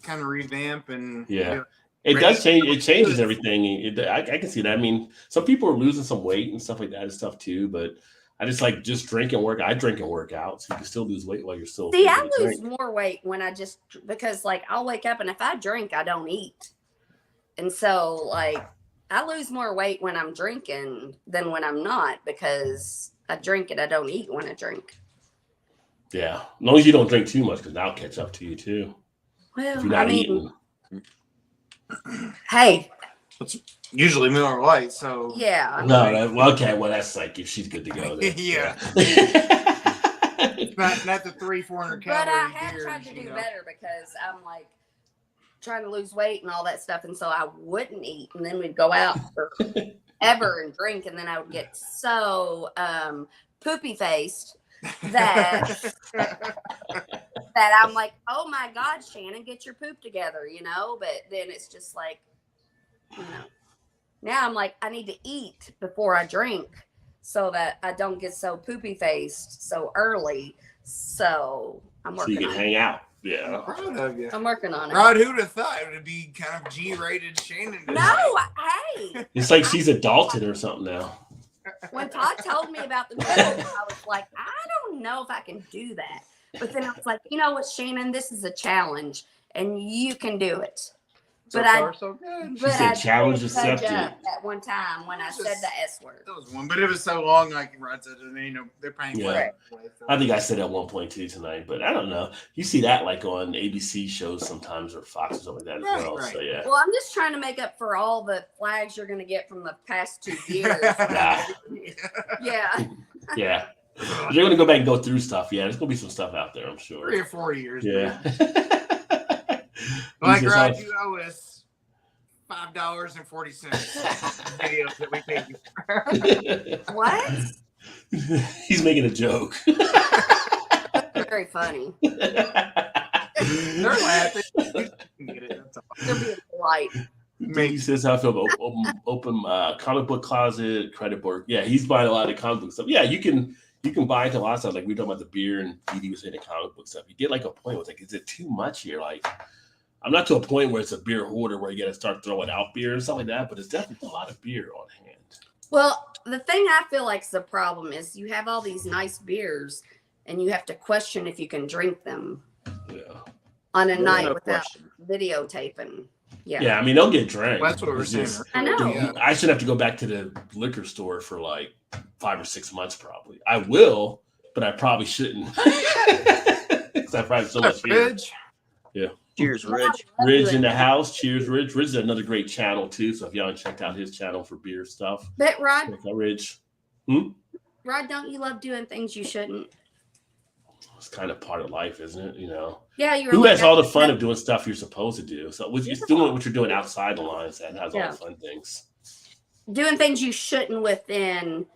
kind of revamp and Yeah. It does change. It changes everything. I can see that. I mean, some people are losing some weight and stuff like that and stuff too. But I just drink and work. I drink and work out, so you can still lose weight while you're still. See, I able to lose drink. more weight when I just, because like I'll wake up and if I drink, I don't eat. And so like I lose more weight when I'm drinking than when I'm not because I drink and I don't eat when I drink. Yeah, as long as you don't drink too much, because that'll catch up to you too. If you're Well, not I mean, eating. hey, usually Miller Lite. So yeah. Okay. Well, that's like if she's good to go. Then. Yeah. not the 300-400 calorie But I have beers, tried to do you know? better because I'm like trying to lose weight and all that stuff. And so I wouldn't eat. And then we'd go out forever and drink. And then I would get so poopy faced that that, I'm like, oh my God, Shannon, get your poop together, you know? But then it's just like, you know, now I'm like, I need to eat before I drink so that I don't get so poopy faced so early. So I'm So you working can on hang it. out. Yeah. Proud of you. I'm working on it. Rod, who'd have thought it would be kind of G-rated Shannon? No, hey. It's like she's a Dalton or something now. When Todd told me about the noodles, I was like, I don't know if I can do that. But then I was like, you know what, Shannon, this is a challenge and you can do it. So But far, so good. She said challenge accepted. At one time when I said the S word. That was one, but it was so long, like Rod said, they're paying for it. I think I said at 1.2 tonight, but I don't know. You see that like on ABC shows sometimes or Fox or something like that as well. Right. So yeah. Well, I'm just trying to make up for all the flags you're going to get from the past 2 years. Yeah. Yeah. You're going to go back and go through stuff. Yeah, there's going to be some stuff out there, I'm sure. 3 or 4 years. Yeah. Like Jesus, Rod, you owe us $5.40 videos that we paid you. What? He's making a joke. Very funny. They're laughing. Get it, that's all. They're being polite. He says I feel open comic book closet, credit board. Yeah, he's buying a lot of comic book stuff. Yeah, you can buy into a lot of stuff. Like we were talking about the beer and Dee was saying the comic book stuff. You get like a point where it's like, is it too much here? Like, I'm not to a point where it's a beer hoarder where you got to start throwing out beer and stuff like that, but it's definitely a lot of beer on hand. Well, the thing I feel like is the problem is you have all these nice beers and you have to question if you can drink them on a night without videotaping. Yeah, I mean, they'll get drank. Well, that's what we're saying. I know. Yeah. I should have to go back to the liquor store for like 5 or 6 months probably. I will, but I probably shouldn't. Because I probably have so much beer. Ridge. Yeah. Cheers, Ridge. Ridge in the house. Cheers, Ridge. Ridge is another great channel too. So if y'all haven't checked out his channel for beer stuff, But Rod, check out Ridge. Rod, don't you love doing things you shouldn't? It's kind of part of life, isn't it? You know, Yeah, you're. who has all the fun of doing stuff you're supposed to do? So with just doing what you're doing outside the lines, that has all the fun things. Doing things you shouldn't within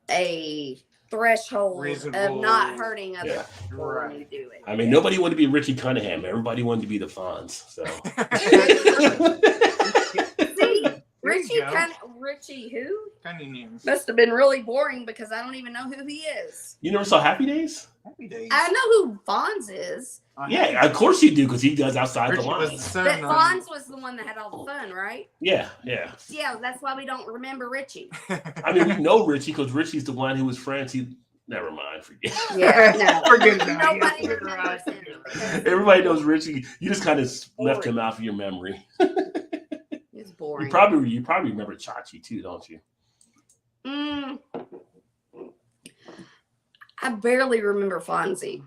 a threshold Reasonable. of not hurting other Yeah. people when you do it. I mean, nobody wanted to be Richie Cunningham. Everybody wanted to be the Fonz. So See, you go. Richie who? Cunningham. Must have been really boring because I don't even know who he is. you never saw Happy Days? Happy days. I know who Fonz is, Yeah, of course you do because he does outside Richie the was the lines. son but on- Fonz was the one that had all the fun, right? Yeah. Yeah, that's why we don't remember Richie. I mean, we know Richie because Richie's the one who was friends. Never mind. Forget. Yeah, no. Forget about it. Nobody Yeah, remembers right. him. Everybody knows Richie. You just kind of left him out of your memory. It's boring. You probably remember Chachi too, don't you? I barely remember Fonzie.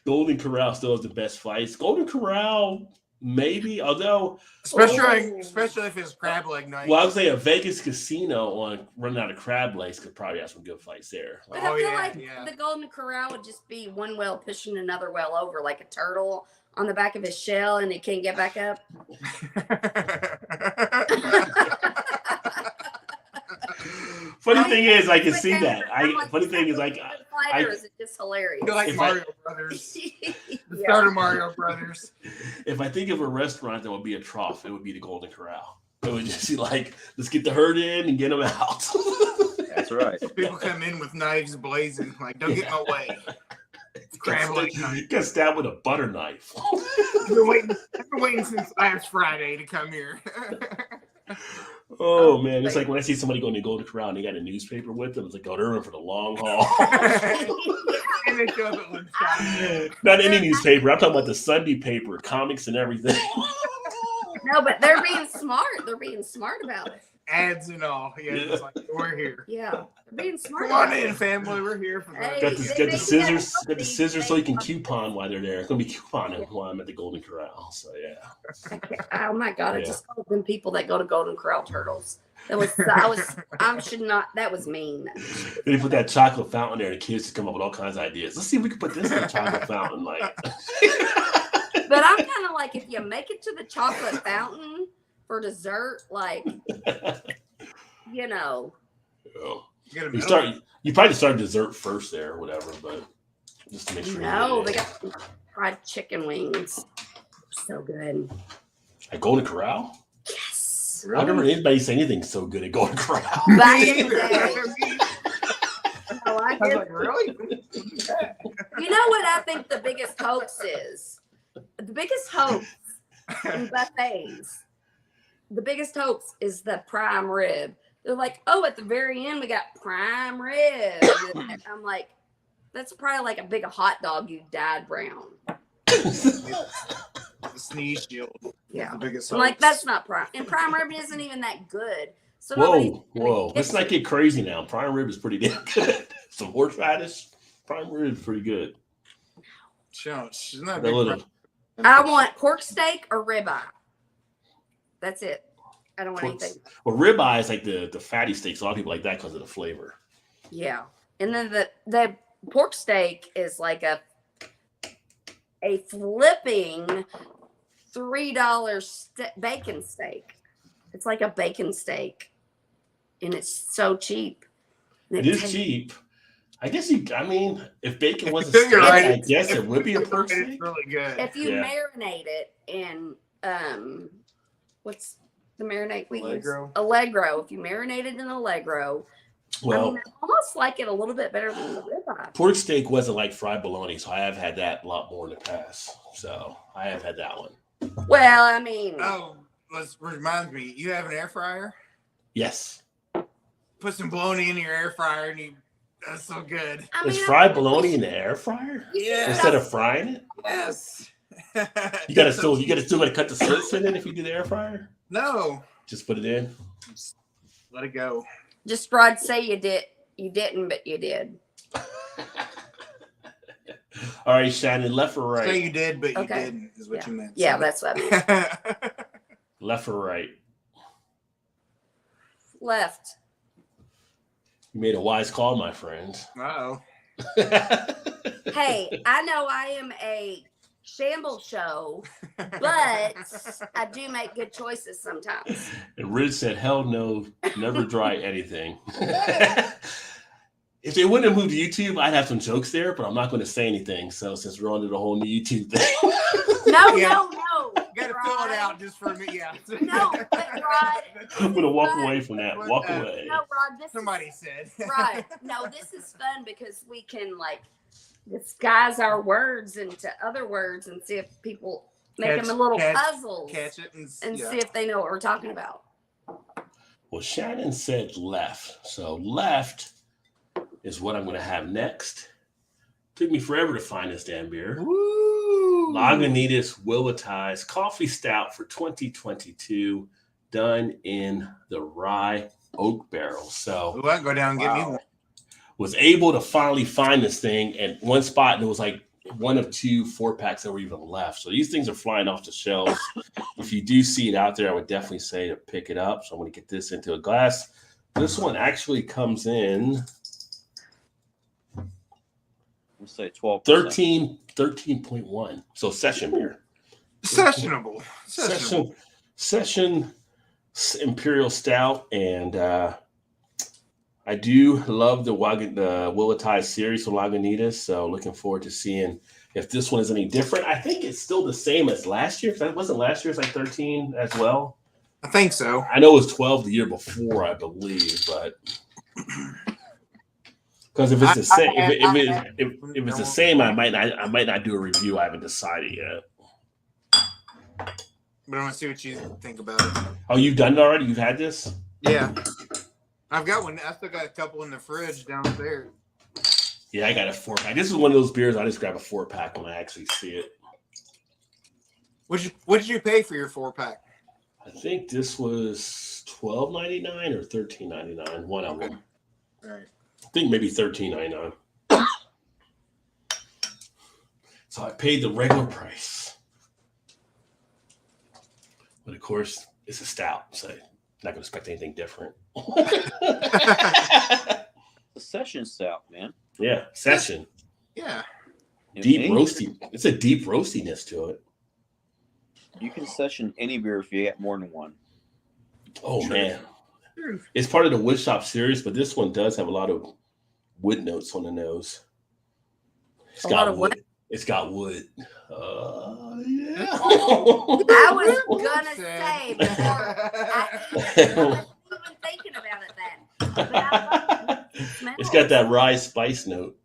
Golden Corral still has the best fights. Golden Corral, maybe, although Especially if it's crab leg night. well, I would say a Vegas casino on running out of crab legs could probably have some good fights there. But Oh, I feel yeah, like yeah. the Golden Corral would just be one whale pushing another whale over like a turtle on the back of his shell and it can't get back up. Funny thing is, I can But see then that. I'm like, Funny is thing that is, like, a good fight, or is it just hilarious? You're like If Mario Brothers. The Yeah. start of Mario Brothers. if I think of a restaurant that would be a trough, it would be the Golden Corral. It would just be like, let's get the herd in and get them out. That's right. People come in with knives blazing, like, don't get in my way. Crab leg night. Get stabbed with a butter knife. I've been waiting since last Friday to come here. Oh man, it's like when I see somebody going to Golden Corral and they got a newspaper with them. It's like, oh, they're in for the long haul. And they show up at lunchtime. Not any newspaper. I'm talking about the Sunday paper, comics and everything. No, but they're being smart. They're being smart about it. Ads and all. Yeah, it's like, we're here. Yeah, they're being smart. Come on about in, it. family. We're here for Hey. that. Got the scissors. Got the scissors so you can coupon while they're there. It's gonna be couponing while I'm at the Golden Corral. So yeah. Oh my God! I Yeah. just called them people that go to Golden Corral turtles. That was I should not. That was mean. They put that chocolate fountain there, and the kids just come up with all kinds of ideas. Let's see if we can put this in a chocolate fountain. Like, But I'm kind of like, if you make it to the chocolate fountain for dessert, like, you know. Get a you medal. start. You probably start dessert first there, or whatever. But Just to make sure. No, they got fried chicken wings. So good. At Golden Corral? Yes. I've never heard anybody say anything so good at Golden Corral. Back in the day. No, I I was did. like, really? You know what I think the biggest hoax is? The biggest hoax in buffets, the biggest hoax is the prime rib. They're like, oh, at the very end, we got prime rib. And I'm like, that's probably like a big hot dog you dyed brown. The sneeze shield. Yeah. The biggest I'm like, hoax. that's not prime. And prime rib isn't even that good. So nobody's gonna Whoa. get Let's not you. get crazy now. Prime rib is pretty damn good. Some horseradish. Prime rib is pretty good. She's not a A big little I want pork steak or ribeye. That's it. I don't want pork- anything. Well, ribeye is like the fatty steaks. A lot of people like that because of the flavor. Yeah. And then the pork steak is like a flipping $3 bacon steak. It's like a bacon steak. And it's so cheap. And It is tastes- cheap. I guess if bacon was a You're steak, right. I guess it would be a pork It's steak. really good. If you Yeah. marinate it in what's the marinade we Allegro. use? Allegro. If you marinate it in Allegro, Well, I almost like it a little bit better than the ribeye. pork steak wasn't like fried bologna, so I have had that a lot more in the past. So I have had that one. Well, I mean, Oh, reminds me, you have an air fryer? Yes. Put some bologna in your air fryer and that's so good. I Is mean, fried bologna in the air fryer Yeah. instead of frying it? Yes. You gotta still cut the slits in it if you do the air fryer. No. Just put it in. Let it go. just Rod say you didn't, but you did. All right, Shannon, left or Say right? you did, but you Okay. didn't, is what you meant. Yeah, that's what I mean. Left or right? Left. You made a wise call, my friend. Uh-oh. Hey, I know I am a shamble show, but I do make good choices sometimes. And Rich said, hell no, never try anything. If they wouldn't have moved to YouTube, I'd have some jokes there, but I'm not going to say anything. So since we're on to the whole new YouTube thing. No, Yeah. no. You gotta fill it out just for a minute. Yeah. No, but Rod, I'm going to walk away from that. Walk away. no, Rod, this Somebody is said. right. No, this is fun because we can like disguise our words into other words and see if people make them a little puzzles Catch it and see if they know what we're talking about. Well, Shannon said left. So left is what I'm going to have next. Took me forever to find this damn beer. Woo! Lagunitas Willati's Coffee Stout for 2022, done in the rye oak barrel. So Ooh, I can go down and get me one. was able to finally find this thing at one spot, and it was like one of 2 4-packs that were even left. So these things are flying off the shelves. If you do see it out there, I would definitely say to pick it up. So I'm going to get this into a glass. This one actually comes in Let's say 12%. 13.1. So session beer. Sessionable. Session Imperial Stout, and I do love the Willati's series from Lagunitas. So looking forward to seeing if this one is any different. I think it's still the same as last year. That wasn't last year. It's like 13 as well. I think so. I know it was 12 the year before, I believe, but because if it's the same, if it's the same, I might not do a review. I haven't decided yet. But I want to see what you think about it. Oh, you've done it already? You've had this? Yeah. I've got one. I still got a couple in the fridge downstairs. Yeah, I got a 4-pack. This is one of those beers I just grab a 4-pack when I actually see it. What did you pay for your 4-pack? I think this was $12.99 or $13.99. One of them. All right. I think maybe $13.99. So I paid the regular price. But of course, it's a stout, so I'm not going to expect anything different. The session stout, man. Yeah, session. Yeah. Deep Any- roasty. It's a deep roastiness to it. You can session any beer if you get more than one. Oh, True. man. True. It's part of the wood shop series, but this one does have a lot of wood notes on the nose. It's A got lot of wood. what? It's got wood. Yeah. I was gonna say before I wasn't even thinking about it then. But I love it smells. It's got that rye spice note.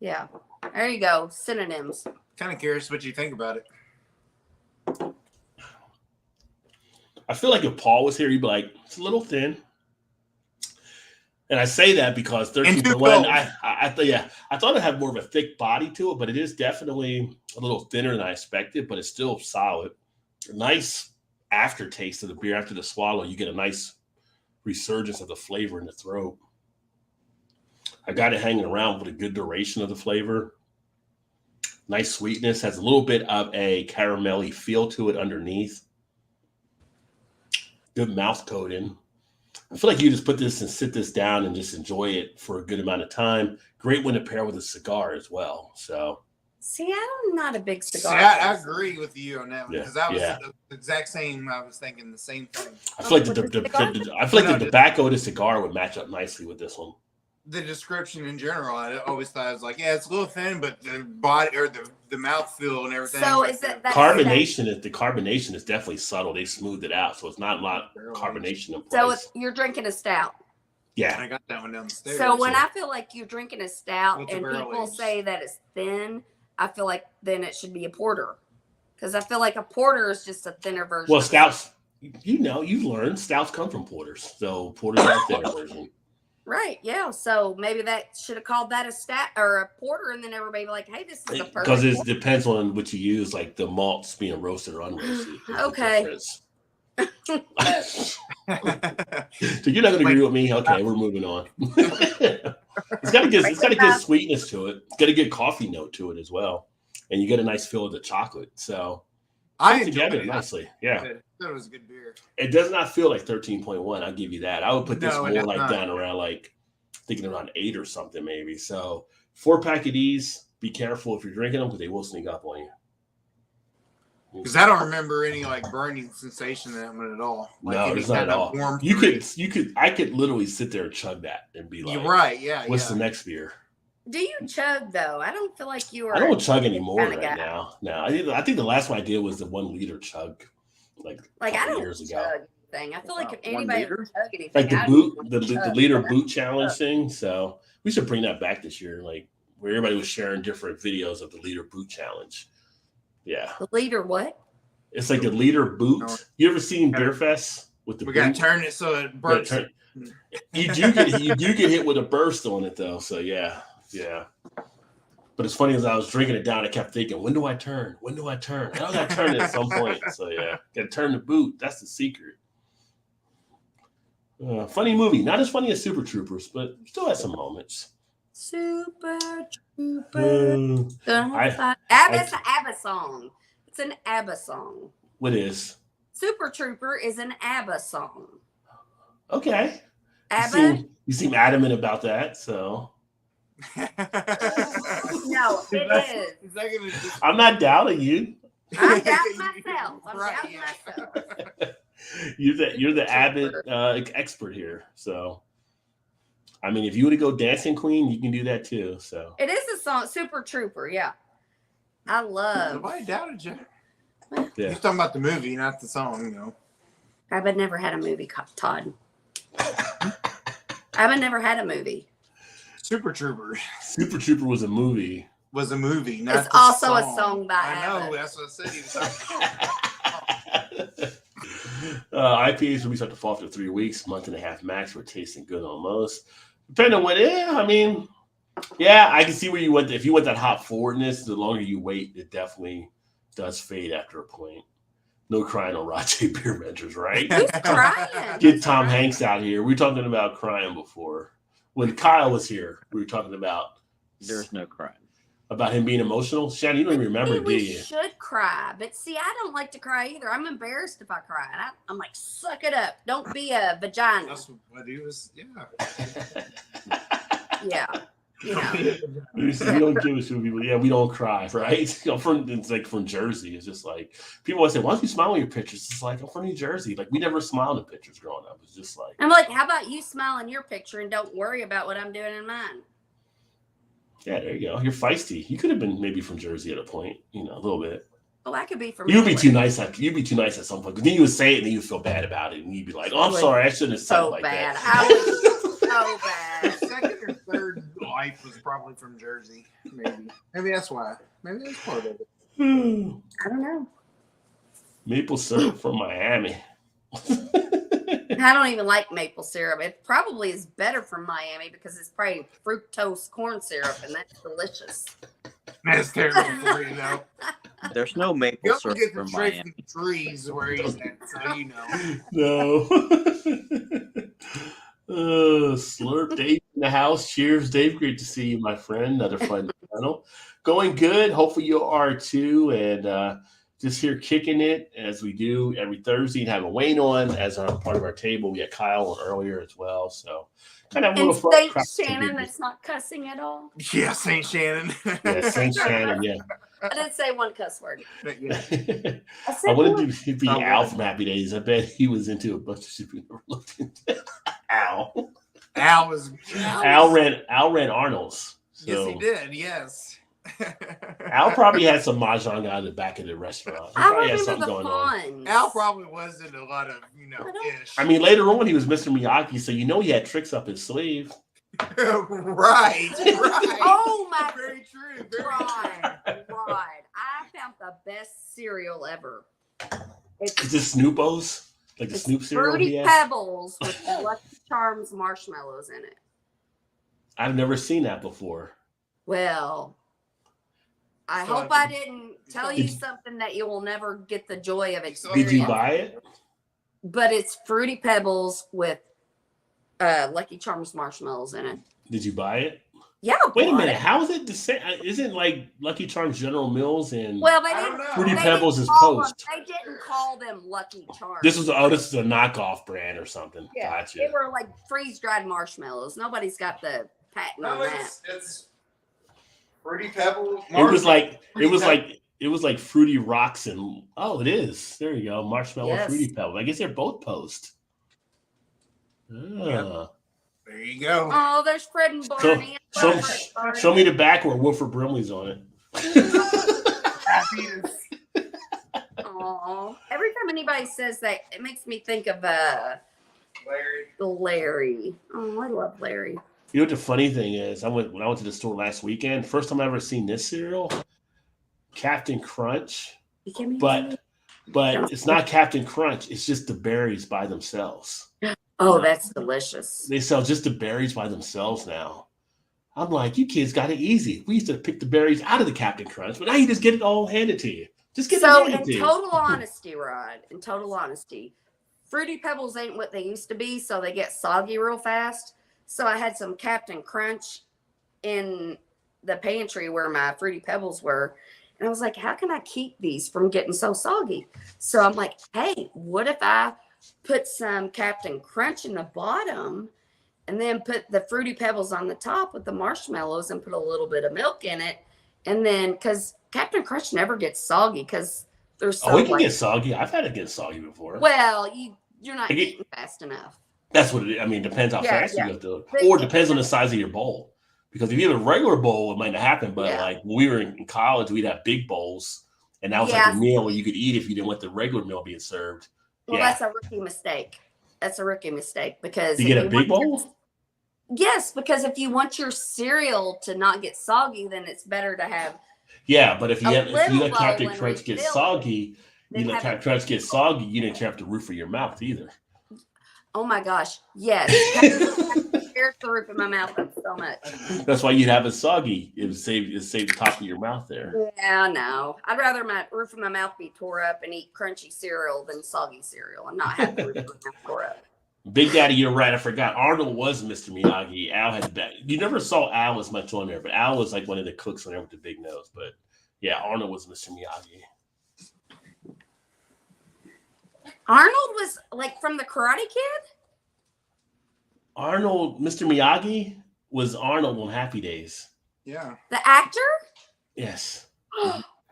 Yeah. There you go. Synonyms. Kind of curious what you think about it. I feel like if Paul was here, he'd be like, it's a little thin. And I say that because 13.1, I thought it had more of a thick body to it, but it is definitely a little thinner than I expected, but it's still solid. A nice aftertaste of the beer after the swallow. You get a nice resurgence of the flavor in the throat. I got it hanging around with a good duration of the flavor. Nice sweetness, has a little bit of a caramelly feel to it underneath. Good mouth coating. I feel like you just put this and sit this down and just enjoy it for a good amount of time. Great one to pair with a cigar as well. So, See, I'm not a big cigar. See, I agree with you on that one because I was Yeah. the exact same. I was thinking the same thing. I feel like the tobacco of the cigar would match up nicely with this one. The description in general, I always thought it was like, yeah, it's a little thin, but the body or the mouthfeel and everything. So like is it that Carbonation is definitely subtle. They smoothed it out, so it's not a lot of carbonation in place. So you're drinking a stout. Yeah. I got that one down the stairs. So when I feel like you're drinking a stout What's a and barrel people aged? say that it's thin, I feel like then it should be a porter. Because I feel like a porter is just a thinner version. Well, stouts, you've learned stouts come from porters. So porters are a thinner version. Right, yeah. So maybe that should have called that a stout or a porter, and then everybody be like, "Hey, this is a perfect." Because it depends on what you use, like the malts being roasted or unroasted. Okay. So you're not going to agree with me? Okay, we're moving on. It's got a good sweetness to it. It's got a good coffee note to it as well, and you get a nice feel of the chocolate. So I put enjoyed together it nicely. Yeah. That was a good beer. It does not feel like 13.1. I'll give you that. I would put this No, it more does like not. down around thinking around 8 or something maybe. So 4-pack of these. Be careful if you're drinking them because they will sneak up on you. Because I don't remember any like burning sensation in that one at all. Like No, any there's not kind at of all. warmth You or could. I could literally sit there and chug that and be like, You're right. Yeah. "What's the next beer?" Do you chug though? I don't feel like you are. I don't chug anymore kinda right guy. now. No, I think the last one I did was the 1 liter chug, like Like I couple don't years chug ago. anything. I feel like if 1 anybody liter? would chug anything, Like the I'd boot, want the to chug, liter but I boot don't challenge chug. thing. So we should bring that back this year, like where everybody was sharing different videos of the liter boot challenge. Yeah, The leader, what? it's like the liter boot. You ever seen Beer Fest with the We boot? got to turn it so it bursts. You do get hit with a burst on it though. So yeah. But it's funny as I was drinking it down, I kept thinking, when do I turn? When do I turn? I know I got to turn it at some point. So yeah, got to turn the boot. That's the secret. Funny movie, not as funny as Super Troopers, but still has some moments. Super Trooper. It's an ABBA song. It's an ABBA song. What is? Super Trooper is an ABBA song. Okay. ABBA? You seem adamant about that, so. No, it is. I'm not doubting you. I'm doubting myself. I'm Right, doubting yeah. myself. You're the avid expert here. So, I mean, if you want to go Dancing Queen, you can do that too. So It is a song, Super Trooper. Yeah, I love. Nobody doubted you. yeah. You're talking about the movie, not the song, I've never had a movie, Todd. I've never had a movie. Super Trooper Super Trooper was a movie. was a movie, not It's the also a song. song by I know, ABBA. that's what I said. He was talking IPAs will be start to fall after 3 weeks, month and a half max. We're tasting good almost. Depending on what, I mean, yeah, I can see where you went. If you want that hop forwardness, the longer you wait, it definitely does fade after a point. No crying on Rajay BeerVentures, right? Who's crying? Get Tom Hanks out here. We were talking about crying before. When Kyle was here, we were talking about There's no crime. about him being emotional. Shannon, you don't even remember, Maybe do we you? should cry, but see, I don't like to cry either. I'm embarrassed if I cry. And I'm like, suck it up. Don't be a vagina. That's what he was, yeah. Yeah. You know. We don't give a shit with people. Yeah, we don't cry, right? It's like from Jersey. It's just like people always say, "Why don't you smile in your pictures?" It's like I'm from New Jersey. Like we never smiled in pictures growing up. It's just like I'm like, how about you smile in your picture and don't worry about what I'm doing in mine? Yeah, there you go. You're feisty. You could have been maybe from Jersey at a point, a little bit. Oh, I could be from. You'd be too nice. You'd be too nice at some point. Because then you would say it, and then you would feel bad about it, and you'd be like, "Oh, I'm sorry, I shouldn't have said it like bad. that." I was so bad. Second or third wife was probably from Jersey. Maybe that's why. Maybe that's part of it. I don't know. Maple syrup from Miami. I don't even like maple syrup. It probably is better from Miami because it's probably fructose corn syrup, and that's delicious. That's terrible for you, though. There's no maple You'll syrup get the from straight Miami. from the trees where he's at, so you know. No. Slurp Dave in the house. Cheers, Dave. Great to see you, my friend. Another friend of the channel. Going good. Hopefully you are too. And just here kicking it as we do every Thursday and have a Wayne on as part of our table. We had Kyle on earlier as well. So kind of a little And fun. St. Shannon, that's not cussing at all. Yeah, St. Shannon. Yeah, St. Shannon, yeah. I didn't say one cuss word. Yeah. I said I wanted one. to be Al from Happy Days. I bet he was into a bunch of shit we never looked into. Al. Al ran Arnold's. So Yes, he did. Yes. Al probably had some mahjong out of the back of the restaurant. He I probably had remember something the going on. puns. Al probably was in a lot of, ish. I mean, later on he was Mr. Miyagi, so he had tricks up his sleeve. right. Oh my Very true. Very God. I found the best cereal ever. Is this Snoopos? Like the Snoop cereal he Fruity has? Pebbles with Lucky Charms marshmallows in it. I've never seen that before. Well, I hope I didn't tell you something that you will never get the joy of experiencing. Did you buy it? But it's Fruity Pebbles with Lucky Charms marshmallows in it. Did you buy it? Yeah. Wait a minute. How is it the same? Isn't like Lucky Charms General Mills and Well, they I don't didn't. know. Fruity they Pebbles didn't is call Post? Them, they didn't call them Lucky Charms. This is a knockoff brand or something. Yeah, Gotcha. they were like freeze dried marshmallows. Nobody's got the patent on that. it's Fruity Pebbles. It was like Fruity Rocks and it is. There you go. Marshmallow Yes. Fruity Pebbles. I guess they're both Post. Ah. There you go. Oh, there's Fred and Barney. Show me the back where Wilford Brimley's on it. Happiness. Oh, every time anybody says that, it makes me think of Larry. Oh, I love Larry. You know what the funny thing is? When I went to the store last weekend, first time I ever seen this cereal, Captain Crunch. But it's not Captain Crunch. It's just the berries by themselves. Oh, that's delicious. They sell just the berries by themselves now. I'm like, you kids got it easy. We used to pick the berries out of the Captain Crunch, but now you just get it all handed to you. Just get it handed to you. Total honesty, Rod, in total honesty, Fruity Pebbles ain't what they used to be, so they get soggy real fast. So I had some Captain Crunch in the pantry where my Fruity Pebbles were. And I was like, how can I keep these from getting so soggy? So I'm like, hey, what if I put some Captain Crunch in the bottom and then put the Fruity Pebbles on the top with the marshmallows and put a little bit of milk in it? And then, because Captain Crunch never gets soggy because they're so it can get soggy. I've had it get soggy before. Well, you're not eating fast enough. That's what it is. I mean, depends how fast you have to, But or it depends on the size of your bowl. Because if you have a regular bowl, it might not happen. But like when we were in college, we'd have big bowls, and that was like a meal where you could eat if you didn't want the regular meal being served. Well, that's a rookie mistake. That's a rookie mistake because you get a big bowl. Yes, because if you want your cereal to not get soggy, then it's better to have. Yeah, but if you let Captain bowl Crunch get refill soggy, then you let Captain Crunch get soggy, you didn't care the roof of your mouth either. Oh my gosh, yes. Scares the roof of my mouth up so much. That's why you'd have it soggy. It would save the top of your mouth there. Yeah, no. I'd rather my roof of my mouth be tore up and eat crunchy cereal than soggy cereal and not have the roof of my mouth tore up. Big Daddy, you're right. I forgot. Arnold was Mr. Miyagi. Al had that. You never saw Al as much on there, but Al was like one of the cooks on there with the big nose. But yeah, Arnold was Mr. Miyagi. Arnold was like from the Karate Kid? Arnold, Mr. Miyagi was Arnold on Happy Days. Yeah. The actor? Yes.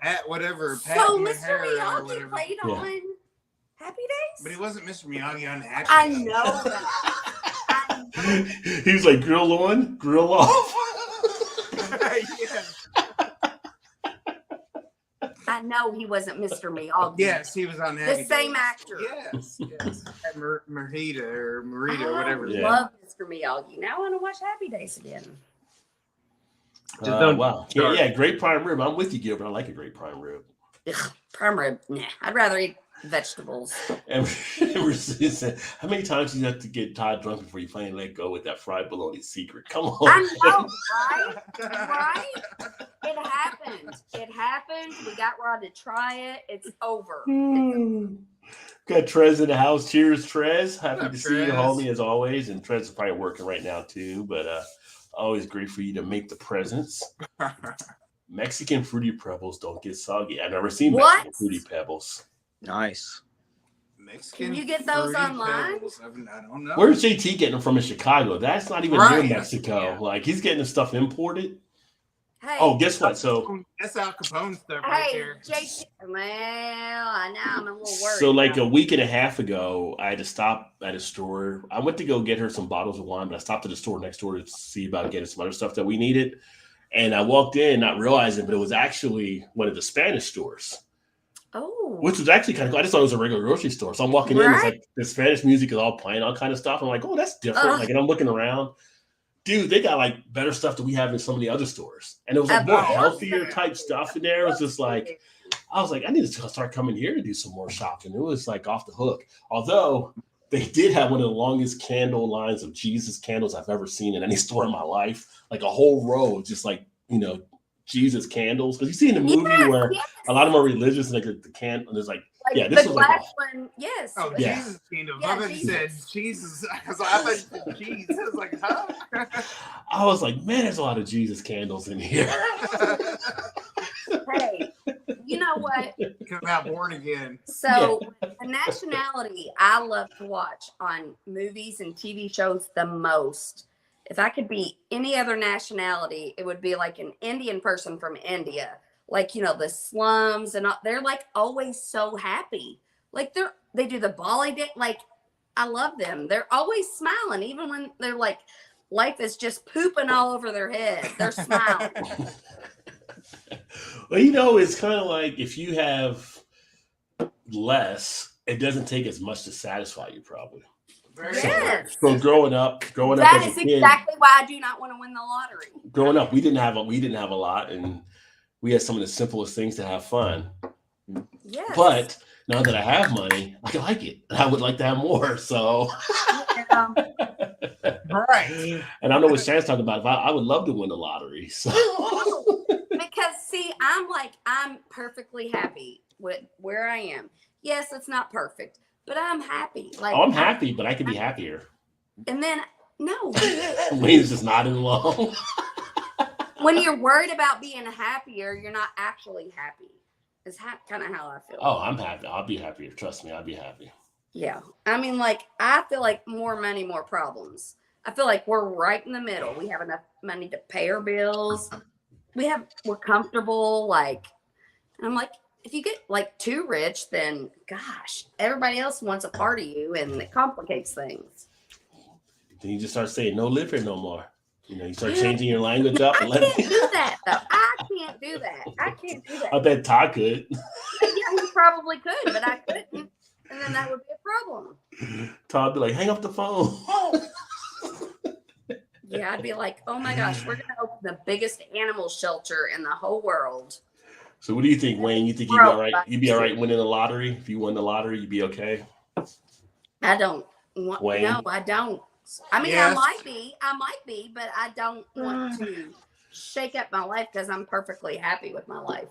Pat, whatever. Pat So Mr. O'Hara or Miyagi whatever. played on Happy Days? But he wasn't Mr. Miyagi on Happy I Days. know that. He was like grill on, grill off. I know he wasn't Mr. Miyagi. Yes, he was on The Happy same Days. actor. Yes. Marita or Marita, I whatever. Yeah. love Mr. Miyagi. Now I want to watch Happy Days again. Just don't Wow. Yeah, great prime rib. I'm with you, Gilbert. I like a great prime rib. Ugh, prime rib. Nah, I'd rather eat vegetables. And how many times do you have to get Todd drunk before you finally let go with that fried bologna secret? Come on. I know, right? Right? It happened. It happened. We got Rod to try it. It's over. Got Trez in the house. Cheers, Trez. Happy What up, to see you, Trez? homie, as always. And Trez is probably working right now too, but always great for you to make the presents. Mexican Fruity Pebbles don't get soggy. I've never seen What? Mexican Fruity Pebbles. Nice. Mexican Can you get those Fruity online? Pebbles. I don't know. Where's JT getting them from in Chicago? That's not even Right. near Mexico. Yeah. Like, he's getting the stuff imported. Hey, Oh, guess what? So That's Al Capone stuff right hey, there. JT. Well, I know I'm a little worried. So like now. a week and a half ago, I had to stop at a store. I went to go get her some bottles of wine, but I stopped at the store next door to see about getting some other stuff that we needed. And I walked in, not realizing, but it was actually one of the Spanish stores, Oh, which was actually kind of cool. I just thought it was a regular grocery store. So I'm walking in, it's Right. like the Spanish music is all playing, all kind of stuff. I'm like, oh, that's different. Ugh. Like, and I'm looking around. Dude, they got like better stuff than we have in some of the other stores. And it was like Of more course healthier they type do. stuff in there. It was just like, I was like, I need to start coming here to do some more shopping. It was like off the hook. Although they did have one of the longest candle lines of Jesus candles I've ever seen in any store in my life. Like a whole row of just like, Jesus candles. Because you see in the movie Yes, where yes. a lot of them are religious and like the candle, and there's like, Like yeah, this the was like black one. Yes. Oh, Yeah. Jesus candles. Yeah, I thought you said Jesus. Jesus. I thought you said cheese. I was like, huh? I was like, man, there's a lot of Jesus candles in here. Hey, you know what? Come out born again. So, a nationality I love to watch on movies and TV shows the most. If I could be any other nationality, it would be like an Indian person from India. Like, the slums and all, they're like always so happy. Like they do the Bali dance. Like, I love them. They're always smiling, even when they're like life is just pooping all over their head. They're smiling. Well, it's kind of like if you have less, it doesn't take as much to satisfy you, probably. Very Yes. So growing up That as is a kid, exactly why I do not want to win the lottery. growing up, we didn't have a lot, and we had some of the simplest things to have fun. Yes. But now that I have money, I like it. I would like to have more. So, Yeah. Right. and I know what Shannon's talking about. I would love to win the lottery. So, Because see, I'm perfectly happy with where I am. Yes, it's not perfect, but I'm happy. Like, I'm happy, but I could be happier. And then no, Wayne's just nodding along. when you're worried about being happier, you're not actually happy. Is kind of how I feel. Oh, I'm happy. I'll be happier. Trust me, I'll be happy. Yeah. I mean, like, I feel like more money, more problems. I feel like we're right in the middle. We have enough money to pay our bills. We're comfortable. Like, and I'm like, if you get like too rich, then gosh, everybody else wants a part of you and it complicates things. Then you just start saying no live here no more. You start changing your language up. I And can't do that though. I can't do that. I can't do that. I bet Todd could. Yeah, he probably could, but I couldn't. And then that would be a problem. Todd be like, hang up the phone. Yeah, I'd be like, oh my gosh, we're going to open the biggest animal shelter in the whole world. So what do you think, Wayne? You think you'd be all right? You'd be all right winning the lottery? If you won the lottery, you'd be okay? I don't want, Wayne? no, I don't. I mean, Yes. I might be, but I don't want to shake up my life because I'm perfectly happy with my life.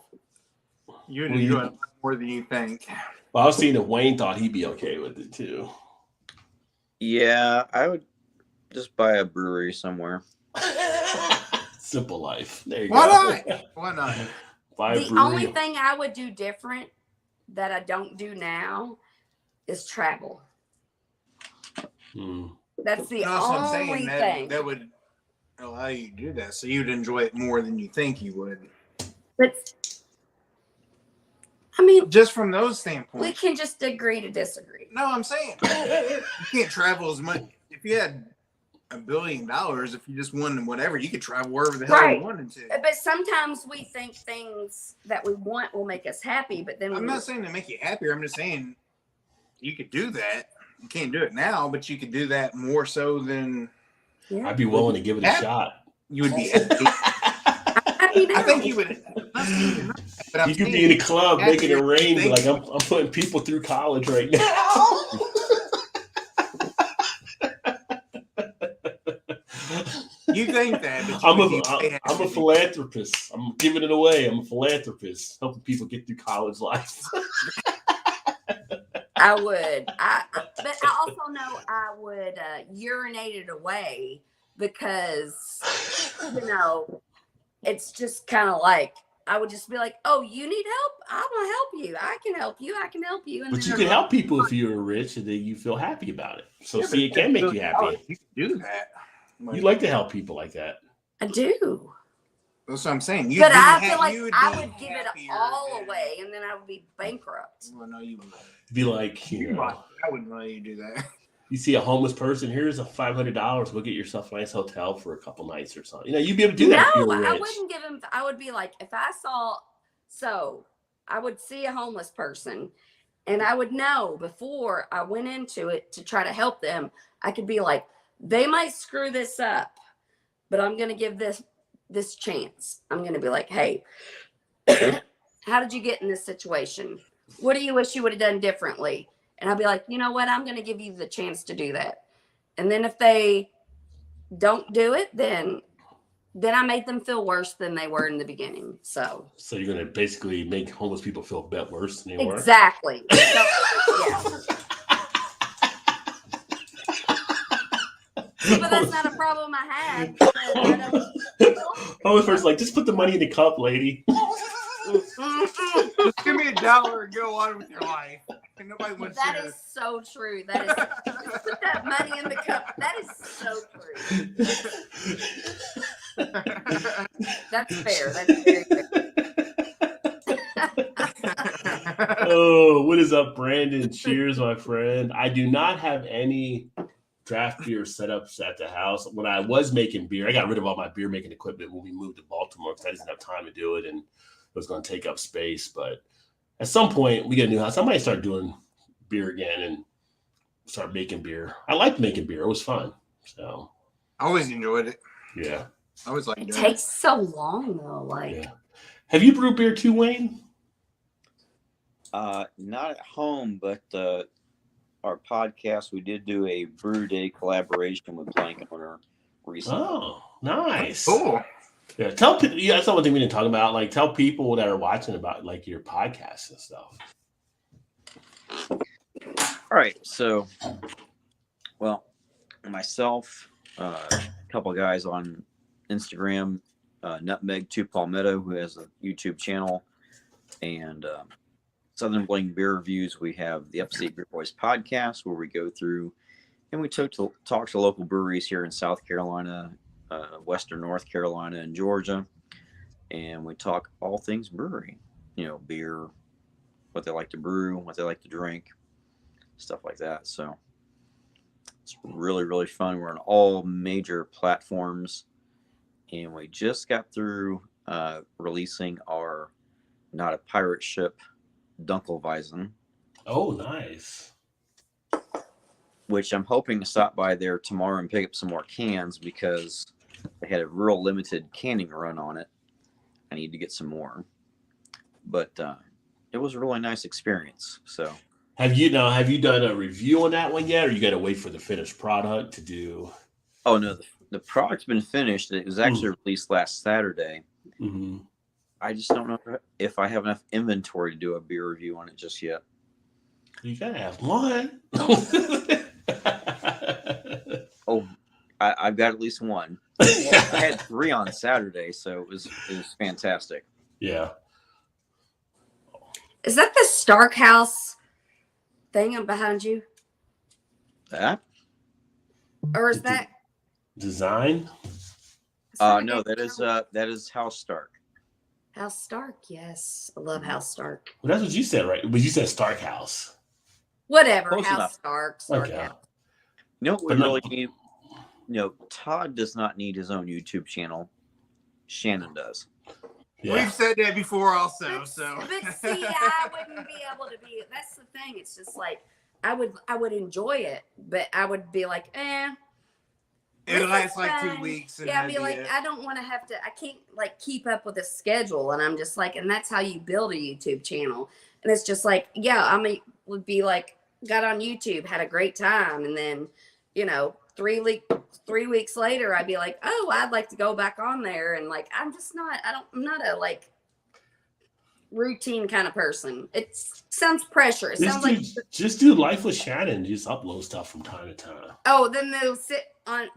You enjoy it more than you think. Well, I was seeing if Wayne thought he'd be okay with it too. Yeah, I would just buy a brewery somewhere. Simple life. There you Why go. not? Why not? Buy a The brewery. only thing I would do different that I don't do now is travel. Hmm. That's the That's what I'm only saying. thing. That would allow you to do that. So you'd enjoy it more than you think you would. But I mean, Just from those we standpoints. can just agree to disagree. No, I'm saying you can't travel as much. If you had $1 billion. If you just wanted whatever, you could travel wherever the hell you wanted to. But sometimes we think things that we want will make us happy, but then I'm not saying to make you happier. I'm just saying you could do that. You can't do it now, but you could do that more so than. Yeah. I'd be willing to give it a shot. You would be happy. I think you would. But You could be in a club making it rain, be like, I'm putting people through college right now. You think that, but I'm a philanthropist. I'm giving it away. I'm a philanthropist, helping people get through college life. I would. But I also know I would urinate it away because, it's just kind of like, I would just be like, oh, you need help? I'm going to help you. I can help you. I can help you. And but you can help people if you're rich and then you feel happy about it. So see, it can make you happy. You can do that. You like to help people like that. I do. That's what I'm saying. But I feel like I would give it all away and then I would be bankrupt. Well, no, you wouldn't. Be like, I wouldn't let you do that. You see a homeless person, here's a $500. Go get yourself a nice hotel for a couple nights or something. You'd be able to do that. No, I wouldn't give him. I would be like, if I would see a homeless person and I would know before I went into it to try to help them, I could be like, they might screw this up, but I'm going to give this chance. I'm going to be like, hey, how did you get in this situation? What do you wish you would have done differently? And I'll be like, you know what? I'm going to give you the chance to do that. And then if they don't do it, then I made them feel worse than they were in the beginning. So you're going to basically make homeless people feel a bit worse than they were? Exactly. So, yeah. But that's not a problem I had. Homeless person's like, just put the money in the cup, lady. Just give me $1 and go on with your life. And nobody wants That is so true. That is, just put that money in the cup. That is so true. That's fair. That's very fair. Oh, what is up, Brandon? Cheers, my friend. I do not have any draft beer setups at the house. When I was making beer, I got rid of all my beer making equipment when we moved to Baltimore because I didn't have time to do it and it was going to take up space. But at some point, we get a new house. I might start doing beer again and start making beer. I liked making beer. It was fun. So I always enjoyed it. Yeah. I always like it. It takes so long though. Like, yeah. Have you brewed beer too, Wayne? Not at home, but our podcast, we did do a brew day collaboration with Blank Owner recently. Oh, nice. Cool. Yeah, tell people. Yeah, that's one thing we didn't talk about. Like, tell people that are watching about like your podcasts and stuff. All right, so, well, myself, a couple of guys on Instagram, Nutmeg 2 Palmetto, who has a YouTube channel, and Southern Bling Beer Reviews. We have the Upstate Beer Boys podcast, where we go through and we talk to local breweries here in South Carolina, Western North Carolina, and Georgia, and we talk all things brewery, beer, what they like to brew, what they like to drink, stuff like that. So it's really, really fun. We're on all major platforms, and we just got through releasing our Not a Pirate Ship Dunkelweizen. Oh, nice. Which I'm hoping to stop by there tomorrow and pick up some more cans because they had a real limited canning run on it. I need to get some more. But it was a really nice experience. So have you done a review on that one yet, or you got to wait for the finished product to do? Oh no, the product's been finished. It was actually released last Saturday. Mm-hmm. I just don't know if I have enough inventory to do a beer review on it just yet. You gotta have one. Oh, I've got at least one. I had 3 on Saturday, so it was fantastic. Yeah. is that the Stark House thing behind you, That? or is that Design? No, that is House Stark. House Stark? Yes, I love House Stark. Well, that's what you said, right? But you said Stark House. Whatever, Close House enough. Stark. Okay. House. You know what we really need? Todd does not need his own YouTube channel. Shannon does. Yeah. We've said that before also. But, So but see, I wouldn't be able to be. That's the thing. It's just like I would enjoy it, but I would be like, it'll this last is like fun. 2 weeks. And Yeah, I'd be that'd like, it. I don't want to have to. I can't like keep up with a schedule, and I'm just like, and that's how you build a YouTube channel. And it's just like, yeah, would be like, got on YouTube, had a great time, and then, 3 weeks later, I'd be like, oh, I'd like to go back on there, and like, I'm not a like routine kind of person. It sounds pressure. It sounds like Just do Life with Shannon. Just upload stuff from time to time. oh, then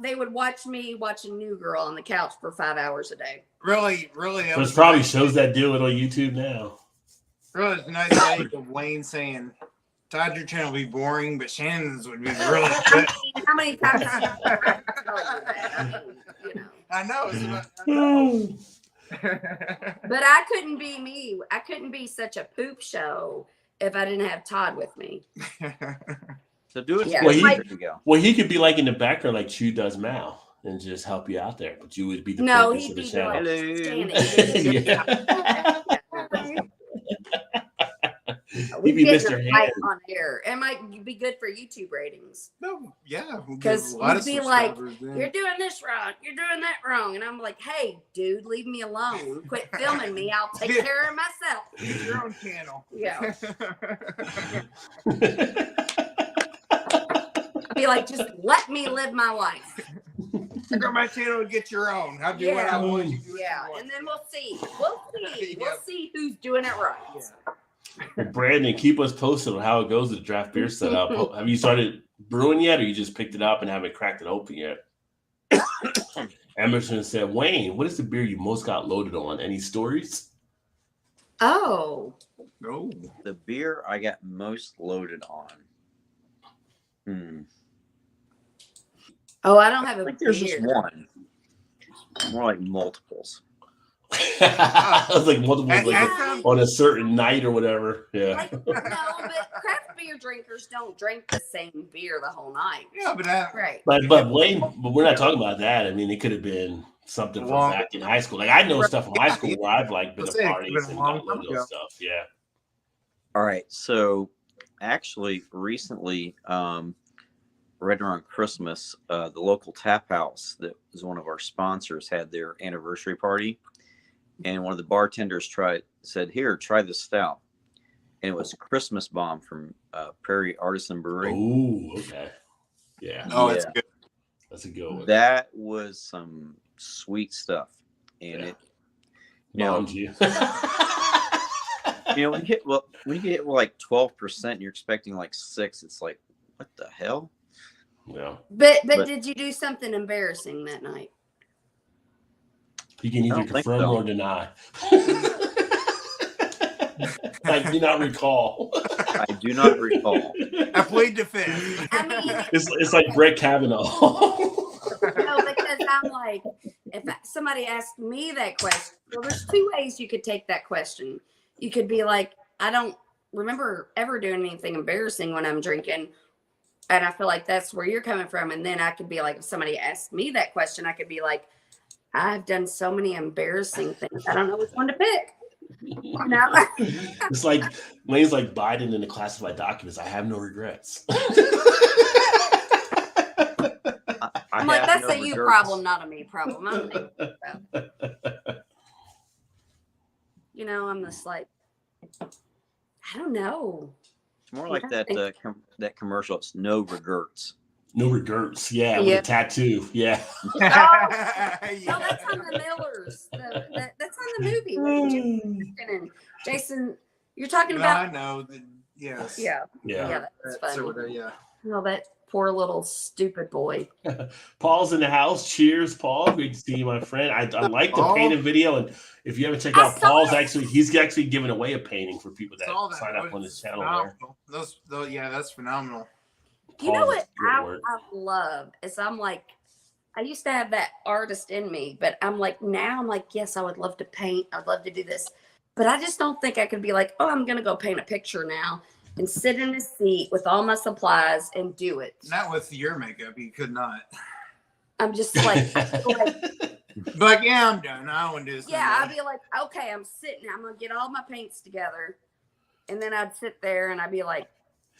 they would watch me watch a new girl on the couch for 5 hours a day. Really. There's probably shows that do it on YouTube now. Really, it's a nice way of Wayne saying, Todd, your channel would be boring, but Shannon's would be really good. How many times have you tell you that? I know. But I couldn't be me. I couldn't be such a poop show if I didn't have Todd with me. So do it. Yeah. There you go. Well, he could be like in the background, like Chew does Mal, and just help you out there. But you would be the No, focus he'd of the be channel. standing. Yeah. We He'd be get Mr. in a Hand. fight on air. It might be good for YouTube ratings. No, yeah. We'll 'Cause get a lot you'd of be like, subscribers then. You're doing this wrong. You're doing that wrong. And I'm like, hey, dude, leave me alone. Quit filming me. I'll take care of myself. It's your own channel. Yeah. Be like, just let me live my life. I got my channel to get your own. I'll do what I want. You do what Yeah. you want. And then we'll see. We'll see who's doing it right. Yeah. Brandon, keep us posted on how it goes with the draft beer setup. Have you started brewing yet, or you just picked it up and haven't cracked it open yet? Emerson said, Wayne, what is the beer you most got loaded on? Any stories? Oh. No. The beer I got most loaded on. Oh, I don't have a Like there's beer. just one. More like multiples. I was like multiple And- like and- on a certain night or whatever. Yeah. Like, no, but craft beer drinkers don't drink the same beer the whole night. Yeah, but that, Right. But Wayne, but we're not talking about that. I mean, it could have been something from Long- back in high school. Like I know stuff from high school where I've like been Let's to say it's parties been a and long got loaded time on ago. stuff. Yeah. All right. So actually recently, right around Christmas, the local tap house that was one of our sponsors had their anniversary party. And one of the bartenders said, here, try this stout. And it was Christmas Bomb from Prairie Artisan Brewery. Oh, okay. Yeah. no, it's good. That's a good one. That was some sweet stuff. And Yeah. it, you know, Bombed you. when you get like 12% and you're expecting like 6, it's like, what the hell? Yeah. But But- did you do something embarrassing that night? You can I either don't think confirm so. or deny. I do not recall. I do not recall. I plead the fifth. I mean, It's like Brett Kavanaugh. no, because I'm like, if somebody asked me that question, well, there's 2 ways you could take that question. You could be like, I don't remember ever doing anything embarrassing when I'm drinking. And I feel like that's where you're coming from. And then I could be like, if somebody asked me that question, I could be like, I've done so many embarrassing things. I don't know which one to pick. You know? It's like Wayne's like Biden in the classified documents. I have no regrets. I'm like, that's a you problem, not a me problem. I'm I'm just like, I don't know. It's more like that that commercial. It's no regrets. No regrets. Yeah, with a tattoo. Yeah. No, that's on the Millers. That's on the movie with Jim and Jason. You're talking No, about? I know. Yes. Yeah, Yeah. that's That's funny. sort of, yeah. Oh, that poor little stupid boy. Paul's in the house. Cheers, Paul. Great to see you, my friend. I like the Paul. painting video, and if you haven't checked I out saw Paul's, it. he's actually giving away a painting for people that Saw that. sign up That on was his channel. There. phenomenal. Those, yeah, that's phenomenal. You know Paul's what great I work. love is I'm like, I used to have that artist in me, but I'm like, now I'm like, yes, I would love to paint. I'd love to do this. But I just don't think I could be like, oh, I'm going to go paint a picture now and sit in a seat with all my supplies and do it. Not with your makeup. You could not. I'm just like, But yeah, I'm done. I don't want to do this. yeah, I'd be like, okay, I'm sitting. I'm gonna get all my paints together, and then I'd sit there and I'd be like,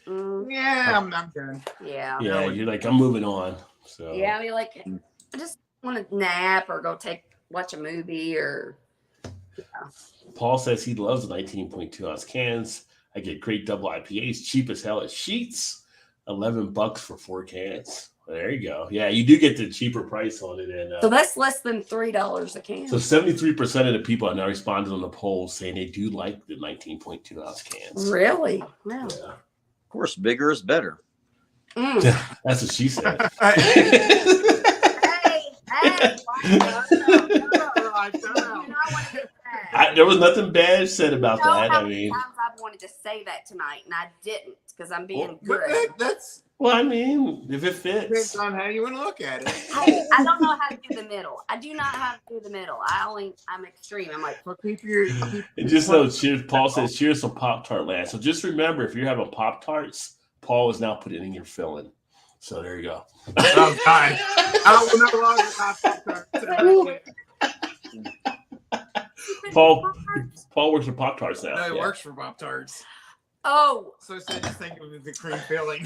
yeah, I'm done. yeah, Yeah, you're like, I'm moving on. So yeah. I'd be like, I just want to nap or go watch a movie or. Paul says he loves the 19.2 ounce cans. I get great double IPAs, cheap as hell at Sheets, $11 for 4 cans. Well, there you go. Yeah, you do get the cheaper price on it, and So that's less than $3 a can. so 73% of the people have now responded on the poll saying they do like the 19.2 ounce cans. Really? Wow. Yeah. Of course, bigger is better. That's what she said. There was nothing bad said about that. I mean, times I've wanted to say that tonight and I didn't because I'm being But good. that's well, I mean, if it depends fits. on how you want to look at it. I don't know how to do the middle. I do not know how to do the middle. I'm extreme. I'm like, So keep your. And just so cheers, Paul says, cheers from Pop Tart land. So just remember, if you're having Pop Tarts, Paul is now putting in your filling. So there you go. Oh God! I will no longer have Paul works for Pop Tarts now. No, it Yeah. works for Pop Tarts. oh, So just think of the cream filling.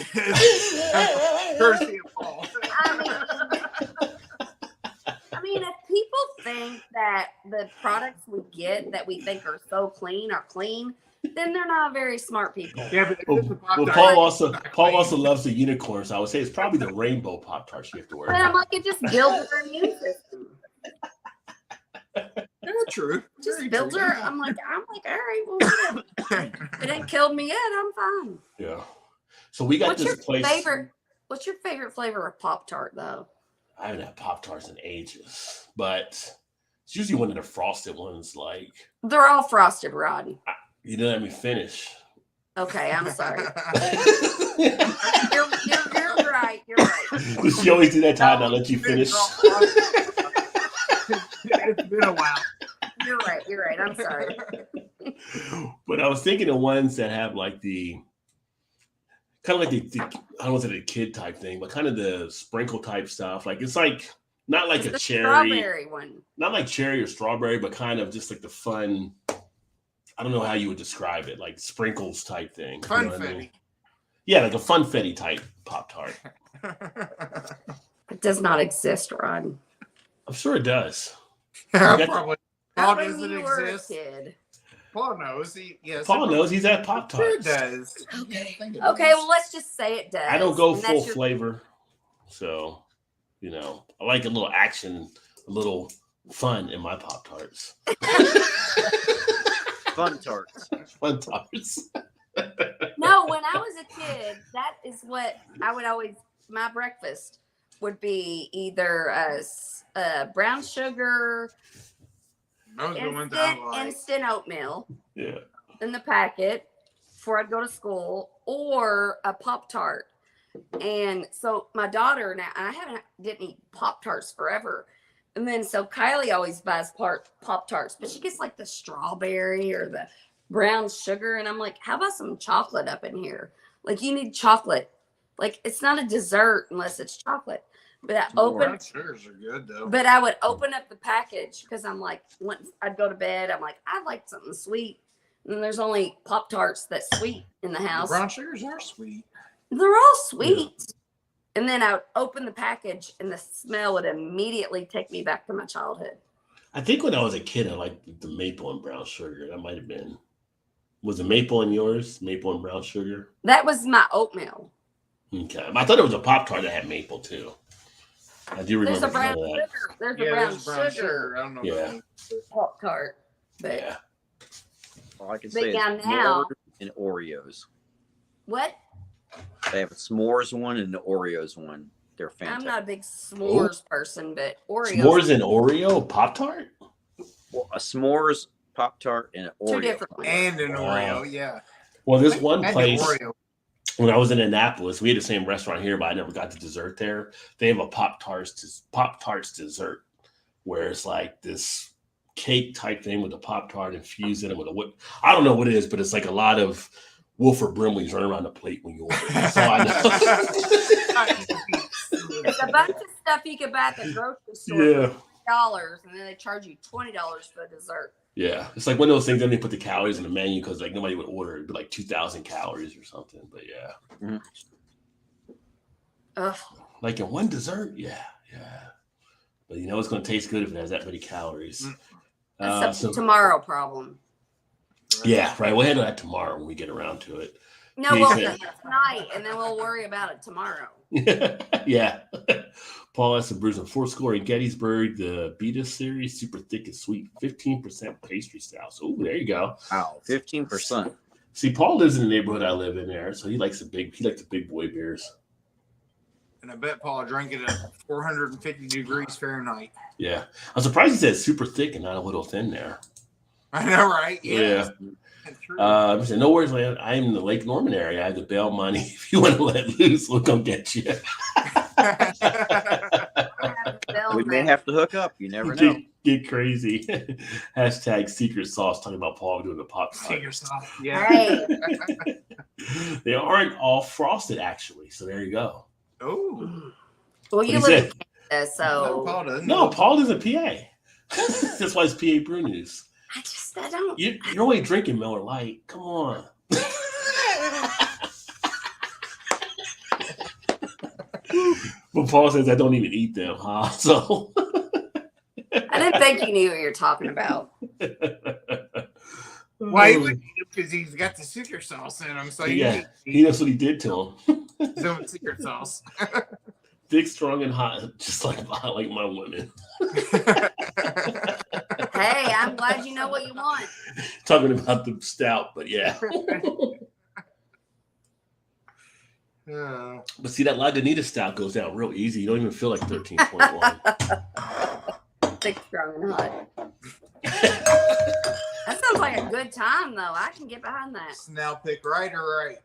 Courtesy of Paul. I mean, if people think that the products we get that we think are so clean are clean, then they're not very smart people. Yeah, but Well, Paul also loves the unicorns. I would say it's probably the rainbow Pop Tarts you have to But wear. I'm like, it just builds our immune system. Yeah, true. Just Very builds true. our. I'm like, all right, well, it ain't killed me yet. I'm fine. Yeah. So we got What's this your place. favorite? What's your favorite flavor of Pop Tart though? I haven't had Pop Tarts in ages, but it's usually one of the frosted ones. Like, They're all frosted, Rod. you didn't let me finish. Okay, I'm sorry. You're right. You're right. She always do that time. I'll let you finish. It's been a while. You're right. You're right. I'm sorry. But I was thinking of ones that have like the kind of like the I don't want to say the kid type thing, but kind of the sprinkle type stuff. Like it's like not like It's a the cherry, strawberry one. not like cherry or strawberry, but kind of just like the fun. I don't know how you would describe it, like sprinkles type thing. You know what I mean? Yeah, like a funfetti type Pop Tart. It does not exist, Rod. I'm sure it does. Probably. Paul Not when doesn't you were a exist. kid. Paul knows. Yes. Paul knows he's at Pop Sure Tarts. does. Okay. Okay. Well, let's just say it does. I don't go And that's full your- flavor, so you know I like a little action, a little fun in my Pop Tarts. Fun tarts. Fun Tarts. No, when I was a kid, that is what I would always. My breakfast would be either a brown sugar, Those are the ones I like. instant oatmeal Yeah. in the packet before I'd go to school, or a Pop Tart. And so my daughter now, I didn't eat Pop Tarts forever. And then so Kylie always buys Pop Tarts, but she gets like the strawberry or the brown sugar. And I'm like, how about some chocolate up in here? Like you need chocolate. Like it's not a dessert unless it's chocolate. But Brown sugars are good though. But I would open up the package because I'm like, once I'd go to bed, I'm like, I'd like something sweet. And then there's only Pop Tarts that's sweet in the house. Brown sugars are sweet. They're all sweet. And then I would open the package and the smell would immediately take me back to my childhood. I think when I was a kid, I liked the maple and brown sugar. That might have been. Was it maple in yours? Maple and brown sugar? That was my oatmeal. Okay. I thought there was a Pop Tart that had maple too. I do remember There's a brown some of sugar. that. There's a There's brown sugar I don't know. Yeah. Pop Tart. But Yeah. All I can But say yeah, is now- s'mores and Oreos. what? They have a s'mores one and the Oreos one. They're fantastic. I'm not a big s'mores person, but Oreos. S'mores and Oreo Pop Tart? Well, a s'mores Pop Tart and an Oreo. Two different ones. And an Wow. Oreo, yeah. Well, this one And an place, Oreo. when I was in Annapolis, we had the same restaurant here, but I never got the dessert there. They have a Pop Tarts dessert where it's like this cake type thing with a Pop Tart infused in it with a whip. I don't know what it is, but it's like a lot of Wilford Brimleys running around the plate when you order it. So I know. There's a bunch of stuff you could buy at the grocery store Yeah. for $20, and then they charge you $20 for dessert. Yeah, it's like one of those things. Then they put the calories in the menu because like nobody would order it, but like 2,000 calories or something. But yeah, Ugh. like in one dessert, yeah. But you know it's going to taste good if it has that many calories. That's a tomorrow problem. Yeah, right. We'll handle that tomorrow when we get around to it. No, we'll eat it tonight, and then we'll worry about it tomorrow. Yeah. Paul has some brews in 4-score in Gettysburg, the Beta series, super thick and sweet, 15% pastry style. So there you go. Wow, 15%. See, Paul lives in the neighborhood I live in there, so he likes the big boy beers. And I bet Paul drank it at 450 degrees Fahrenheit. Yeah. I'm surprised he said super thick and not a little thin there. I know, right? Yeah. That's true. I said, no worries, man. I'm in the Lake Norman area. I have the bail money. If you want to let loose, we'll come get you. We may have to hook up. You never know. Get crazy. Hashtag secret sauce, talking about Paul doing the pop. Secret sauce. Yeah. Hey, They aren't all frosted, actually. So there you go. Oh. well, you What live he in Canada, so Paul doesn't. No, Paul is a PA. That's why it's PA Brew News. I don't. You're only drinking Miller Lite. Come on. But Paul says I don't even eat them, huh? So I didn't think you knew what you're talking about. Why he wouldn't eat it because he's got the secret sauce in him. So Yeah, he knows what he did to him. his own secret sauce. Thick, strong, and hot, just like my women. Hey, I'm glad you know what you want. Talking about the stout, but yeah. But see, that Lagunitas stout goes down real easy. You don't even feel like 13.1. Thick, strong, and hot. That sounds like a good time, though. I can get behind that. Now pick right or right.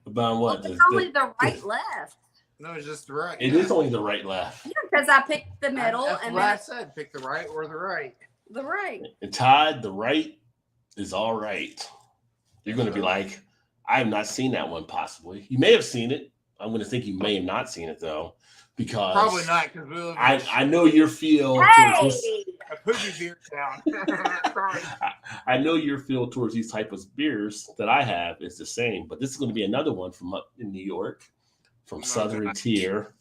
About what? Well, it's only the right left. No, it's just the right. It is only the right left. Yeah, because I picked the middle That's and what then I said. Pick the right or the right. the right. And Todd, the right is all right. You're going to be like, I have not seen that one possibly. You may have seen it. I'm going to think you may have not seen it, though, because Probably not because we live. I know your feel Hey! towards this. I put your beer down. Sorry. I know your feel towards these type of beers that I have is the same, but this is going to be another one from up in New York, from Southern Tier.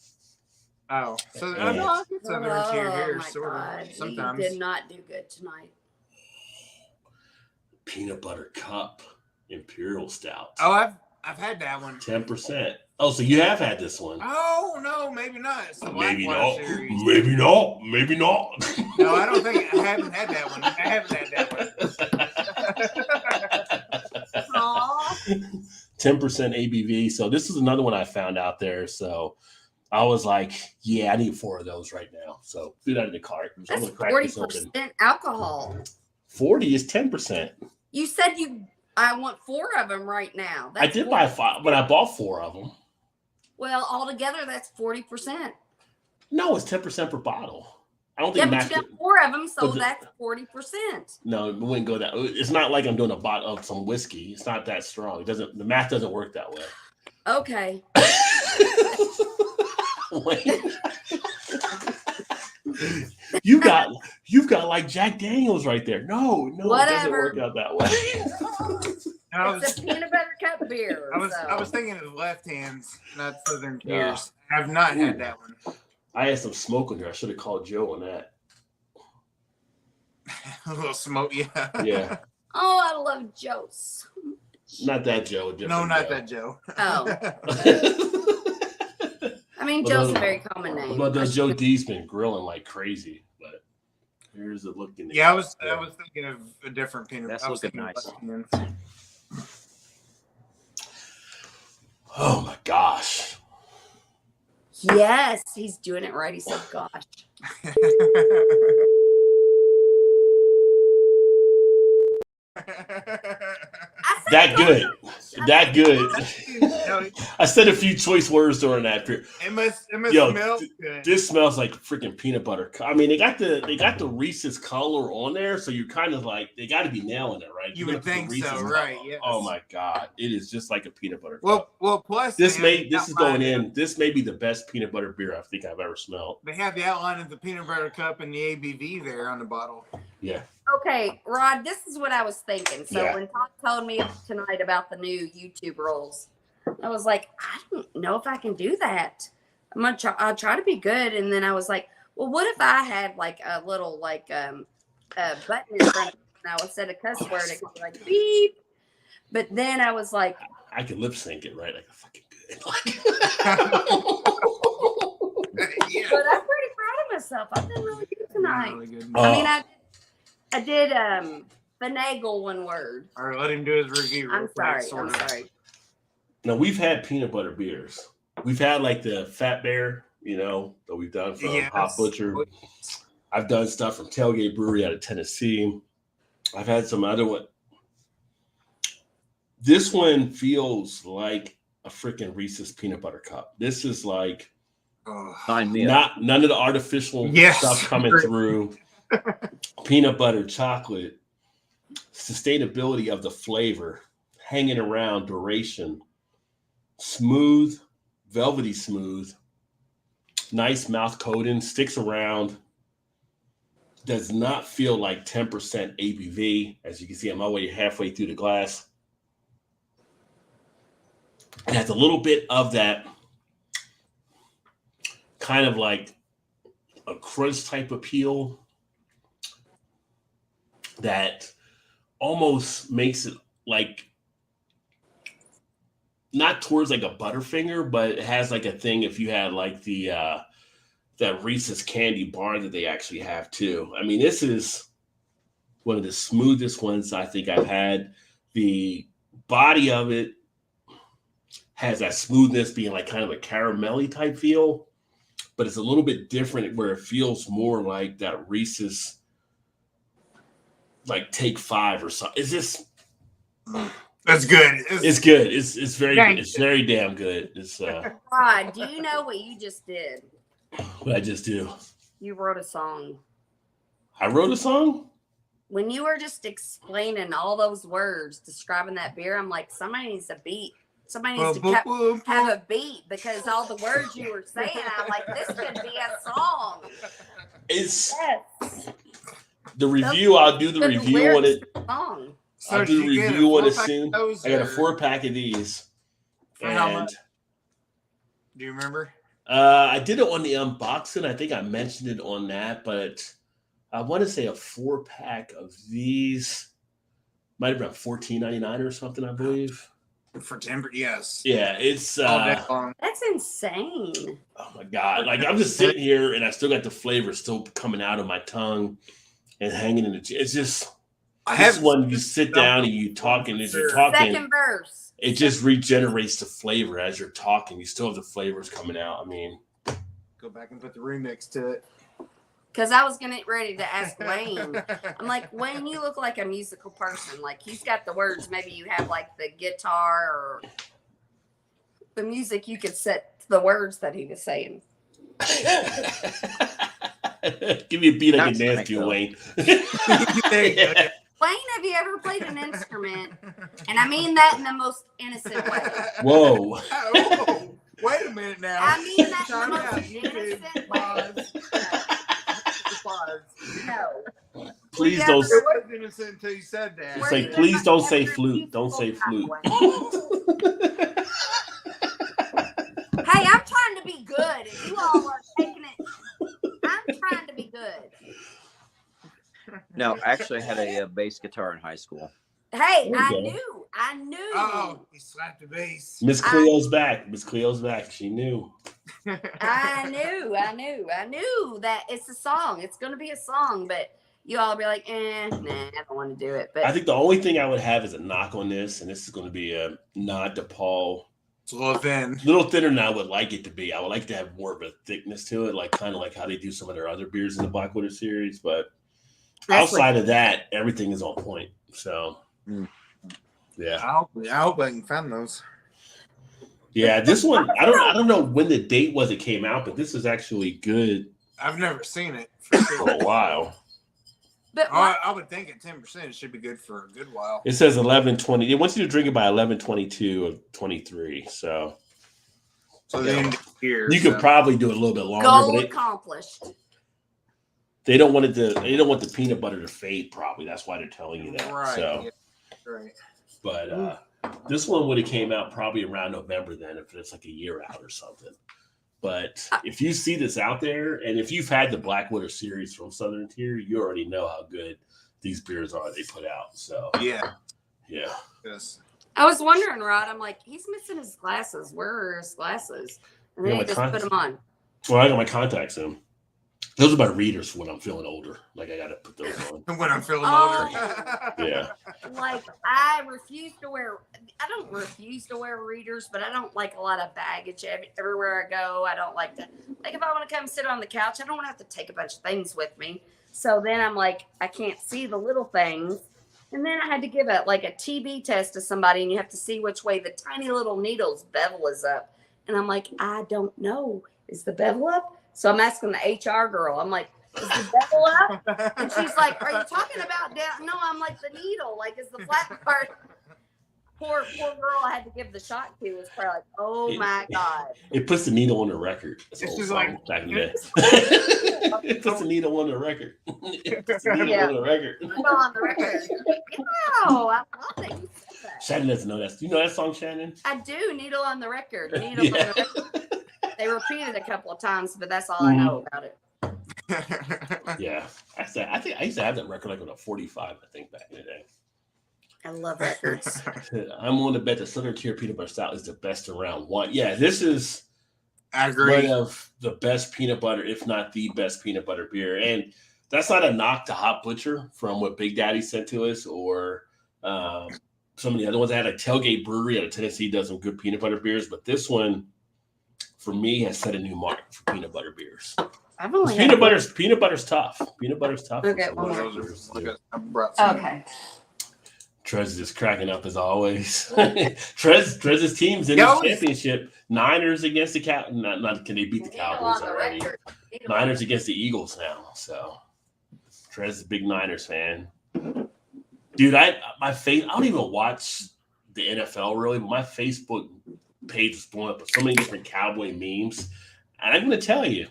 Oh, so I know I get Southern Tier here, my sort God. of. Sometimes. You did not do good tonight. Peanut butter cup imperial stout. Oh, I've had that one. 10%. Oh, so you have had this one? Oh no, maybe not. It's the Maybe Blackwater not. series. Maybe not. Maybe not. No, I don't think I haven't had that one. I haven't had that one. Aw. 10% ABV. So this is another one I found out there. So I was like, yeah, I need 4 of those right now. So threw that in the cart. So I'm That's gonna crack this open. 40% alcohol. 40 is 10%. You said I want 4 of them right now. I did buy 5, but I bought 4 of them. Well, altogether, that's 40%. No, it's 10% per bottle. I don't Yeah, think but Mac you got 4 of them, so but the- that's 40%. No, it wouldn't go that. It's not like I'm doing a bottle of some whiskey. It's not that strong. It doesn't. The math doesn't work that way. Okay. Wait. You've got like Jack Daniels right there. No, it doesn't Whatever. work out that way. It's a peanut butter cup beer. I was thinking of left hands, not Southern Tiers. I've not had that one. I had some smoke on there. I should have called Joe on that. A little smoke, yeah. Yeah, Oh, I love Joe so much. not that Joe. a No, different not Joe. that Joe. Oh, I mean, Well, Joe's a those- very common name. But Joe D's been grilling like crazy. But here's a look in the Yeah, I was thinking of a different peanut. That's I was looking thinking of nice. left hands. Oh my gosh. Yes, he's doing it right. He said, gosh. I said, That good. gosh. That good. No, I said a few choice words during that period. it must Yo, smell good. This smells like freaking peanut butter. I mean, they got the Reese's color on there, so you're kind of like they got to be nailing it, right? You You're would gonna put think Reese's so, color. right? Yes. Oh my god, it is just like a peanut butter cup. Well, plus This they have is the going outline in. This may be the best peanut butter beer I think I've ever smelled. They have the outline of the peanut butter cup and the ABV there on the bottle. Yeah. Okay, Rod, this is what I was thinking. So Yeah. when Todd told me tonight about the new YouTube rules, I was like, I don't know if I can do that. I'll try to be good. And then I was like, well, what if I had like a little like a button in front of me and I would set a cuss word, it could be like beep. But then I was like, I can lip sync it, right? Like a fucking good. Yeah. but I'm pretty proud of myself. I've been really good tonight. Really good. I mean, I did finagle one word. All right, let him do his review. I'm real quick, sorry. sort I'm of. sorry. Now we've had peanut butter beers. We've had like the Fat Bear, that we've done from Yes. Hot Butcher. I've done stuff from Tailgate Brewery out of Tennessee. I've had some other one. This one feels like a freaking Reese's peanut butter cup. This is like Sign me up. none of the artificial Yes. stuff coming through. Peanut butter, chocolate, sustainability of the flavor, hanging around, duration, smooth, velvety smooth, nice mouth coating, sticks around, does not feel like 10% ABV. As you can see, I'm already halfway through the glass. It has a little bit of that kind of like a crunch type appeal that almost makes it like not towards like a Butterfinger, but it has like a thing if you had like the that Reese's candy bar that they actually have too. I mean, this is one of the smoothest ones I think I've had. The body of it has that smoothness, being like kind of a caramelly type feel, but it's a little bit different where it feels more like that Reese's like Take 5 or something. It's just That's good. it's good. It's very Thank it's very damn good. It's Rod, do you know what you just did? what I just do. You wrote a song. I wrote a song. When you were just explaining all those words, describing that beer, I'm like, somebody needs a beat. Somebody needs to have a beat because all the words you were saying, I'm like, this could be a song. It's Yes. the review. I'll do the Good review on lyrics it. for a song. So I'll do the did you get a review on it 4-pack soon. of those, I got a or- 4-pack of these. For how And much? Do you remember? I did it on the unboxing. I think I mentioned it on that, but I want to say a 4-pack of these might have been $14.99 or something, I believe. For timber, yes. Yeah, it's All day long. That's insane. oh my god! Like I'm just sitting here and I still got the flavor still coming out of my tongue and hanging in the. It's just I this have one. You sit down and you talk, and as you're Sure. talking, Second verse. it just regenerates the flavor as you're talking. You still have the flavors coming out. I mean, Go back and put the remix to it. Because I was getting ready to ask Wayne. I'm like, Wayne, you look like a musical person. Like, he's got the words. Maybe you have like the guitar or the music. You could set the words that he was saying. give me a beat I can That's dance nice, to, though. Wayne. There you go. Wayne, have you ever played an instrument? And I mean that in the most innocent way. Whoa! Oh, wait a minute now. I mean that in Time the out. most innocent way. No. Please Yeah, don't. It was innocent until you said that. It's like, please don't say flute. Don't say flute. Hey, I'm trying to be good, and you all are taking it. I'm trying to be good. No, actually, I had a bass guitar in high school. Hey, There you go. I knew. Oh, he slapped the bass. Miss Cleo's back. Miss Cleo's back. She knew. I knew that it's a song. It's going to be a song, but you all be like, nah, I don't want to do it. But I think the only thing I would have is a knock on this, and this is going to be a nod to Paul. It's a little thin. A little thinner than I would like it to be. I would like to have more of a thickness to it, like kind of like how they do some of their other beers in the Blackwater series. But outside of that, everything is on point. So, yeah. I hope I can find those. Yeah, this one I don't know when the date was it came out, but this is actually good I've never seen it for for sure. a while. But I would think at 10% it should be good for a good while. It says 11:20. It wants you to drink it by 11:22 of 23. So So the end of the year. you could probably do it a little bit longer, goal but accomplished. they don't want it to. They don't want the peanut butter to fade. Probably that's why they're telling you that. Right. So, Yeah, right. but this one would have came out probably around November then, if it's like a year out or something. But if you see this out there, and if you've had the Blackwater series from Southern Tier, you already know how good these beers are they put out. So Yeah. Yes. I was wondering, Rod. I'm like, he's missing his glasses. Where are his glasses? And then Yeah, he just my put them on. Well, I got my contacts in. Those are my readers for when I'm feeling older. Like I got to put those on. When I'm feeling Oh. older. Yeah. Like I refuse to wear. I don't refuse to wear readers, but I don't like a lot of baggage everywhere I go. I don't like to. Like if I want to come sit on the couch, I don't want to have to take a bunch of things with me. So then I'm like, I can't see the little things. And then I had to give a TB test to somebody, and you have to see which way the tiny little needle's bevel is up. And I'm like, I don't know. Is the bevel up? So I'm asking the HR girl. I'm like, is the bevel up? And she's like, are you talking about down? No, I'm like, the needle. Like, is the flat part? Poor girl I had to give the shot to is probably like, oh my God. It puts the needle on the record. That's It's old just song like- back in the day. It puts the needle on the record. It puts the needle Yeah. on the record. Go on the record. No, I love that you said that. Shannon doesn't know that. Do you know that song, Shannon? I do. Needle on the record. Needle Yeah. on the record. They repeated it a couple of times, but that's all I know about it. Yeah. I think I used to have that record like on a 45, I think, back in the day. I love records. I'm willing to bet the Southern Tier Peanut Butter Stout is the best around one. Yeah, this is I agree. one of the best peanut butter, if not the best peanut butter beer. And that's not a knock to Hot Butcher from what Big Daddy sent to us or some of the other ones. I had a Tailgate Brewery out of Tennessee does some good peanut butter beers, but this one, for me, has set a new mark for peanut butter beers. I've only Peanut had butter's tough. Peanut butter's tough. Okay, Some one of more. those beers, too. I brought some. Okay. Trez is just cracking up as always. Trez's team's in the championship. Niners against the Cow. Not can they beat the Cowboys already? Niners against the Eagles now. So Trez is a big Niners fan. Dude, I don't even watch the NFL really, but my Facebook page is blowing up with so many different cowboy memes. And I'm gonna tell you,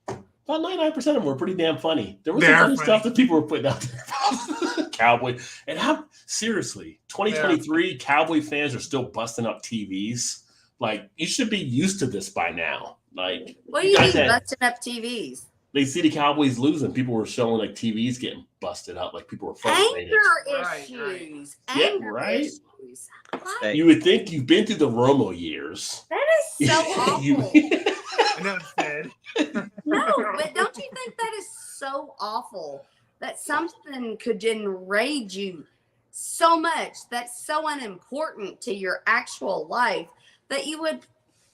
about 99% of them were pretty damn funny. There was some funny stuff that people were putting out there about Cowboy. And how seriously, 2023 Cowboy fans are still busting up TVs. Like, you should be used to this by now. Like, what do you mean busting up TVs? They see the Cowboys losing. People were showing like TVs getting busted up. Like people were frustrated. Anger issues. Issues. Hey. You would think you've been through the Romo years. That is so awful. Enough said. No, but don't you think that is so awful that something could enrage you so much that's so unimportant to your actual life that you would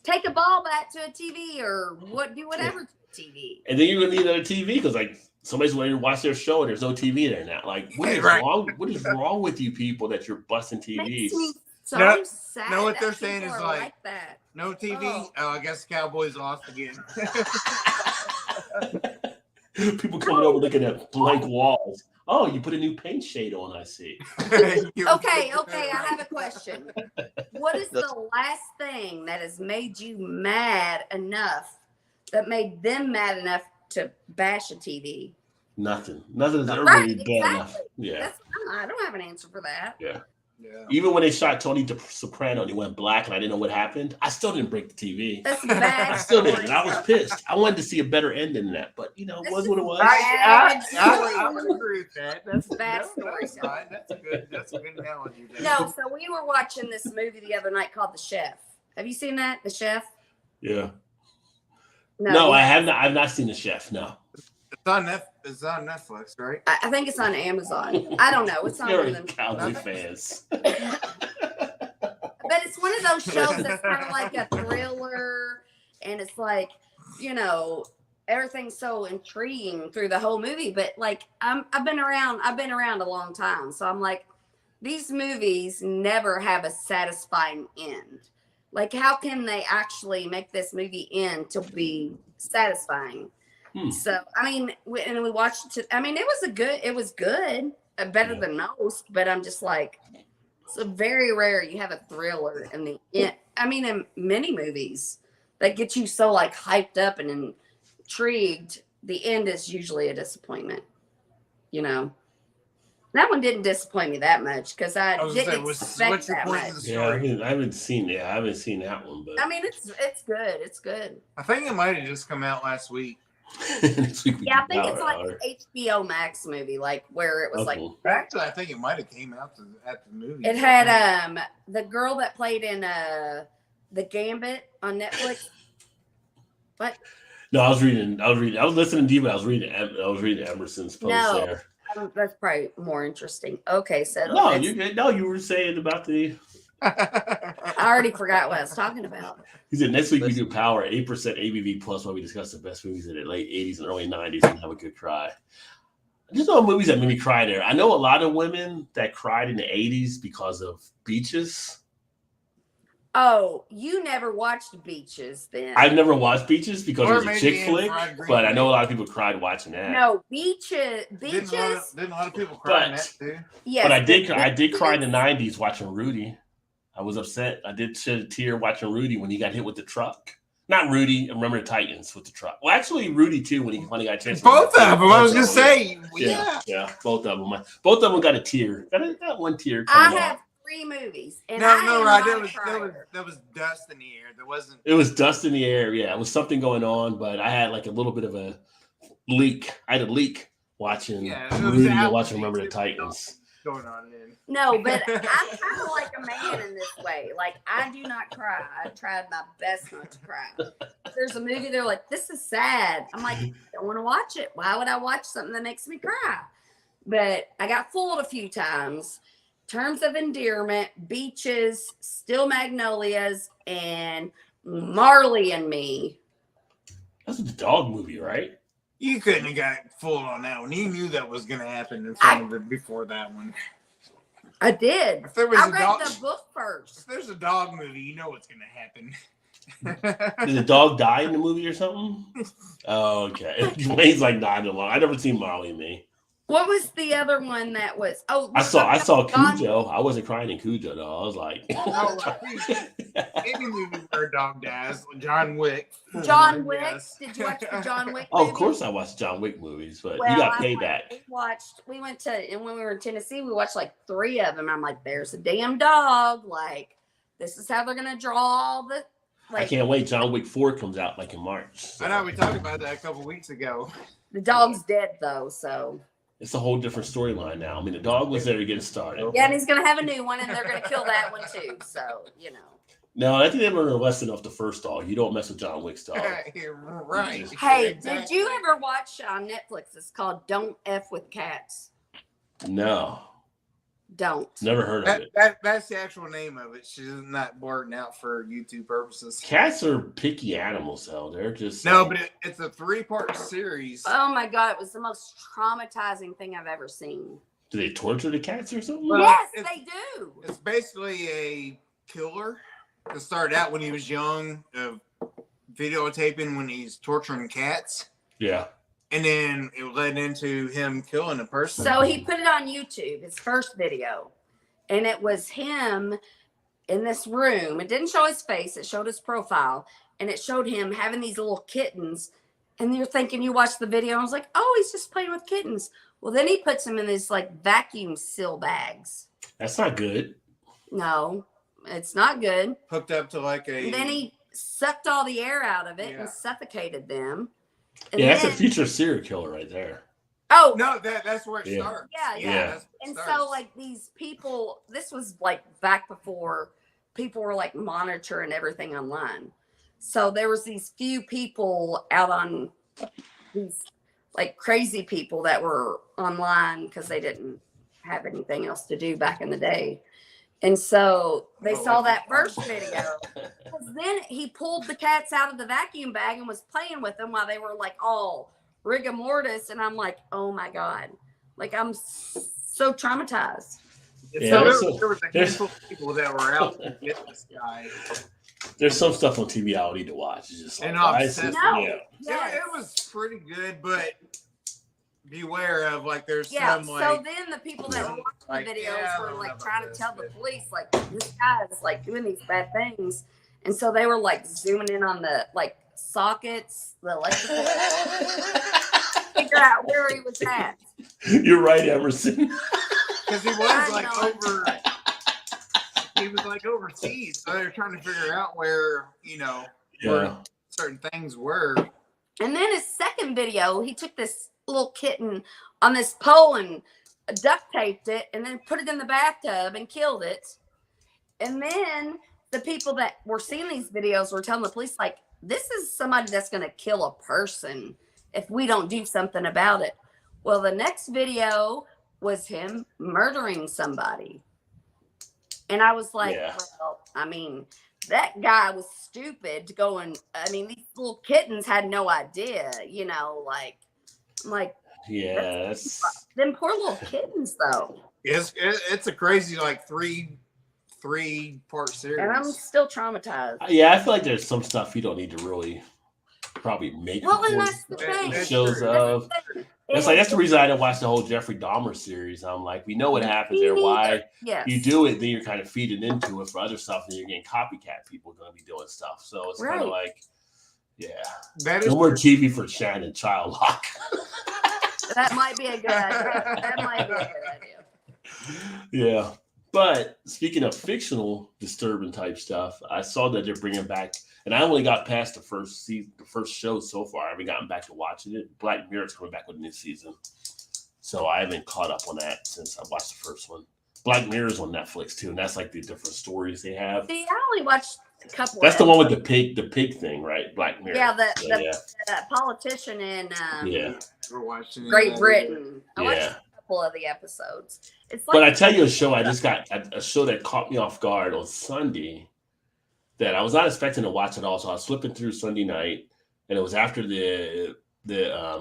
take a ball bat to a TV or do whatever to a TV. And then you're gonna need another TV because like somebody's going to watch their show and there's no TV there now. Like what is wrong? What is wrong with you people that you're busting TVs? Makes me so sad. No, what they're that saying is people are like that. No TV. Oh, I guess Cowboys lost again. People coming over looking at blank walls. Oh, you put a new paint shade on, I see. Okay, I have a question. What is the last thing that has made you mad enough, that made them mad enough to bash a TV? Nothing has ever been bad enough. Yeah. I don't have an answer for that. Yeah. Even when they shot Tony Soprano and he went black and I didn't know what happened, I still didn't break the TV. That's bad. I still didn't. And I was pissed. I wanted to see a better ending than that, but you know, it was what it was. I would agree with that. That's bad story. That's a good analogy. No, so we were watching this movie the other night called The Chef. Have you seen that? The Chef? Yeah. No, I have not. I've not seen The Chef. No. It's on Netflix, right? I think it's on Amazon. I don't know. It's on one of them. Cowboy fans. But it's one of those shows that's kind of like a thriller, and it's like, you know, everything's so intriguing through the whole movie. But like, I've been around a long time, so I'm like, these movies never have a satisfying end. Like, how can they actually make this movie end to be satisfying? So, I mean, we watched it. I mean, it was good, better than most, but I'm just like, it's very rare you have a thriller in the end. I mean, in many movies that get you so like hyped up and intrigued, the end is usually a disappointment, you know. That one didn't disappoint me that much because I didn't expect that much. Yeah, I haven't seen that one, but I mean, it's good. It's good. I think it might have just come out last week. Yeah, I think it's like an HBO Max movie, like where it was like. Actually, I think it might have came out at the movie. It had the girl that played in The Gambit on Netflix. What? No, I was listening to you, but I was reading Emerson's post there. That's probably more interesting. Okay, so you were saying about the. I already forgot what I was talking about. He said next week we do Power 8% ABV plus, while we discuss the best movies in the late 80s and early 90s and have a good cry. There's no movies that made me cry there. I know a lot of women that cried in the 80s because of Beaches. Oh, you never watched Beaches then? I've never watched Beaches because it was a chick flick, but I know a lot of people cried watching that. No, Beaches. Didn't a lot of people cry in that too? Yes, but I did cry in the 90s watching Rudy. I was upset. I did shed a tear watching Rudy when he got hit with the truck. Not Rudy, Remember the Titans with the truck. Well, actually, Rudy too when he finally got a chance. Both of them. I was just saying. Yeah, both of them. Both of them got a tear. Got one tear. I have 3 movies. And right. That was dust in the air. It was dust in the air. Yeah, it was something going on, but I had like a little bit of a leak. I had a leak watching Rudy and watching Remember the Titans. Going on then. No, but I'm kind of like a man in this way. Like, I do not cry. I tried my best not to cry. There's a movie, they're like, this is sad. I'm like, I don't want to watch it. Why would I watch something that makes me cry? But I got fooled a few times. Terms of Endearment, Beaches, Still Magnolias, and Marley and Me. That's a dog movie, right? You couldn't have got full on that one. You knew that was going to happen in front of it before that one. I did. I read the book first. If there's a dog movie, you know what's going to happen. Did the dog die in the movie or something? Oh, okay. Wayne's like nodding along. I never seen Marley and Me. What was the other one that was? Oh, I saw Cujo. I wasn't crying in Cujo though. I was like, any movie where a dog dies. John Wick. John Wick. Yes. Did you watch the John Wick? Oh, of course I watched John Wick movies, but you got payback. We went to, and when we were in Tennessee, we watched like 3 of them. I'm like, there's a damn dog. Like, this is how they're gonna draw all the. Like, I can't wait. John Wick 4 comes out like in March. So. I know we talked about that a couple weeks ago. The dog's dead though, so. It's a whole different storyline now. I mean, the dog was there to get started. Yeah, and he's going to have a new one, and they're going to kill that one too. So, you know. No, I think they learned a lesson off the first dog. You don't mess with John Wick's dog. Right. Hey, did you ever watch on Netflix? It's called Don't F with Cats. No. Don't. Never heard of it. That's the actual name of it. She's not blurting out for YouTube purposes. Cats are picky animals, though. They're just but it's a 3-part series. Oh my god, it was the most traumatizing thing I've ever seen. Do they torture the cats or something? Yes, they do. It's basically a killer that started out when he was young, videotaping when he's torturing cats. Yeah. And then it led into him killing a person. So he put it on YouTube, his first video. And it was him in this room. It didn't show his face. It showed his profile. And it showed him having these little kittens. And you're thinking, you watch the video. And I was like, oh, he's just playing with kittens. Well, then he puts them in these like vacuum seal bags. That's not good. No, it's not good. Hooked up to like a... And then he sucked all the air out of it and suffocated them. And that's a future serial killer right there. Oh no, that's where it starts. Yeah. And so like these people, this was like back before people were like monitoring everything online. So there was these few people out on these like crazy people that were online because they didn't have anything else to do back in the day. And so they saw that first video. Because then he pulled the cats out of the vacuum bag and was playing with them while they were like all rigor mortis. And I'm like, oh my God. Like, I'm so traumatized. Yeah, so there was a handful of people that were out to get this guy. There's some stuff on TV I don't need to watch. It's just like, And why I'm is it- obsessed No. yeah. Yes. It was pretty good, but beware of like there's Yeah, some so like then the people that were watching Like, the videos yeah, I were don't know like about trying to this, tell the but- police like this guy is like doing these bad things, and so they were like zooming in on the like sockets, the electrical, figure out where he was at. You're right, Emerson. because he I was like know. he was like overseas, so they're trying to figure out where Yeah. where certain things were. And then his second video, he took this little kitten on this pole and duct taped it, and then put it in the bathtub and killed it. And then the people that were seeing these videos were telling the police, like, this is somebody that's going to kill a person if we don't do something about it. Well, the next video was him murdering somebody. And I was like, Yeah. well, I mean, that guy was stupid to go and, I mean, these little kittens had no idea, you know, like, I'm like, Yeah, that's them poor little kittens, though. It's a crazy like three-part series. And I'm still traumatized. yeah. I feel like there's some stuff you don't need to really probably make Well, and before that's the thing. That's shows true. of. That's That's the reason I didn't watch the whole Jeffrey Dahmer series. I'm like, we know what happens there. Why Yes. you do it, then you're kind of feeding into it for other stuff, and you're getting copycat people going to be doing stuff. So it's kind of Right. like, yeah, That is no more true. TV for Shannon Child Lock. That might be a good idea. That might be a good idea. Yeah, but speaking of fictional disturbing type stuff, I saw that they're bringing back, and I only got past the first season, the first show so far. I haven't gotten back to watching it. Black Mirror's coming back with a new season, so I haven't caught up on that since I watched the first one. Black Mirror's on Netflix too, and that's like the different stories they have. See, I only watched a couple. That's of the one with the pig thing, right? Black Mirror. Yeah, So, the politician in yeah. Never watched any of Great that Britain. I watched Yeah. a couple of the episodes. It's like, But I tell you, a show that caught me off guard on Sunday that I was not expecting to watch at all. So I was flipping through Sunday night, and it was after the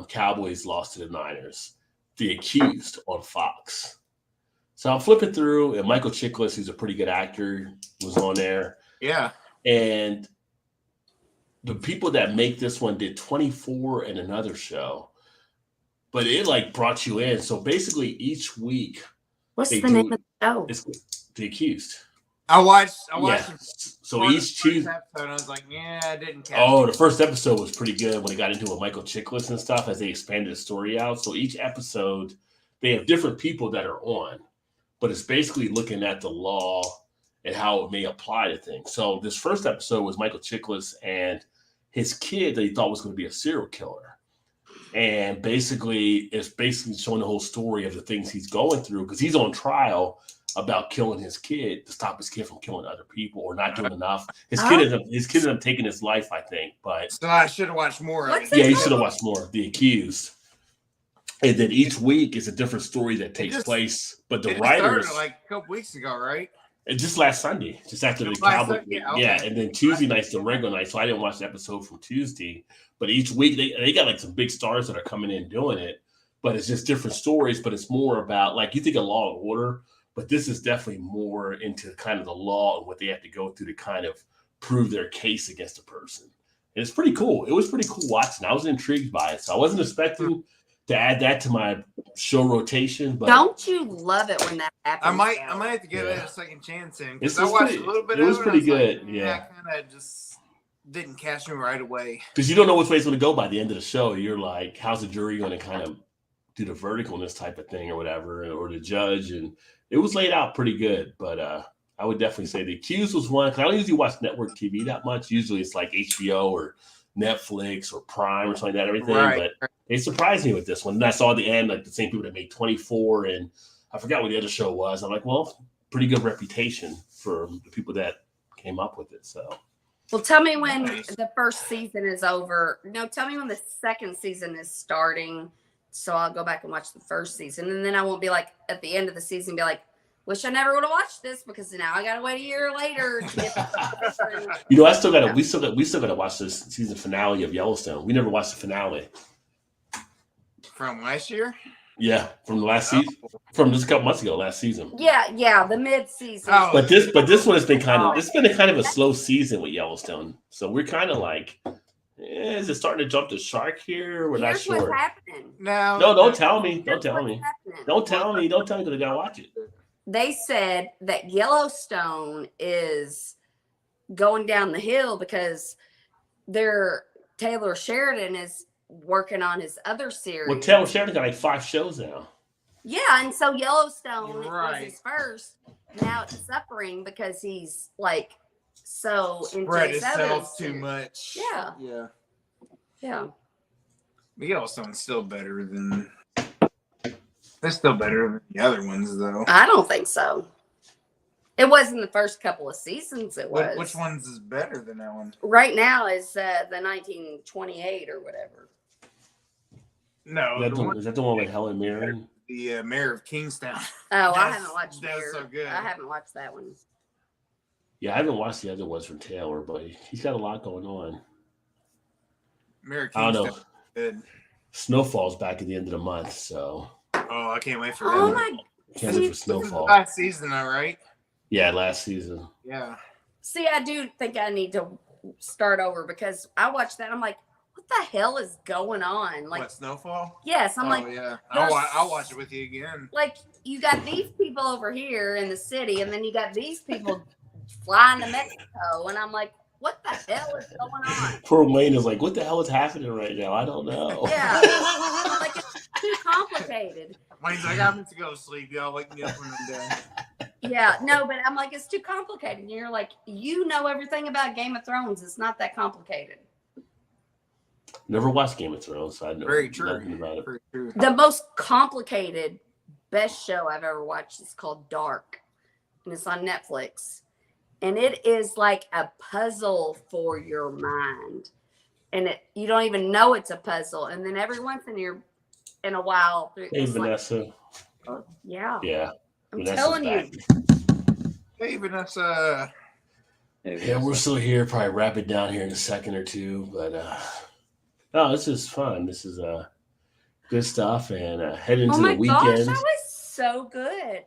Cowboys lost to the Niners. The Accused on Fox. So I'm flipping through, and Michael Chiklis, who's a pretty good actor, was on there. Yeah. And the people that make this one did 24 and another show, but it like brought you in. So basically, each week what's they the do name of the show? it's The Accused. I watched Yeah. the So part of each the first Tuesday. episode, and I was like, yeah, I didn't catch Oh, it. the first episode was pretty good when they got into it with Michael Chiklis and stuff as they expanded the story out. So each episode, they have different people that are on, but it's basically looking at the law and how it may apply to things. So this first episode was Michael Chiklis and his kid that he thought was going to be a serial killer. And basically, it's basically showing the whole story of the things he's going through because he's on trial about killing his kid to stop his kid from killing other people or not doing enough. His kid ended up taking his life, I think. But So I should have watched more of What's it. it yeah, you should have watched more. The Accused. And then each week is a different story that takes just- place. But the It just started writers, like a couple weeks ago, right? and just last Sunday, just after the Last Cowboys Sunday, week. yeah, okay. Yeah, and then Tuesday night's the regular night. So I didn't watch the episode from Tuesday. But each week they got like some big stars that are coming in doing it. But it's just different stories. But it's more about like you think of Law and Order, but this is definitely more into kind of the law and what they have to go through to kind of prove their case against a person. And it's pretty cool. It was pretty cool watching. I was intrigued by it. So I wasn't expecting to add that to my show rotation. But Don't you love it when that happens? I might though? have to give it Yeah. a second chance in This because I was watched pretty- a little bit it of was it. pretty and I was good, like, yeah. I kind of just didn't catch me right away. because you don't know which way it's going to go by the end of the show. You're like, how's the jury going to kind of do the verdict on this type of thing or whatever, or the judge? And it was laid out pretty good. But I would definitely say The Accused was one. Because I don't usually watch network TV that much. Usually it's like HBO or Netflix or Prime or something like that, everything. Right. But they surprised me with this one. And I saw at the end, like the same people that made 24, and I forgot what the other show was. I'm like, well, pretty good reputation for the people that came up with it. So Well, tell me when Nice. the first season is over. No, tell me when the second season is starting. So I'll go back and watch the first season. And then I won't be like at the end of the season, be like, wish I never would have watched this because now I got to wait a year later to get the you know, I still got to. We still got to watch this season finale of Yellowstone. We never watched the finale. From last year? Yeah, from the last season, from just a couple months ago, last season. Yeah, the mid-season. Oh. But this one has been it's been a kind of a slow season with Yellowstone. So we're kind of like, is it starting to jump the shark here? We're not Here's sure. what's happening. No, Don't tell me. Don't Here's tell what's me. happening. Don't tell me. Don't tell me because I gotta watch it. They said that Yellowstone is going down the hill because Taylor Sheridan is working on his other series. Well, Taylor Sheridan got like 5 shows now. Yeah, and so Yellowstone was Right. his first. Now it's suffering because he's like so into spread his other itself too series. much. Yeah. Yeah. Yeah. But Yellowstone's still better than. They're still better than the other ones, though. I don't think so. It wasn't the first couple of seasons. It was. Which ones is better than that one? Right now is the 1928 or whatever. No, Is that the one with Helen Mirren? the Mayor of Kingstown. Oh, I That's- haven't watched that's Mayor. so good. I haven't watched that one. Yeah, I haven't watched the other ones from Taylor, but he's got a lot going on. Mayor of I don't Kingstown. know. Good. Snowfall's back at the end of the month, so Oh, I can't wait for that. Oh one. my! can't wait for This is the Snowfall. last season, though, right? Yeah, last season. Yeah. See, I do think I need to start over because I watched that. I'm like, what the hell is going on? Like, What, Snowfall? yes, I'm like, yeah. there's- I'll watch it with you again. like you got these people over here in the city, and then you got these people flying to Mexico, and I'm like, what the hell is going on? Poor Wayne is like, what the hell is happening right now? I don't know. Yeah, like it's too complicated. Wayne's like, I'm going to go to sleep. Y'all wake me up when I'm done. Yeah, no, but I'm like, it's too complicated. And you're like, you know everything about Game of Thrones. It's not that complicated. Never watched Game of Thrones, so I know Very true. nothing about it. Very true. The most complicated, best show I've ever watched is called Dark, and it's on Netflix. And it is like a puzzle for your mind, and you don't even know it's a puzzle. And then every once in a while, Hey, it's like, Vanessa. yeah, Yeah. I'm Vanessa's telling you. back. Hey, Vanessa. Yeah, we're still here. Probably wrap it down here in a second or two. But no, this is fun. This is good stuff. And head into Oh my the gosh, weekend. that was so good.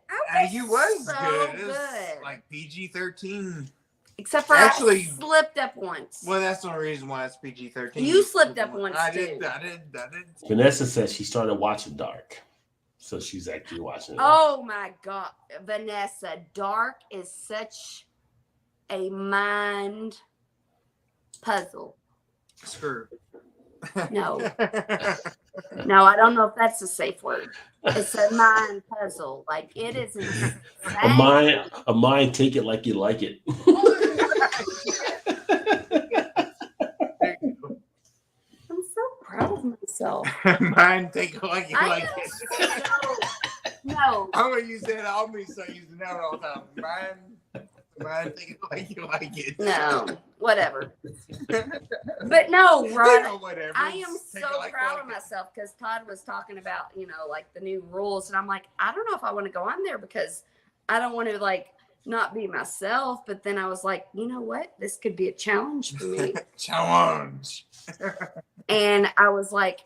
He was so good. It was good. like PG-13. Except for Actually- I slipped up once. Well, that's the only reason why it's PG-13. You slipped up once, I too. did. I did. Vanessa says she started watching Dark. So she's actually watching it. Oh my God, Vanessa, Dark is such a mind puzzle. Screw. No, no, I don't know if that's a safe word. It's a mind puzzle. Like it is insane. A mind, take it like you like it. I'm so proud of myself. Mine take it like you I like am it. No, I'm gonna use that. I'll be so using that all the time. Mine take it like you like it. no, whatever. But no, Rod, Whatever. I am Take so it like you proud like of it. myself because Todd was talking about, like the new rules. And I'm like, I don't know if I want to go on there because I don't want to like not be myself. But then I was like, you know what? This could be a challenge for me. Challenge. And I was like,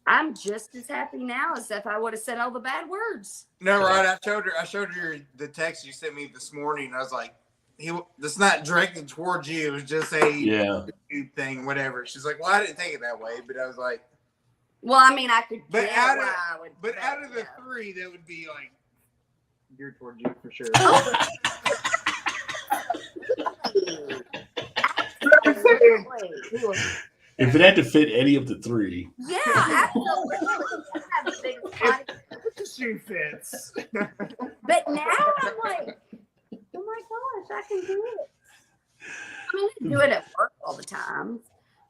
I'm just as happy now as if I would have said all the bad words. No, right. I showed her the text you sent me this morning. I was like, that's not directed towards you. It was just a Yeah. YouTube thing, whatever. She's like, well, I didn't take it that way, but I was like, Well, I mean, I could But get out of- why I would. but out of the yeah. three, that would be like geared towards you for sure. Absolutely. If it had to fit any of the three, Yeah, absolutely. I have the biggest body. The shoe fits. But now I'm like, oh my gosh, I can do it. I mean, I do it at work all the time.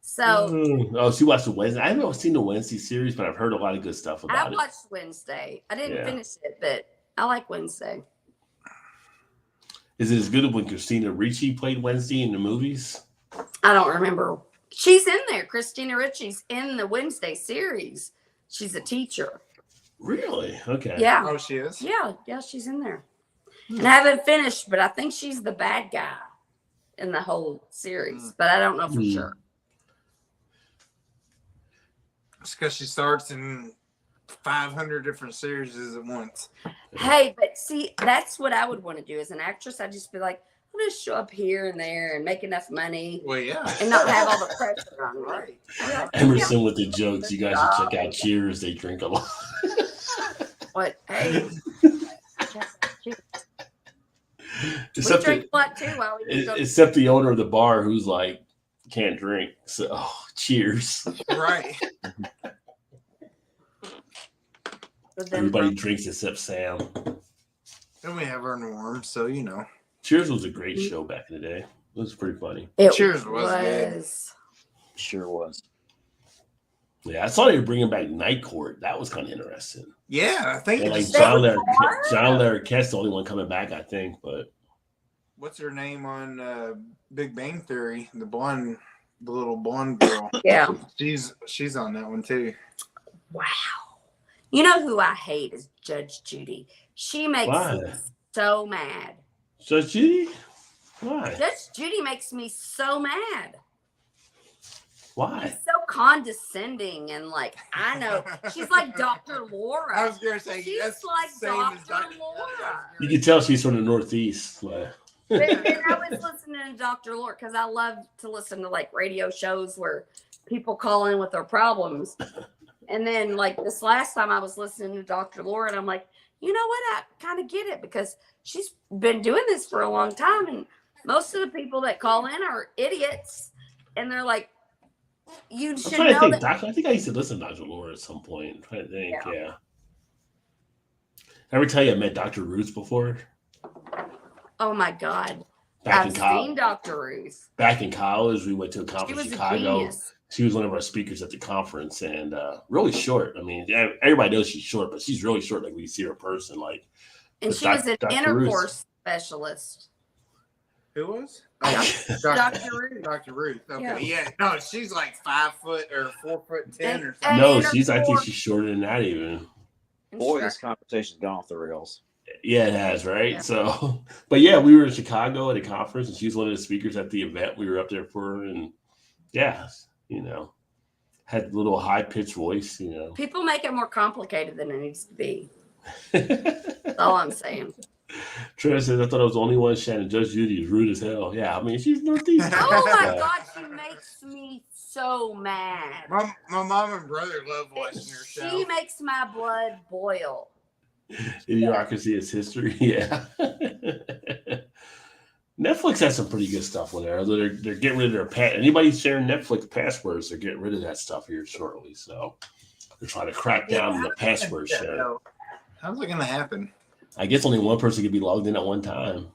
So oh, she watched the Wednesday. I haven't seen the Wednesday series, but I've heard a lot of good stuff I about it. watched Wednesday. I didn't Yeah. finish it, but I like Wednesday. Is it as good as when Christina Ricci played Wednesday in the movies? I don't remember. She's in there. Christina Ricci's in the Wednesday series. She's a teacher. Really? Okay. Yeah. Oh, she is? Yeah, she's in there. And I haven't finished, but I think she's the bad guy in the whole series. But I don't know for sure. It's because she starts in 500 different series at once. Hey, but see, that's what I would want to do as an actress. I'd just be like, I'll just show up here and there and make enough money Well, yeah. and not have all the pressure on me. Right. Like, Emerson with the jokes. You guys should check out Cheers. They drink a lot. what? Hey, we Except drink a lot too while we go. except the owner of the bar who's like can't drink. So cheers. Right. Everybody drinks except Sam. And we have our norms, so you know. Cheers was a great show back in the day. It was pretty funny. It Cheers was good. Sure was. Yeah, I saw they were bringing back Night Court. That was kind of interesting. Yeah, I think And like it's John Larroquette's the only one coming back, I think. But what's her name on Big Bang Theory? The little blonde girl. Yeah. She's on that one too. Wow. You know who I hate is Judge Judy. She makes me so mad. Judge Judy? Why? Judge Judy makes me so mad. Why? She's so condescending and like, I know. She's like Dr. Laura. I was going to say, she's that's like same as Dr. Laura. You can tell she's from the Northeast. But And I was listening to Dr. Laura because I love to listen to like radio shows where people call in with their problems. And then like this last time I was listening to Dr. Laura and I'm like, you know what? I kind of get it because she's been doing this for a long time. And most of the people that call in are idiots. And they're like, you should know that. I think I used to listen to Dr. Laura at some point. I'm trying to think, yeah. Ever tell you I met Dr. Ruth before? Oh my God. I've seen Dr. Ruth. Back in college, we went to a conference in Chicago. She was one of our speakers at the conference and really short. I mean, everybody knows she's short, but she's really short. Like when you see her in person, like. And she was an intercourse specialist. Who was? Dr. Ruth. Dr. Ruth. Okay. Yeah. No, she's like 5 foot or 4'10" or something. No, I think she's shorter than that even. Boy, this conversation's gone off the rails. Yeah, it has, right? Yeah. So, but yeah, we were in Chicago at a conference and she was one of the speakers at the event. We were up there for her and yeah, you know, had a little high pitched voice, you know. People make it more complicated than it needs to be. That's all I'm saying. Trina says, I thought I was the only one. Shannon, Judge Judy is rude as hell. Yeah, I mean, she's Northeast. Oh my God, she makes me so mad. My mom and brother love watching her show. She makes my blood boil. Idiocracy is history. Yeah. Netflix has some pretty good stuff on there. They're getting rid of their anybody sharing Netflix passwords, they're getting rid of that stuff here shortly. So they're trying to crack down on the password sharing. How's it going to happen? I guess only one person can be logged in at one time.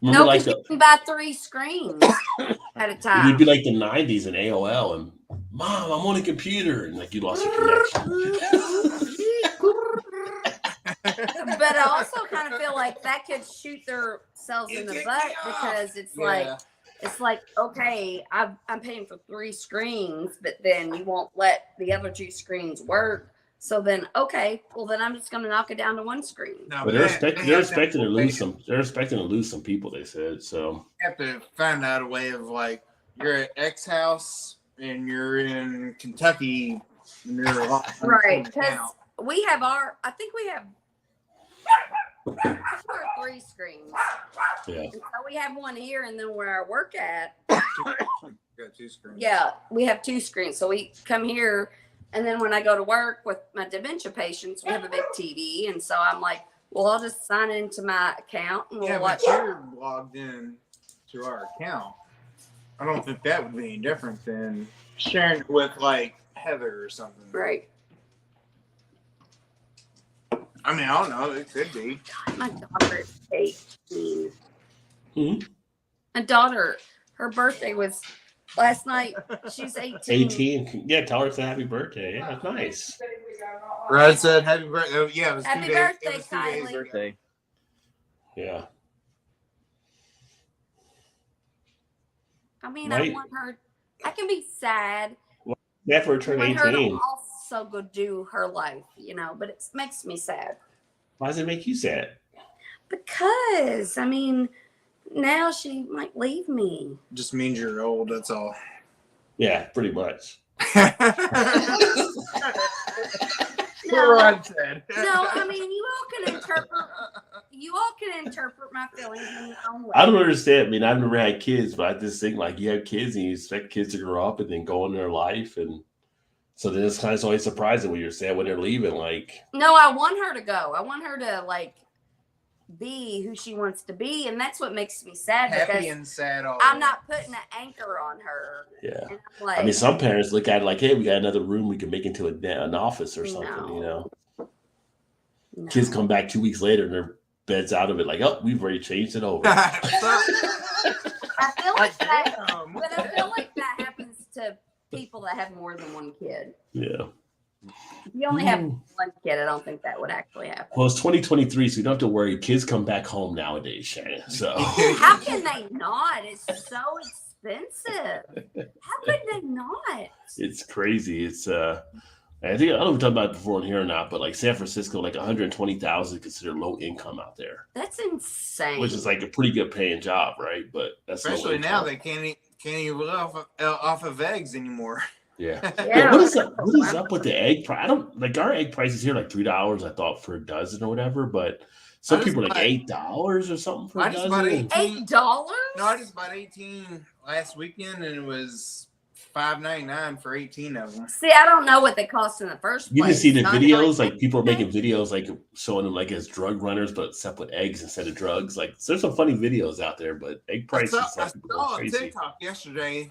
Remember, no, because you can buy 3 screens at a time. It'd be like the 90s in AOL and, Mom, I'm on a computer. And like you lost your connection. But I also kind of feel like that could shoot themselves in the butt because it's like, okay, I'm paying for 3 screens, but then you won't let the other 2 screens work. So then, okay, well then I'm just going to knock it down to 1 screen. No, but they're expecting to lose some. They're expecting to lose some people. They said so. You have to find out a way of like you're at X house and you're in Kentucky. And you're right, because we have I think we have 3 screens. Yeah. And so we have one here, and then where I work at. Got 2 screens. Yeah, we have 2 screens. So we come here. And then when I go to work with my dementia patients, we have a big TV. And so I'm like, well, I'll just sign into my account and we'll watch. But you're logged in to our account. I don't think that would be any different than sharing it with like Heather or something. Right. I mean, I don't know. It could be. My daughter is 18. Mm-hmm. My daughter, her birthday was last night. She's 18. 18. Yeah, tell her it's a happy birthday. Yeah, that's nice. Brad said happy birthday. Oh, yeah, it was happy 2 days. Birthday, it was 2 days. Kylie. Birthday. Yeah. I mean, I want her. I can be sad. Yeah, for her turn 18. Her to also go do her life, you know, but it makes me sad. Why does it make you sad? Because, I mean, now she might leave me. Just means you're old, that's all. Yeah, pretty much. what Rod said. No, I mean you all can interpret my feelings in your own way. I don't understand. I mean, I've never had kids, but I just think like you have kids and you expect kids to grow up and then go in their life, and so then it's kind of always surprising when you're saying when they're leaving. Like, No, I want her to go. I want her to like be who she wants to be, and that's what makes me sad Happy because and sad. I'm not putting an anchor on her. yeah. And I'm like, I mean, some parents look at it like, hey, we got another room we can make into an office or something, you know. no. Kids come back 2 weeks later and their bed's out of it, like, oh, we've already changed it over. I feel like that, but I feel like that happens to people that have more than one kid. Yeah. If you only have one kid, I don't think that would actually happen. Well, it's 2023, so you don't have to worry. Kids come back home nowadays, Shannon. So How can they not? It's so expensive. How could they not? it's crazy. It's I think I don't know if we talked about it before in here or not, but like San Francisco, like 120,000 is considered low income out there, That's insane. which is like a pretty good paying job, right? But that's low Especially now, income. they can't even live off of eggs anymore. Yeah. Yeah. Yeah, what is up? What is up with the egg price? I don't like our egg prices here like $3. I thought for a dozen or whatever, but some I just people are like bought- $8 or something for I a just bought dozen. $18. $8? No, I just bought 18 last weekend, and it was $5.99 for 18 of them. See, I don't know what they cost in the first place. You can see the Not videos, like people are making videos like showing them like as drug runners, but except with eggs instead of drugs. Like there's some funny videos out there, but egg prices I some people go saw on crazy. TikTok yesterday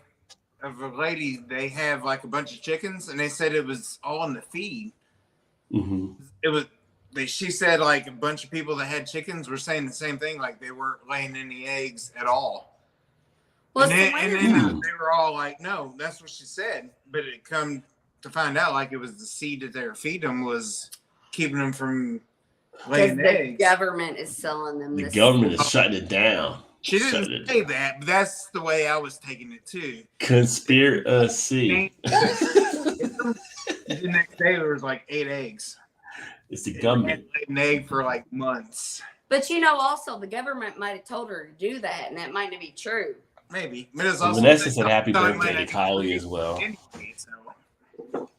of a lady. They have like a bunch of chickens, and they said it was all in the feed. Hmm. It was. She said like a bunch of people that had chickens were saying the same thing, like they weren't laying any eggs at all. Well, and then, so and wait a then minute. they were all like, "No, that's what she said." But it come to find out, like it was the seed that they were feeding them was keeping them from Because laying the eggs. government is selling them The this. government is shutting it down. She Shutting didn't it say down. that, but that's the way I was taking it too. Conspiracy. The next day there was like 8 eggs. It's the They government. hadn't laid an egg for like months, But you know, also the government might have told her to do that, and that might not be true. maybe. But it's Well, also Vanessa said happy thought it birthday might to actually Kylie as well. anyway, so.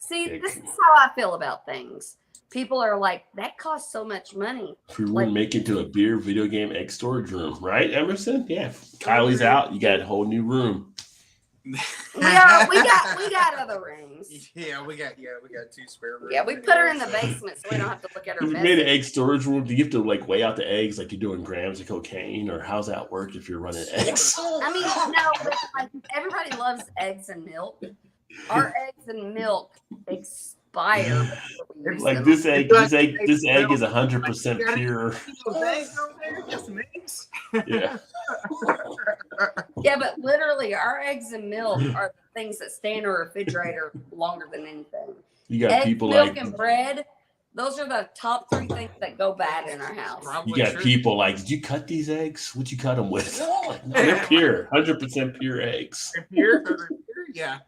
See, Yeah. this is how I feel about things. People are like, that costs so much money. If we were to make it to a beer video game egg storage room, right, Emerson? Yeah. If Kylie's out, you got a whole new room. We got other rings. Yeah, we got 2 spare rooms. Yeah, we put her in the basement so we don't have to look at her If you made an mess. egg storage room, do you have to like weigh out the eggs like you're doing grams of cocaine, or how's that work if you're running eggs? I mean, no, but like everybody loves eggs and milk. Our eggs and milk expire before we use Like them. this egg is 100% pure. Those eggs over there, just some eggs. Yeah. Yeah, but literally, our eggs and milk are the things that stay in a refrigerator longer than anything. You got Eggs, people milk, like and bread. Those are the top 3 things that go bad in our house. you got people like, did you cut these eggs? What'd you cut them with? Like, no, they're pure, 100% pure eggs. Here, yeah.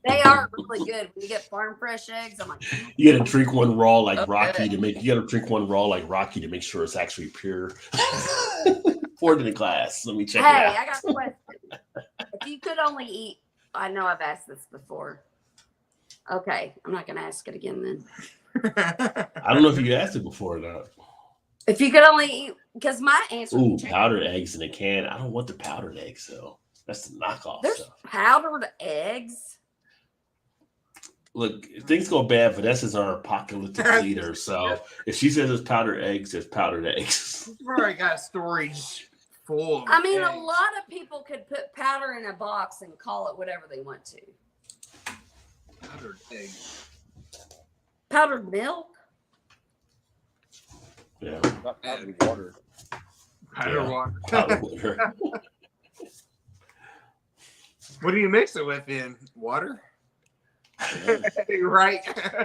They are really good. When you get farm fresh eggs, I'm like, You gotta drink one raw like Okay. Rocky to make. You gotta drink one raw like Rocky to make sure it's actually pure. Pour it in a glass. Let me check hey, it out. I got a question. If you could only eat, I know I've asked this before. Okay, I'm not going to ask it again then. I don't know if you asked it before or not. If you could only eat, because my answer. Ooh, powdered eggs in a can. I don't want the powdered eggs though. That's the knockoff There's stuff. powdered eggs. Look, if things go bad, Vanessa's our apocalyptic leader. So if she says there's powdered eggs, there's powdered eggs. We've already got storage full of I mean, a eggs. lot of people could put powder in a box and call it whatever they want to. Powdered eggs. Powdered milk. Yeah. Not powdered water. Powdered Yeah. water. Powdered water. What do you mix it with then? Water? Right.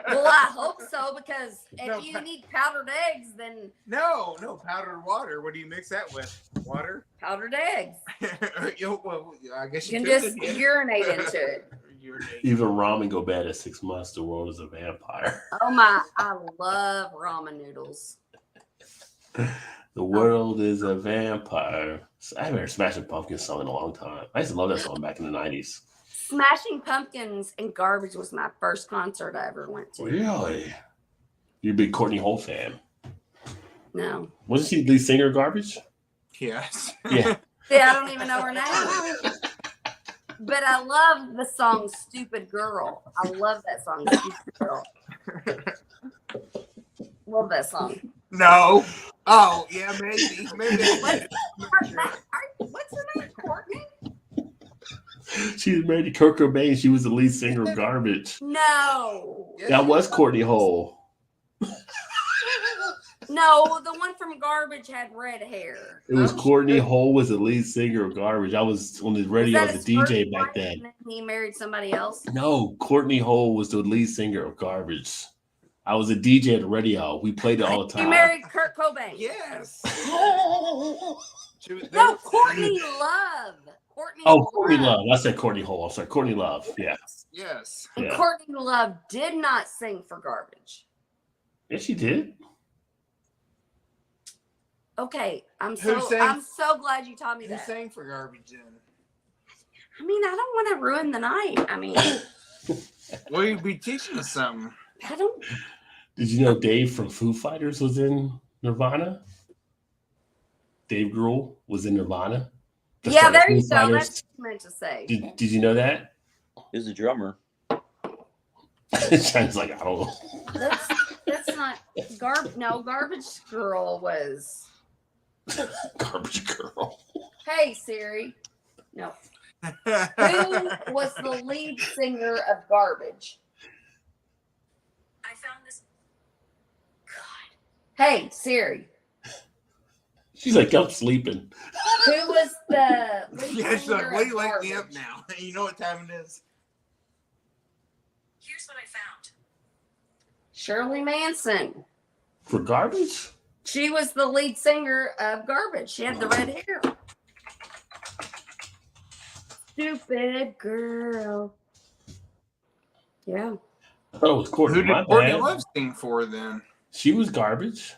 Well, I hope so, because No, if you need powdered eggs, then No, powdered water. What do you mix that with? Water? powdered eggs. Well, I guess You you can could. just urinate into it. Urinate. Even ramen go bad at 6 months. The world is a vampire. Oh my, I love ramen noodles. The world is a vampire. I haven't heard Smashing Pumpkins song in a long time. I used to love that song back in the 90s. Smashing Pumpkins and Garbage was my first concert I ever went to. Really? You're a big Courtney Hole fan. No. Wasn't she the lead singer of Garbage? Yes. Yeah. Yeah, I don't even know her name. But I love the song Stupid Girl. I love that song, Stupid Girl. Love that song. No. Oh, yeah, maybe. What's her name? Courtney? She was married to Kurt Cobain. She was the lead singer of Garbage. No. That was Courtney Hole. No, the one from Garbage had red hair. It was Courtney Hole was the lead singer of Garbage. I was on the radio as a DJ back then. And then he married somebody else? No, Courtney Hole was the lead singer of Garbage. I was a DJ at the radio. We played it all the time. He married Kurt Cobain. Yes. No, Courtney Love. Courtney Love. I said Courtney Hole. I'm sorry, Courtney Love. Yeah. Yes. And Yeah. Courtney Love did not sing for Garbage. Yes, she did. Okay, I'm Who sang- so glad you taught me Who that. sang for Garbage then? I mean, I don't want to ruin the night. I mean, Well, you'd be teaching us something. I don't. Did you know Dave from Foo Fighters was in Nirvana? Dave Grohl was in Nirvana. The Yeah, star of there Foo you go. Fighters. That's what I meant to say. Did you know that? He's a drummer. Sounds like I don't know. That's not Garbage Girl was. Garbage Girl. Hey Siri. No. Who was the lead singer of Garbage? I found this. God. Hey Siri. She's like, I'm sleeping. Who was the lead Yes, singer Lee, of wake me up Garbage? now. You know what time it is? Here's what I found. Shirley Manson. For Garbage? She was the lead singer of Garbage. She had the red hair. Stupid girl. Yeah. I thought it was Courtney. Who My did Courtney bad. Love sing for then? She was Garbage.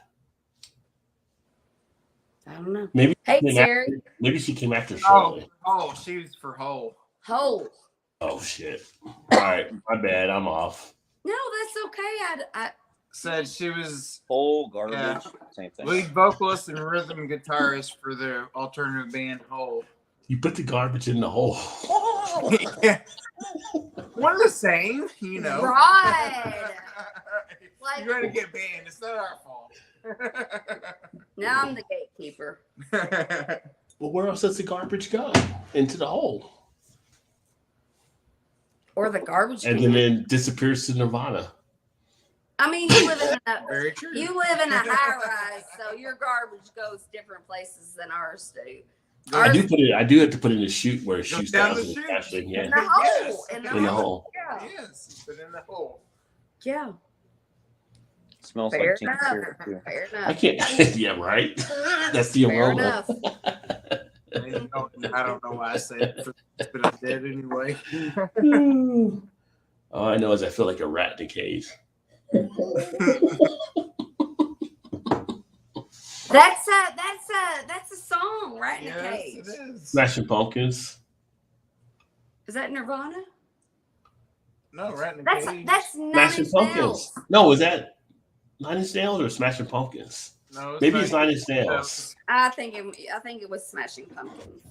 I don't know. Maybe Hey she came Siri. after, maybe she came after Shirley. She was for Hole. Hole. Oh shit. All right, my bad. I'm off. No, that's okay. I Said she was Whole garbage. Yeah. Same thing. lead vocalist and rhythm guitarist for the alternative band Hole. You put the garbage in the hole. Yeah. One of the same, you know. Right. Like, You're gonna get banned. It's not our fault. now I'm the gatekeeper. Well, where else does the garbage go? Into the hole. Or the garbage And can. then disappears to Nirvana. I mean, you live in a Very true. high rise, so your garbage goes different places than ours do. I do have to put it in the chute where it Go shoots down down the to the chute. trash bin. Yeah. In the hole. Yes. In In the hole. Yeah. Yes, but in the hole. Yeah. Smells Fair like teen enough. spirit too. Fair I enough. can't. Yeah, right. That's the Fair aroma. enough. I don't know why I said it, but I did anyway. All I know is I feel like a rat in a cage. That's a song, right? In a Yes, cage. it is. Smashing Pumpkins. Is that Nirvana? No, right in the That's cage. Nine Smashing Inch Pumpkins. Nails. No, was that Nine Inch Nails or Smashing Pumpkins? No, Maybe it's Nine Inch Nails. I think it was Smashing Pumpkins.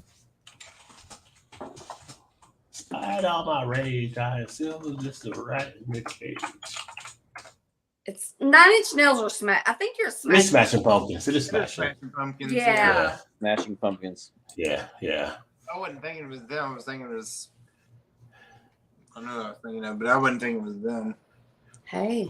Despite all my rage, I am still just a rat in the cage. It's 9 Inch Nails or Smash. I think you're It's Smashing. Smashing Pumpkins. It is It is Smashing. Smashing Pumpkins. Yeah. Smashing Pumpkins. Yeah. I wasn't thinking it was them. I was thinking it was. I know what I was thinking of, but I wasn't thinking it was them. Hey.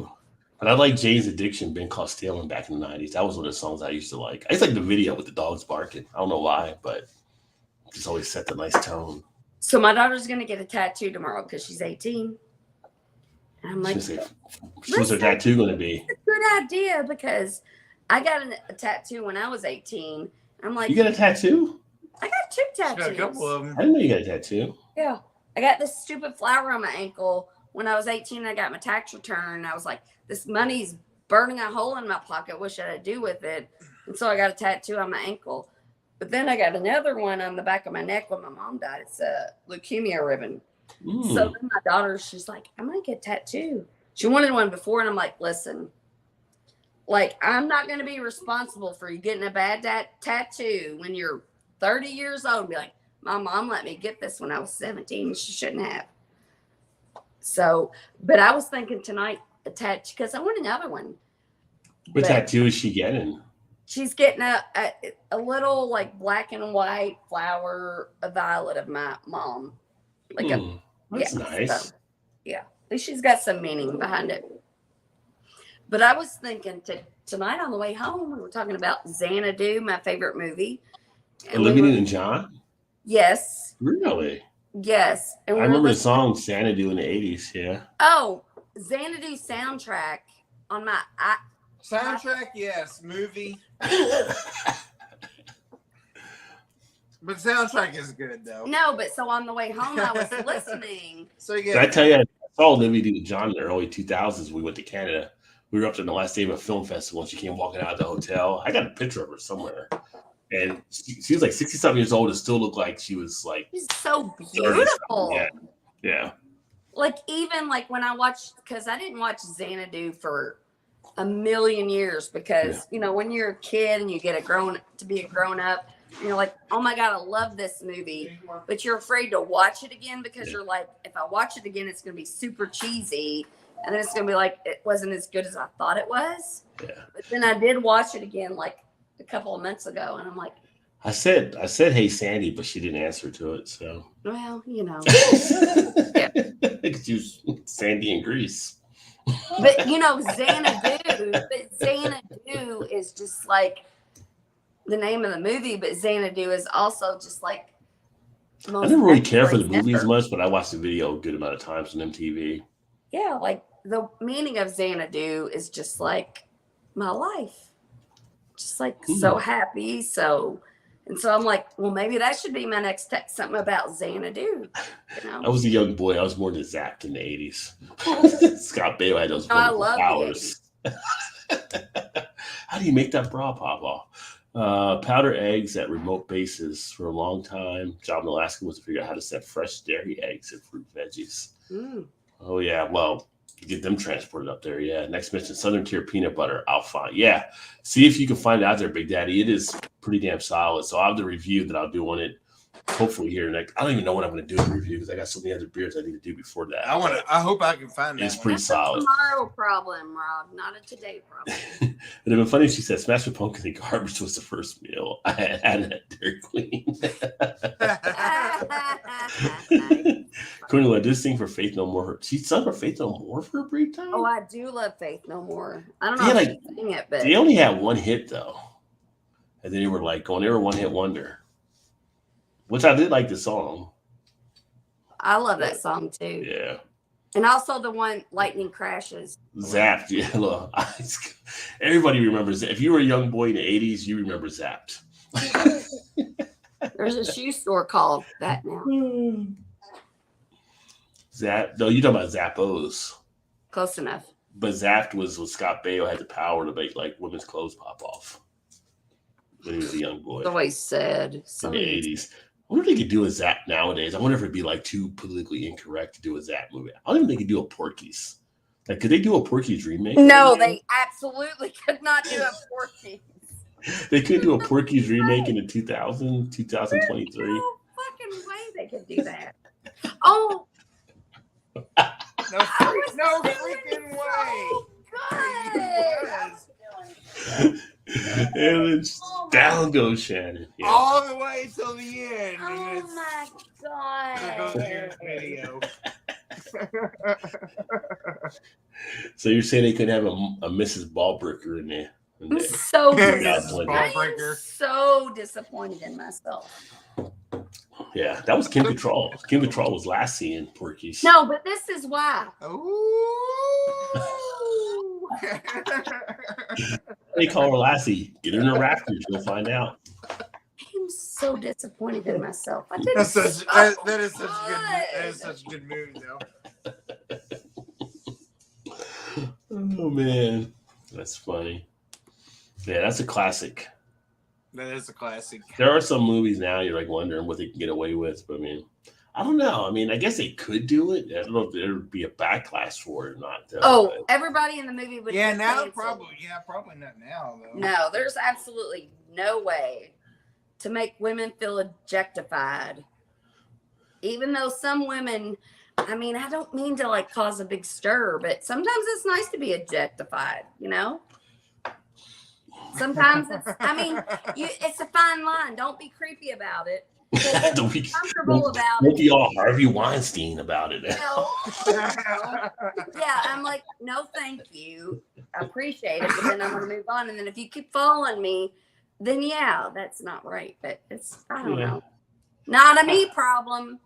But I like Jane's Addiction, Been Caught Stealing back in the 90s. That was one of the songs I used to like. I used to like the video with the dogs barking. I don't know why, but it just always set the nice tone. So my daughter's gonna get a tattoo tomorrow because she's 18. And I'm like, What's her tattoo going to be? it's a good idea because I got a tattoo when I was 18. I'm like, You got a tattoo? I got two Got tattoos. a couple of them. I didn't know you got a tattoo. Yeah. I got this stupid flower on my ankle. When I was 18, I got my tax return. And I was like, this money's burning a hole in my pocket. What should I do with it? And so I got a tattoo on my ankle. But then I got another one on the back of my neck when my mom died. It's a leukemia ribbon. So then my daughter, she's like, I'm going to get a tattoo. She wanted one before, and I'm like, listen, like, I'm not going to be responsible for you getting a bad tattoo when you're 30 years old and be like, my mom let me get this when I was 17. She shouldn't have. So, but I was thinking tonight, a tattoo, because I want another one. What tattoo is she getting? She's getting a little like black and white flower, a violet of my mom. Like that's nice. So, yeah, at least she's got some meaning behind it. But I was thinking tonight on the way home, we were talking about Xanadu, my favorite movie. Olivia Newton-John? Yes. Really? Yes. And I remember the song Xanadu in the 80s, yeah. Oh, Xanadu soundtrack on my soundtrack, yes. Movie. But soundtrack is good, though. No, but so on the way home, I was listening. So yeah. Did I tell you, I saw Olivia Newton-John in the early 2000s. We went to Canada. We were up there the last day of a film festival, and she came walking out of the hotel. I got a picture of her somewhere. And she was like 60-something years old and still looked like she was like... She's so beautiful. Yeah. Like, even like when I watched... Because I didn't watch Xanadu for a million years because, you know, when you're a kid and you get to be a grown-up, you're like, oh my God, I love this movie. But you're afraid to watch it again because you're like, if I watch it again, it's going to be super cheesy. And then it's going to be like, it wasn't as good as I thought it was. Yeah. But then I did watch it again like a couple of months ago. And I'm like, I said, hey, Sandy, but she didn't answer to it. So, well, you know. She was Sandy in Greece. But, you know, Xanadu is just like the name of the movie, but Xanadu is also just like. I didn't really care for the movie as much, but I watched the video a good amount of times on MTV. Yeah, like the meaning of Xanadu is just like my life. Just like so happy. And so I'm like, well, maybe that should be my next text, something about Xanadu. You know? I was a young boy. I was more into Zapped in the 80s. Scott Baio had those powers. How do you make that bra pop off? Powder eggs at remote bases for a long time. Job in Alaska was to figure out how to set fresh dairy eggs and fruit veggies. Oh, yeah. Well, get them transported up there. Yeah. Next mission, Southern Tier peanut butter. I'll find. Yeah. See if you can find it out there, Big Daddy. It is pretty damn solid. So I have the review that I'll do on it. Hopefully here next. I don't even know when I'm going to do the review because I got so many other beers I need to do before that. I hope I can find it. It's pretty solid. That's a tomorrow problem, Rob, not a today problem. It'd have been funny if she said smashed with pumpkin and garbage was the first meal I had at Dairy Queen. Cornelia, did sing for Faith No More. She sung for Faith No More for a brief time. Oh, I do love Faith No More. I don't know if she sang it, but they only had one hit though, and then they were like going. They were one hit wonder. Which I did like the song. I love that song too. Yeah. And also the one Lightning Crashes. Zapped. Yeah, look. Everybody remembers it. If you were a young boy in the 80s, you remember Zapped. There's a shoe store called that now. No, you're talking about Zappos. Close enough. But Zapped was when Scott Baio had the power to make like women's clothes pop off. When he was a young boy. The way he said. In the 80s. I wonder if they could do a Zap nowadays. I wonder if it'd be like too politically incorrect to do a Zap movie. I don't even think they could do a Porky's. Like, could they do a Porky's remake? No, they absolutely could not do a Porky's. They could do a Porky's remake in the 2023. There's no fucking way they could do that. Oh. No freaking way. Good. And it's down goes Shannon. Yeah. All the way till the end. Oh my God. Video. So you're saying they could have a Mrs. Ballbreaker in there? I'm so disappointed in myself. Yeah, that was Kim Cattrall. Kim Cattrall was last seen Porky's. No, but this is why. They call her Lassie. Get her in the rafters. You'll find out. I'm so disappointed in myself. That is such a good movie, though. Oh man, that's funny. Yeah, that's a classic. That is a classic. There are some movies now you're like wondering what they can get away with, but I mean, I don't know. I mean, I guess they could do it. I don't know if there would be a backlash for it or not. Oh, everybody in the movie would. Yeah, get now canceled. probably not now though. No, there's absolutely no way to make women feel objectified. Even though some women, I mean, I don't mean to like cause a big stir, but sometimes it's nice to be objectified, you know? Sometimes it's a fine line. Don't be creepy about it. Don't be Comfortable about Don't it. be all Harvey Weinstein about it. No. Yeah, I'm like, no, thank you. I appreciate it, but then I'm gonna move on. And then if you keep following me, then yeah, that's not right. But I don't know. Not a me problem.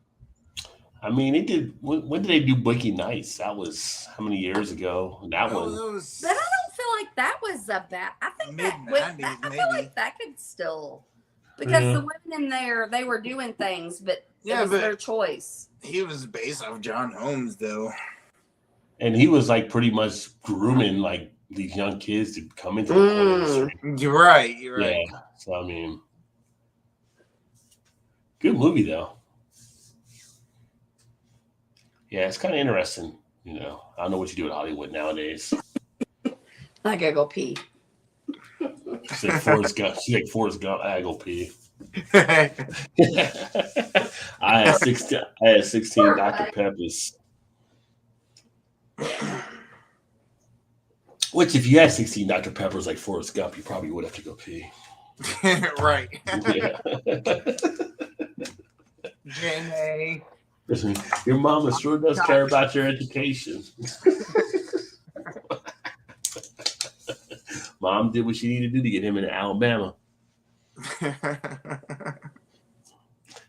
I mean, it did. When did they do Bookie Nights? That was how many years ago? That one. But I don't feel like that was a bad. I think I feel like that could still, because the women in there, they were doing things, but it was their choice. He was based off John Holmes, though, and he was like pretty much grooming like these young kids to come into the porn industry. You're right. Yeah. So I mean, good movie though. Yeah, it's kind of interesting. You know, I don't know what you do in Hollywood nowadays. I gotta go pee. She's like Forrest Gump. I go pee. I had 16 Dr. Peppers. Which, if you had 16 Dr. Peppers like Forrest Gump, you probably would have to go pee. Right. Yeah. Jane. Listen, your mama sure does care about your education. Mom did what she needed to do to get him into Alabama.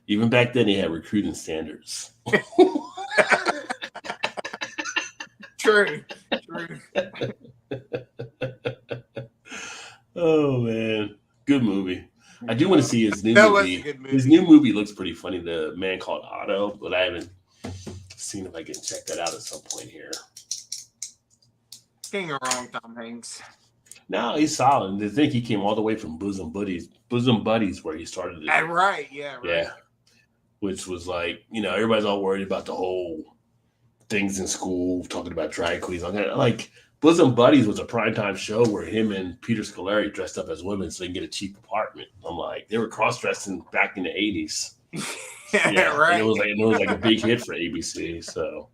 Even back then, they had recruiting standards. True. Oh man, good movie. I do want to see his new That movie. was a good movie. His new movie looks pretty funny. The Man Called Otto, but I haven't seen if I can check that out at some point here. Can't go wrong, Tom Hanks. No, he's solid. I think he came all the way from Bosom Buddies, where he started it. Right, yeah, right. Yeah, which was like, you know, everybody's all worried about the whole things in school, talking about drag queens. Like Bosom Buddies was a primetime show where him and Peter Scolari dressed up as women so they can get a cheap apartment. I'm like, they were cross-dressing back in the 80s. Yeah, right. And it was like a big hit for ABC. So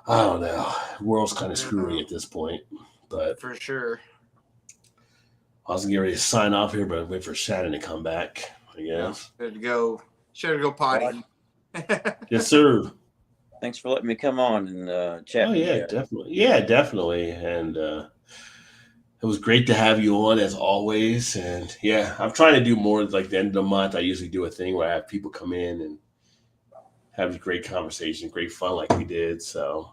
I don't know. The world's kind of screwy at this point, but For sure. I was getting ready to sign off here, but wait for Shannon to come back, I guess. Should go potty. Yes, sir. Thanks for letting me come on and chat. Oh with yeah, you. definitely. Yeah, definitely. And it was great to have you on as always. And yeah, I'm trying to do more like the end of the month. I usually do a thing where I have people come in and have a great conversation, great fun like we did. So,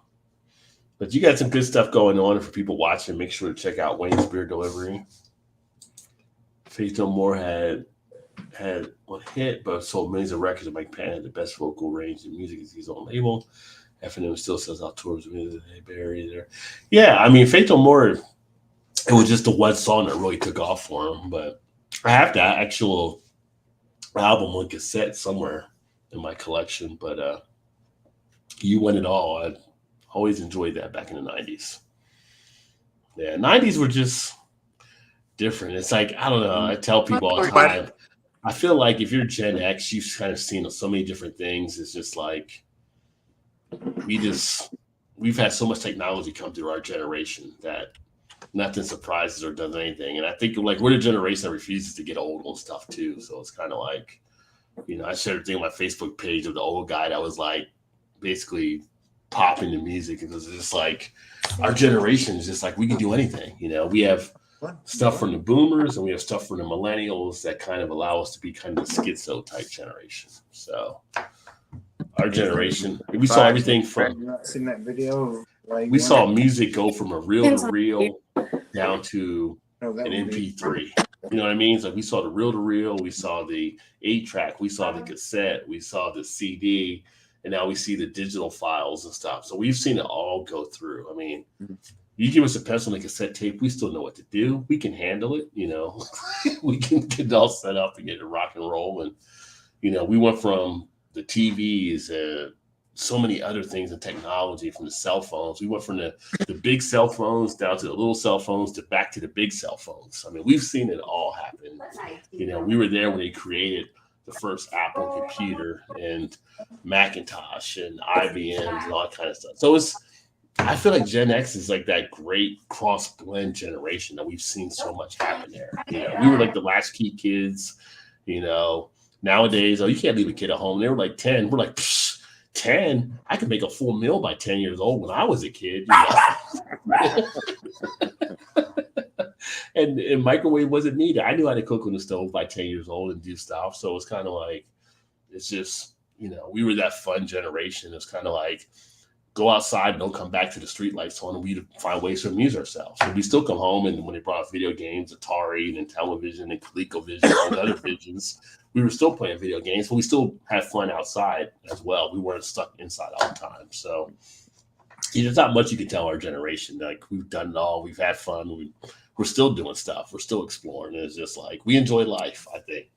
but you got some good stuff going on. And for people watching, make sure to check out Wayne's Beer Delivery. Faith No More had one hit, but sold millions of records. Mike Patton had the best vocal range in music. It's his own label. F&M still sells out tours with Barry there. Yeah, I mean, Faith No More, it was just the one song that really took off for him. But I have that actual album on cassette somewhere in my collection. But You Win It All. I always enjoyed that back in the 90s. Yeah, 90s were just different. It's like, I don't know. I tell people all the time, I feel like if you're Gen X, you've kind of seen so many different things. It's just like we've had so much technology come through our generation that nothing surprises or does anything. And I think like we're the generation that refuses to get old on stuff too. So it's kind of like, you know, I shared a thing on my Facebook page of the old guy that was like basically popping the music. It was just like our generation is just like we can do anything. You know, we have stuff from the boomers and we have stuff from the millennials that kind of allow us to be kind of the schizo type generation. So our generation, we saw everything from Not seen that video. Like, we saw music go from a reel to reel down to an MP3. You know what I mean? It's like we saw the reel to reel, we saw the 8-track, we saw the cassette, we saw the CD, and now we see the digital files and stuff. So we've seen it all go through. I mean, you give us a pencil and a cassette tape, we still know what to do. We can handle it, you know. We can get it all set up and get it rock and roll. And, you know, we went from the TVs, so many other things in technology, from the cell phones. We went from the big cell phones down to the little cell phones to back to the big cell phones. I mean, we've seen it all happen. You know, we were there when they created the first Apple computer and Macintosh and IBMs and all that kind of stuff. So I feel like Gen X is like that great cross blend generation that we've seen so much happen there. You know, we were like the latchkey kids, you know. Nowadays, you can't leave a kid at home. They were like 10. We're like, 10? I could make a full meal by 10 years old when I was a kid. You know? and microwave wasn't needed. I knew how to cook on the stove by 10 years old and do stuff. So it's kind of like, it's just, you know, we were that fun generation. It's kind of like, go outside and don't come back to the street lights on, and we find ways to amuse ourselves. So we still come home, and when they brought out video games, Atari and Television and ColecoVision and other visions, we were still playing video games, but we still had fun outside as well. We weren't stuck inside all the time. So there's not much you can tell our generation. Like, we've done it all. We've had fun. We're still doing stuff. We're still exploring. It's just like, we enjoy life, I think.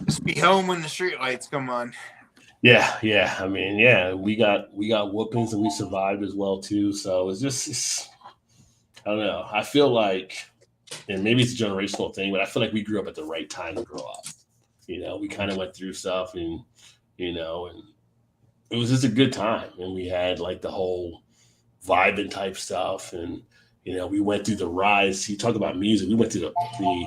Just be home when the street lights come on. Yeah. I mean, yeah, we got whoopings and we survived as well too. So it's I don't know. I feel like, and maybe it's a generational thing, but I feel like we grew up at the right time to grow up. You know, we kind of went through stuff, and you know, and it was just a good time. And we had like the whole vibing type stuff, and you know, we went through the rise. You talk about music. We went through the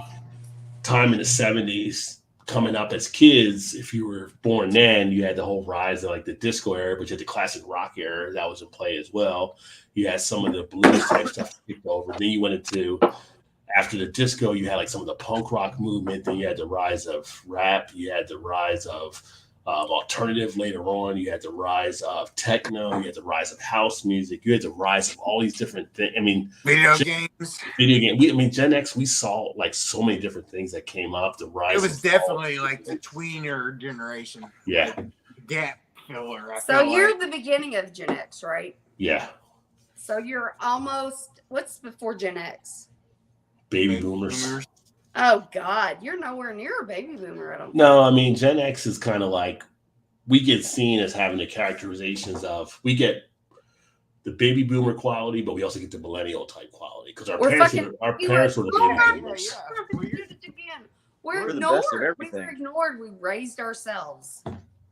time in the 70s. Coming up as kids, if you were born then, you had the whole rise of like the disco era, but you had the classic rock era that was in play as well. You had some of the blues type stuff kicked over. Then you went into, after the disco, you had like some of the punk rock movement. Then you had the rise of rap. You had the rise of alternative later on. You had the rise of techno. You had the rise of house music. You had the rise of all these different things. I mean, Video games. Gen X, we saw like so many different things that came up. The rise. It was definitely like the tweener generation. Yeah. Gap filler. So you're the beginning of Gen X, right? Yeah. So you're almost, what's before Gen X? Baby boomers. Oh God, you're nowhere near a baby boomer. I don't. No, I mean, Gen X is kind of like, we get seen as having the characterizations of, we get the baby boomer quality, but we also get the millennial type quality, because our parents were the baby boomers. We're the ignored. best of We everything. were ignored. We raised ourselves.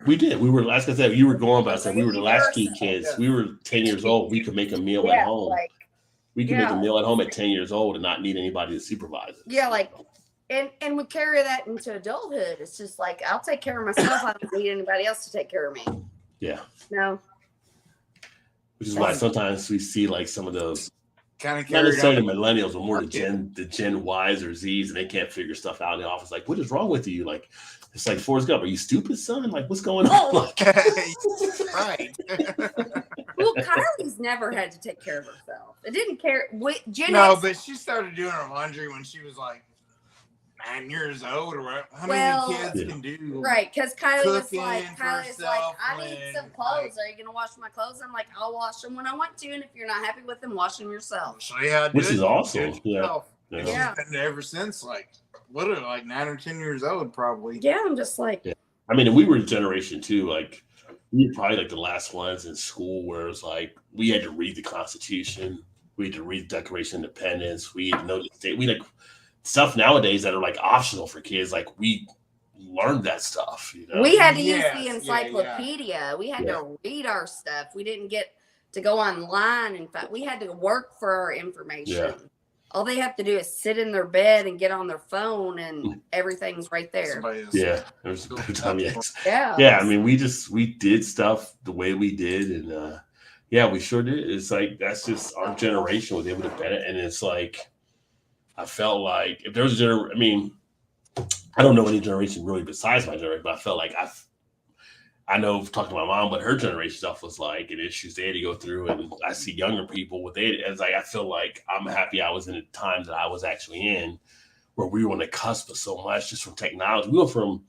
We did. We were, like I said, you were going by saying we were the latchkey kids. We were 10 years old. We could make a meal at home. We could make a meal at home at 10 years old and not need anybody to supervise it. Yeah, like, and we carry that into adulthood. It's just like, I'll take care of myself. I don't need anybody else to take care of me. Yeah. No. Which is why sometimes we see like some of those, kind of not necessarily the millennials, but more the Gen Ys or Zs, and they can't figure stuff out in the office. Like, what is wrong with you? Like, it's like, Forrest Gump, are you stupid, son? Like, what's going on? Like, right. Well, Kylie's never had to take care of herself. It didn't care. Gen No, X, but she started doing her laundry when she was like 9 years old, or what? How Well, many kids can do? right? Because Kylie was Cooking like, for I herself need and, some clothes. Are you gonna wash my clothes? I'm like, I'll wash them when I want to, and if you're not happy with them, wash them yourself. So yeah, which is awesome. Yeah. And Yeah. she's been ever since, like, literally like 9 or 10 years old, probably. Yeah, I'm just like, Yeah. I mean, and we were a generation too. Like, we were probably like the last ones in school where it was like, we had to read the Constitution. We had to read the Declaration of Independence. We had to know the state. We like stuff nowadays that are like optional for kids. Like, we learned that stuff. You know? we had to use Yes, the yeah, encyclopedia. We had to read our stuff. We didn't get to go online. In fact, we had to work for our information. Yeah. All they have to do is sit in their bed and get on their phone, and everything's right there. Somebody else. Yeah. There was a good time. Yes. Yeah. Yeah. I mean, we did stuff the way we did. And yeah, we sure did. It's like, that's just our generation was able to benefit. And it's like, I felt like if there was I mean, I don't know any generation really besides my generation, but I felt like I know talking to my mom, but her generation stuff was like, and issues they had to go through. And I see younger people with it. It's like, I feel like I'm happy I was in the time that I was actually in, where we were on the cusp of so much just from technology. We went from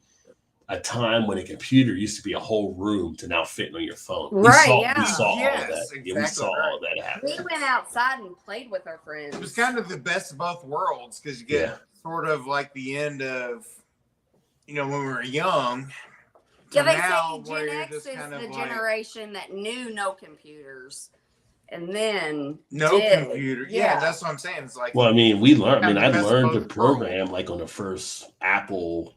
a time when a computer used to be a whole room to now fitting on your phone. Right, We saw Yes, all that. exactly Yeah, we saw all right. that happen. We went outside and played with our friends. It was kind of the best of both worlds, because you get sort of like the end of, when we were young, Yeah, they now say where Gen you're X just is kind the of like, generation that knew no computers, and then no did. computer. Yeah, that's what I'm saying. It's like, Well, I mean, we learned. I mean, the I best learned to of both worlds. program like on the first Apple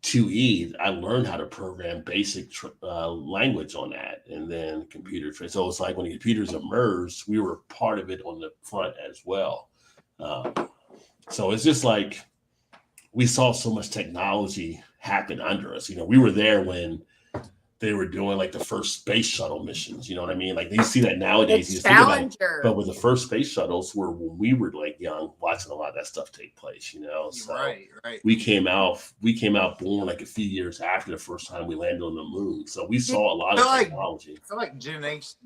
IIe. I learned how to program basic language on that, and then computer. So it's like when the computers emerged, we were part of it on the front as well. So it's just like we saw so much technology happen under us. You know, we were there when they were doing like the first space shuttle missions. You know what I mean? Like you see that nowadays. The You just think about it. Challenger. But with the first space shuttles were when we were like young, watching a lot of that stuff take place, you know. So right. we came out born like a few years after the first time we landed on the moon. So we saw a lot of technology. I feel like Gen X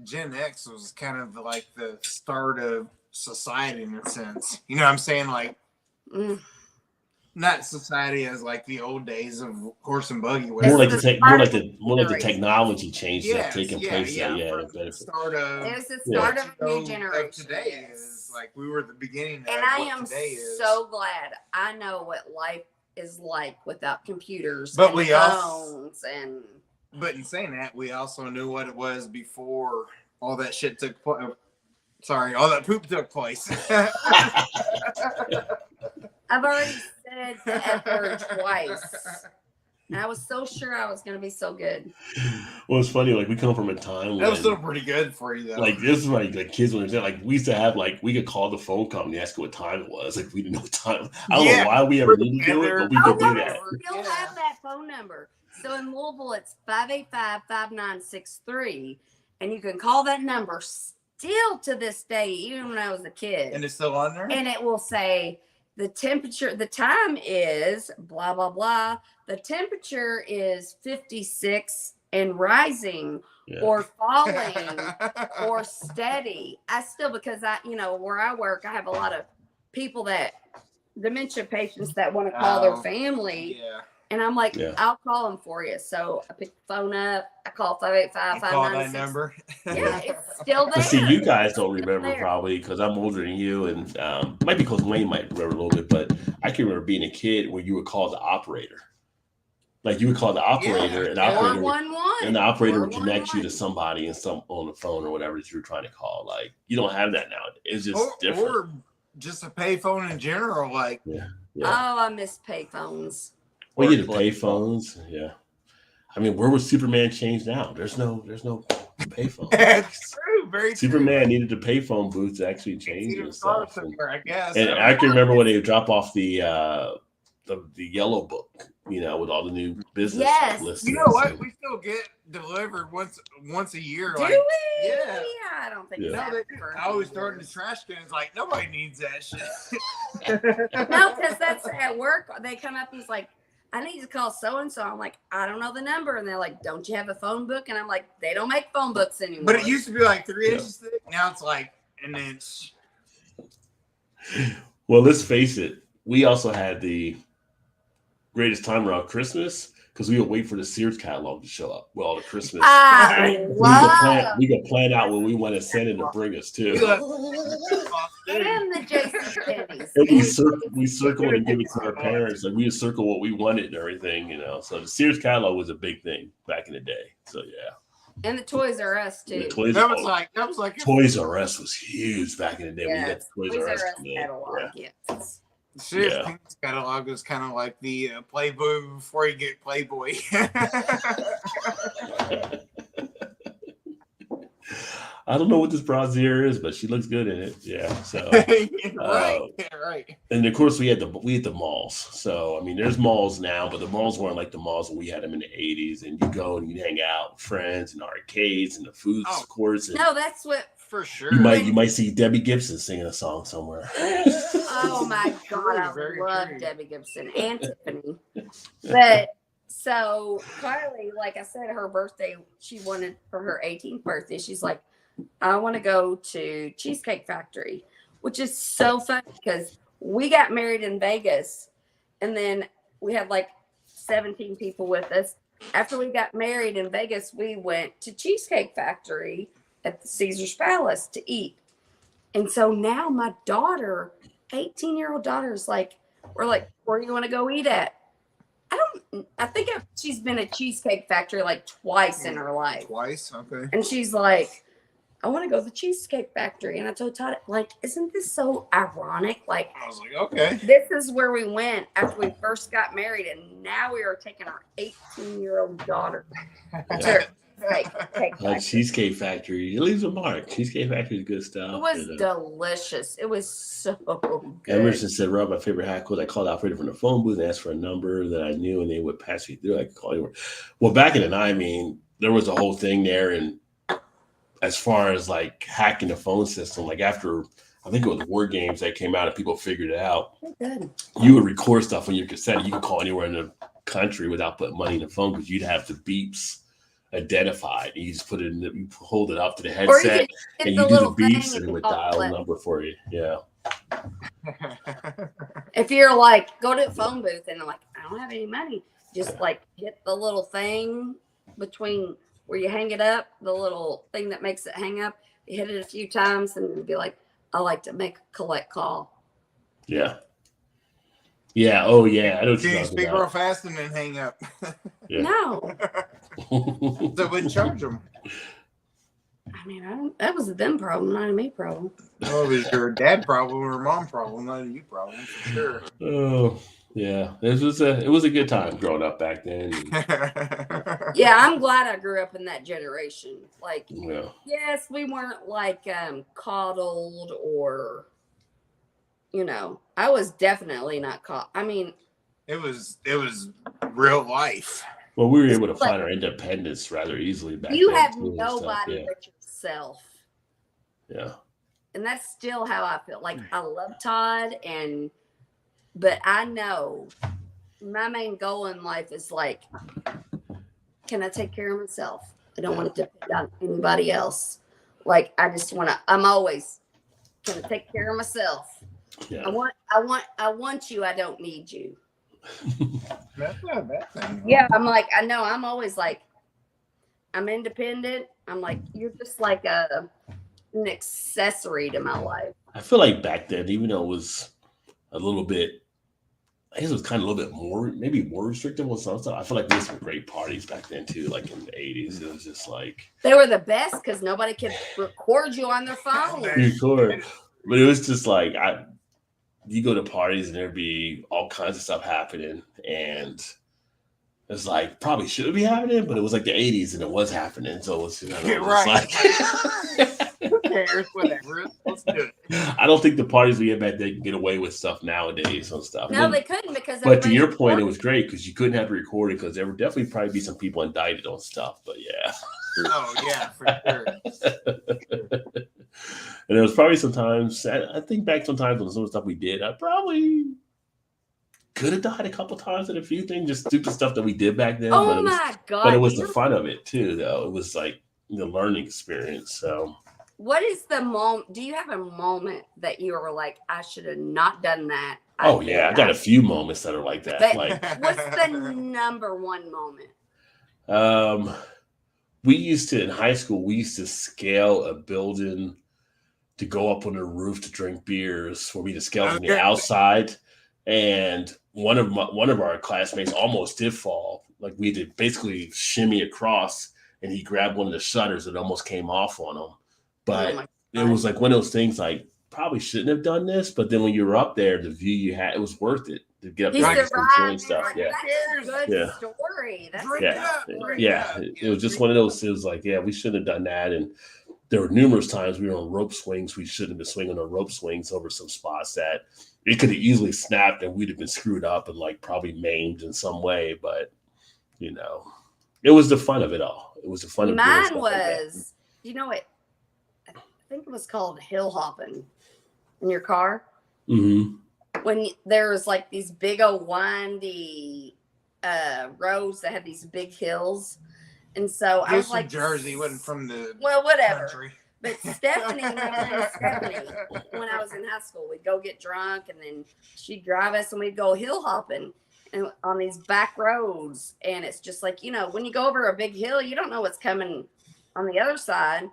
was kind of like the start of society in a sense. You know what I'm saying? Like, not society as like the old days of horse and buggy. More like the technology change that's taking place. The start of it was the start of a new generation. Today is like we were the beginning. And I am so glad I know what life is like without computers, but and we phones, and. But in saying that, we also knew what it was before all that shit took place. Sorry, all that poop took place. I've already said the F word twice. And I was so sure I was going to be so good. Well, it's funny. Like we come from a time that was still pretty good for you, though. Like this is like the kids when they're like we used to have like we could call the phone company and ask what time it was. Like we didn't know what time. I don't know why we ever needed to do it, but we could do that. We still have that phone number. So in Louisville, it's 585-5963, and you can call that number still to this day, even when I was a kid. And it's still on there. And it will say the temperature. The time is blah blah blah. The temperature is 56 and rising, or falling, or steady. I still, because where I work, I have a lot of people dementia patients that want to call their family. Yeah. And I'm like, I'll call them for you. So I pick the phone up. I call 585-5963. Call that number. Yeah, it's still there. But see, you guys don't remember probably because I'm older than you, and might be because Wayne might remember a little bit. But I can remember being a kid where you would call the operator. Like you would call the operator, and the operator would connect you to somebody on the phone or whatever that you were trying to call. Like you don't have that now. It's just different. Or just a payphone in general. Like oh, I miss payphones. Well, you had the payphones. Yeah. I mean, where was Superman changed now? There's no payphone. That's true. Very Superman needed the payphone booth to actually change and stuff. I guess. And I can remember when they would drop off the yellow book, with all the new business listings. You know what? We still get delivered once a year. Do we? Yeah. I don't think so. No, they do. I always throw it in the trash can. It's like nobody needs that shit. No, because that's at work. They come up and it's like, I need to call so-and-so. I'm like, I don't know the number. And they're like, don't you have a phone book? And I'm like, they don't make phone books anymore. But it used to be like 3 inches thick. Now it's like an inch. Well, let's face it. We also had the greatest time around Christmas because we would wait for the Sears catalog to show up with all the Christmas. We could plan out when we want to send it to bring us too. And the JCPenney's. And we circled and give it to our parents. Like we would circle what we wanted and everything, So the Sears catalog was a big thing back in the day. So yeah. And the Toys R Us too. That was like Toys R Us was huge back in the day. Yeah, when you got Toys R Us catalog. Yes. Sears catalog was kind of like the Playboy before you get Playboy. I don't know what this brassiere is, but she looks good in it. Yeah. So right. And of course we had the malls. So I mean, there's malls now, but the malls weren't like the malls when we had them in the '80s. And you go and you hang out with friends and arcades and the food courts. And no, that's what for sure. You might see Debbie Gibson singing a song somewhere. Oh my God, I love Debbie Gibson and Tiffany. But so Kylie, like I said, her birthday, she wanted for her 18th birthday. She's like, I want to go to Cheesecake Factory, which is so fun because we got married in Vegas and then we had like 17 people with us. After we got married in Vegas, we went to Cheesecake Factory at the Caesar's Palace to eat. And so now my daughter, 18-year-old daughter, is like, we're like, where do you want to go eat at? I think she's been a Cheesecake Factory like twice in her life. Twice, okay. And she's like, I want to go to the Cheesecake Factory. And I told Todd, like, isn't this so ironic? Like, I was like, okay. this is where we went after we first got married, and now we are taking our 18-year-old daughter to Cheesecake Factory. It leaves a mark. Cheesecake Factory is good stuff. It was delicious. It was so good. Emerson said, Rob, my favorite hack was I called operator from the phone booth and asked for a number that I knew, and they would pass me through. I could call anywhere. Well, back in the night, I mean, there was a whole thing there. And as far as like hacking the phone system, like after, I think it was War Games that came out and people figured it out. Good. You would record stuff on your cassette. You could call anywhere in the country without putting money in the phone because you'd have the beeps identified. You just put it in, you hold it up to the headset and you do the beeps and it would dial a number for you. Yeah. If you're like, go to a phone booth and like, I don't have any money, just like hit the little thing between where you hang it up, the little thing that makes it hang up. You hit it a few times and it'd be like, I like to make a collect call. Yeah. Yeah. Oh, yeah. I know what Can you're you talking speak about. real fast and then hang up? Yeah. No. So it wouldn't charge them. I mean, that was a them problem, not a me problem. Oh, it was your dad problem or mom problem, not a you problem, for sure. Oh, yeah. It was a good time growing up back then. Yeah, I'm glad I grew up in that generation. Like, Yeah. yes, we weren't like coddled or, you know, I was definitely not caught. I mean, it was real life. Well, we were able to find our independence rather easily back you then. have too, and stuff. nobody but yourself. Yeah. And that's still how I feel. Like, I love Todd, but I know my main goal in life is like, can I take care of myself? I don't want to depend on anybody else. Like, I just want to, I'm always going to take care of myself. Yeah. I want you. I don't need you. That's not a bad thing. Yeah. I'm like, I know I'm always like, I'm independent. I'm like, you're just like an accessory to my life. I feel like back then, even though it was a little bit, I guess it was kind of a little bit more, maybe more restrictive on some stuff. I feel like we had some great parties back then too, like in the 80s. It was just like, They were the best because nobody could record you on their phone. you could, but it was just like, you go to parties and there'd be all kinds of stuff happening, and it's like probably shouldn't be happening, but it was like the 80s and it was happening, so it was, you know, it was right. Who cares? Whatever. Let's do it. I don't think the parties we had back then can get away with stuff nowadays and stuff. No, they couldn't because. But to your point, it was great because you couldn't have it recorded because there would definitely probably be some people indicted on stuff. But yeah. Oh yeah, for sure. And there was probably sometimes, I think back sometimes on some of the stuff we did, I probably could have died a couple times in a few things, just stupid stuff that we did back then. Oh my God. But it was the fun of it too, though. It was like the learning experience. So what is the moment? Do you have a moment that you were like, I should have not done that? Oh yeah, I got a few moments that are like that. But like, what's the number one moment? We used to, in high school, we used to scale a building to go up on the roof to drink beers, where we to scale from the outside. And one of our classmates almost did fall. Like, we did basically shimmy across, and he grabbed one of the shutters that almost came off on him. But it was like one of those things, like, probably shouldn't have done this. But then when you were up there, the view you had, it was worth it to get up there and enjoy stuff. Yeah. That's a good story. That's It was just one of those. It was like, yeah, we shouldn't have done that. And there were numerous times we were on rope swings. We shouldn't have been swinging on rope swings over some spots that it could have easily snapped and we'd have been screwed up and like probably maimed in some way. But, you know, it was the fun of it all. It was the fun of doing mine stuff was, you know what? I think it was called hill hopping in your car. Mm-hmm. When there was like these big old windy roads that had these big hills. And so I was like, Jersey wasn't from the whatever. country. But Stephanie, my friend Stephanie, when I was in high school, we'd go get drunk and then she'd drive us and we'd go hill hopping and on these back roads. And it's just like, you know, when you go over a big hill, you don't know what's coming on the other side.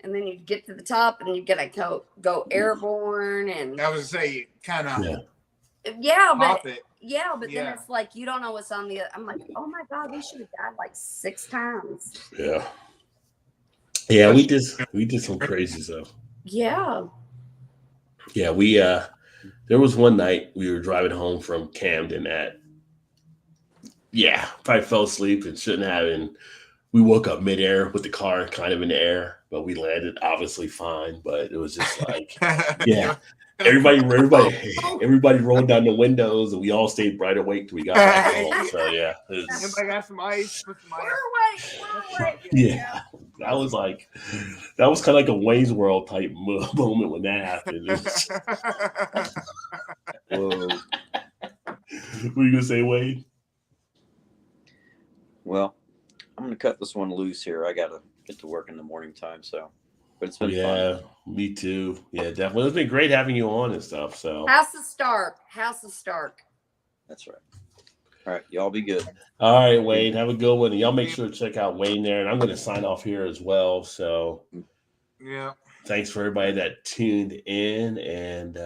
And then you get to the top and you get to go airborne. And I was say kind of yeah, but it. Yeah, but then Yeah. it's like you don't know what's on the. I'm like, oh my god, we should have died like 6 times. Yeah. Yeah, we did some crazy stuff. Yeah. Yeah, there was one night we were driving home from Camden probably fell asleep and shouldn't have, and we woke up midair with the car kind of in the air, but we landed obviously fine. But it was just like, yeah, everybody rolled down the windows, and we all stayed bright awake till we got back home. So yeah, Anybody got some ice? Put some ice. We're awake. yeah, that was kind of like a Wayne's World type moment when that happened. Whoa. What were you gonna say, Wade? Well, I'm going to cut this one loose here. I got to get to work in the morning time. So, but it's been fun. Yeah, me too. Yeah, definitely. It's been great having you on and stuff. So House of Stark. That's right. All right. Y'all be good. all right, Wayne, have a good one. And y'all make sure to check out Wayne there. And I'm going to sign off here as well. So Yeah. thanks for everybody that tuned in, and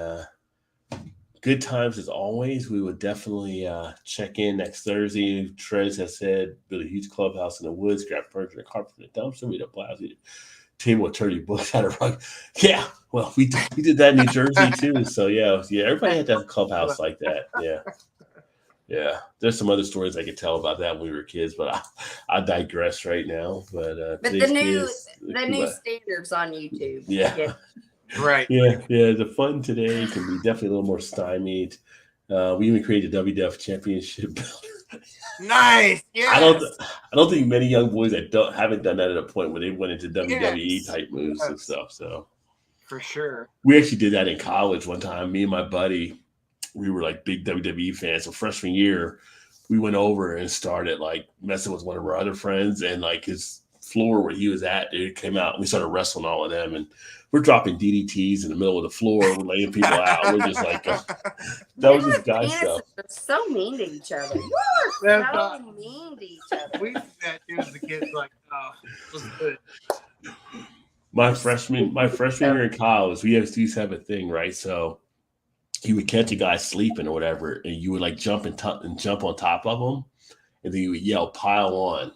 good times as always. We would definitely check in next Thursday. Trez has said, build a huge clubhouse in the woods, grab furniture and carpet from the dumpster, meet up lousy table with 30 books out of rug. Yeah, well, we did that in New Jersey too. So yeah, everybody had to have a clubhouse like that. Yeah. There's some other stories I could tell about that when we were kids, but I digress right now. But But the new standards on YouTube. Yeah. Right. Yeah. The fun today can be definitely a little more stymied. We even created a WWF championship builder. Nice. Yes. I don't think many young boys that haven't done that at a point where they went into WWE type moves and stuff. So for sure. we actually did that in college one time. Me and my buddy, we were like big WWE fans. So freshman year, we went over and started like messing with one of our other friends, and like his floor where he was at, it came out, and we started wrestling all of them, and we're dropping DDTs in the middle of the floor. We're laying people out. We're just like, that was just guy stuff. They're so mean to each other. That's So mean to each other. We did that too as the kids. Like, oh, this was good. My freshman year in college, we used to have a thing, right? So you would catch a guy sleeping or whatever, and you would like jump and jump on top of him, and then you would yell, "Pile on!"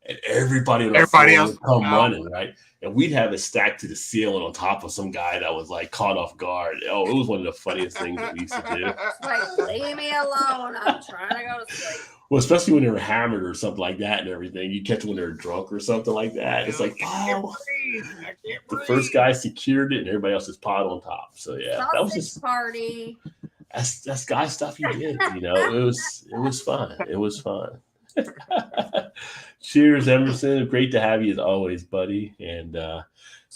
And everybody else would come running, right? And we'd have it stacked to the ceiling on top of some guy that was like caught off guard. Oh, it was one of the funniest things that we used to do. Like, leave me alone. I'm trying to go to sleep. Well, especially when they were hammered or something like that and everything. You catch them when they're drunk or something like that. It's like, oh, the first guy secured it and everybody else is piled on top. So yeah, Sausage that was just party. That's guy stuff you did. You know, it was fun. It was fun. Cheers, Emerson. Great to have you as always, buddy. And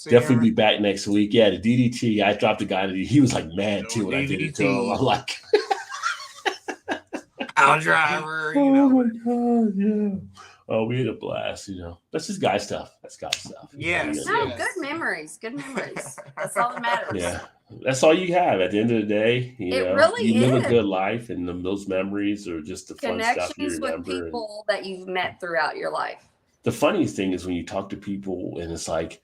definitely be back next week. Yeah, the DDT. I dropped a guy. He was like mad too when I did it to him. I'm like, Our driver. You oh know. my god, yeah. Oh, we had a blast. You know, that's just guy stuff. That's guy stuff. Yes. You No, know, good memories. Good memories. That's all that matters. yeah. That's all you have at the end of the day. You know, really you live is. a good life, and those memories are just the fun stuff you Connections with remember. people that you've met throughout your life. The funniest thing is when you talk to people and it's like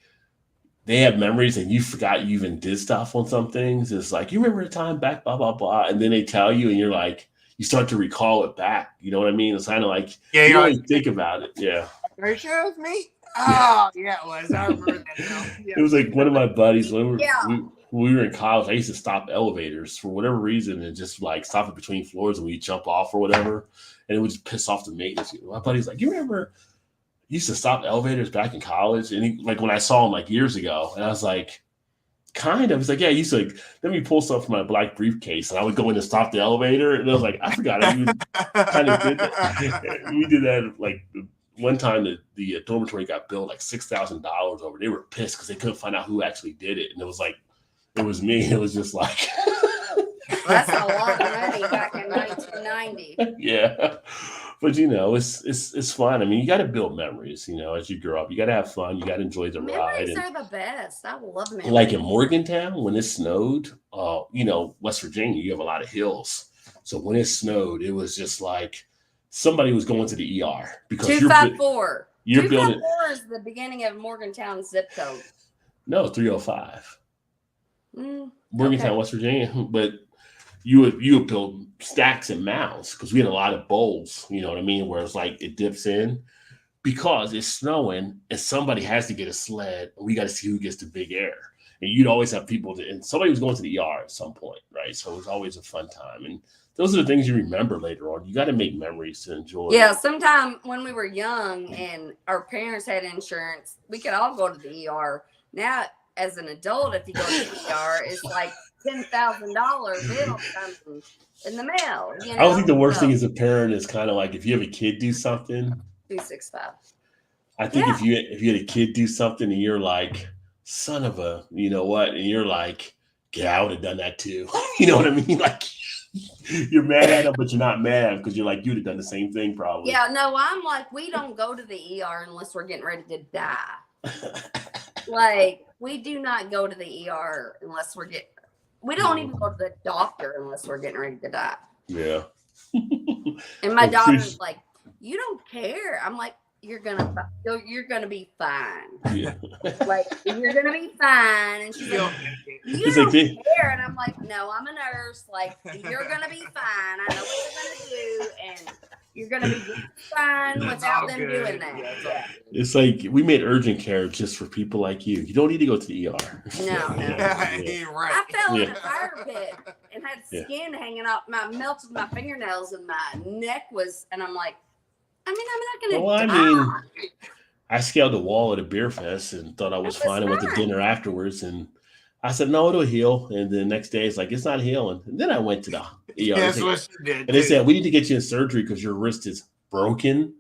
they have memories and you forgot you even did stuff on some things. It's like, you remember the time back, blah, blah, blah. And then they tell you and you're like, you start to recall it back. You know what I mean? It's kind of like, Yeah, you you're don't even think about it. Yeah. Are you sure it was me? Oh, yeah, it was. I remember that now. Yeah. It was like one of my buddies when Yeah. we were in college. I used to stop elevators for whatever reason and just like stop it between floors and we jump off or whatever. And it would just piss off the maintenance. My buddy's like, you remember you used to stop elevators back in college? And he, like when I saw him like years ago, and I was like, kind of. He's like, yeah, he used to like, let me pull stuff from my black briefcase. And I would go in and stop the elevator. And I was like, I forgot I even kind of did that. We did that like one time the dormitory got billed like $6,000 over. They were pissed because they couldn't find out who actually did it. And it was like, it was me. It was just like That's a lot of money back in 1990. yeah. But you know, it's fun. I mean, you got to build memories, you know, as you grow up. You got to have fun. You got to enjoy the ride. Memories And are the best. I love memories. like in Morgantown, when it snowed, you know, West Virginia, you have a lot of hills. So when it snowed, it was just like somebody was going to the ER because 254. you're building. 254 is the beginning of Morgantown zip code. No, 305. Mm, Morgantown, okay. West Virginia. But you would build stacks and mounds because we had a lot of bowls, you know what I mean, where it's like it dips in because it's snowing and somebody has to get a sled. And we got to see who gets the big air. And you'd always have people and somebody was going to the ER at some point, right? So it was always a fun time. And those are the things you remember later on. You got to make memories to enjoy. Yeah, sometime when we were young and our parents had insurance, we could all go to the ER. Now, as an adult, if you go to the ER, it's like $10,000 bill comes in the mail. You know? I don't think the worst thing as a parent is kind of like if you have a kid do something. 265. I think if you had a kid do something and you're like, son of a, you know what, and you're like, yeah, I would have done that too. You know what I mean? Like you're mad at them, but you're not mad because you're like, you'd have done the same thing probably. Yeah, no, I'm like, we don't go to the ER unless we're getting ready to die. Like, we do not go to the ER unless we don't even go to the doctor unless we're getting ready to die. Yeah. And my daughter's like, you don't care. I'm like, you're gonna be fine. Yeah. Like, you're gonna be fine. And she's like, you don't care. And I'm like, no, I'm a nurse. Like, you're gonna be fine. I know what you're gonna do, and you're gonna be fine without them doing that. Yeah. It's like we made urgent care just for people like you. You don't need to go to the ER. No. Right. I fell in a fire pit and had skin hanging off. Melted my fingernails, and my neck was. And I'm like, I mean, I'm not gonna die. I scaled the wall at a beer fest and thought I was fine and went to dinner afterwards. And I said, no, it'll heal. And the next day, it's like, it's not healing. And then I went to the ER. That's what she did. And they said, we need to get you in surgery because your wrist is broken.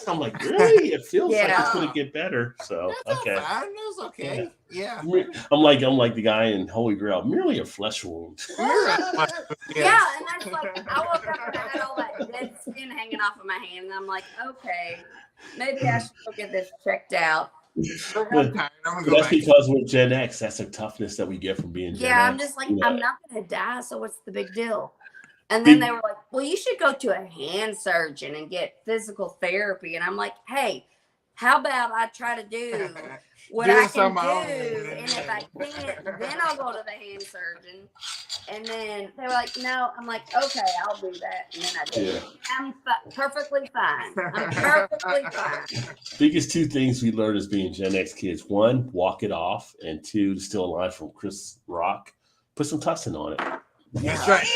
I'm like, really? It feels like it's going to get better. So, That's okay. fine. That's okay. Yeah. I'm like the guy in Holy Grail, merely a flesh wound. Yeah, and that's like, I woke up and I had all that dead skin hanging off of my hand, and I'm like, okay, maybe I should go get this checked out. That's because we're Gen X. That's the toughness that we get from being Gen X. I'm just like, I'm not going to die, so what's the big deal? And then they were like, well, you should go to a hand surgeon and get physical therapy. And I'm like, hey, how about I try to do what I can do? And if I can't, then I'll go to the hand surgeon. And then they were like, no. I'm like, okay, I'll do that. And then I did. Yeah. I'm perfectly fine. I'm perfectly fine. Biggest two things we learned as being Gen X kids. One, walk it off. And two, to steal a line from Chris Rock, put some tussin on it. That's right.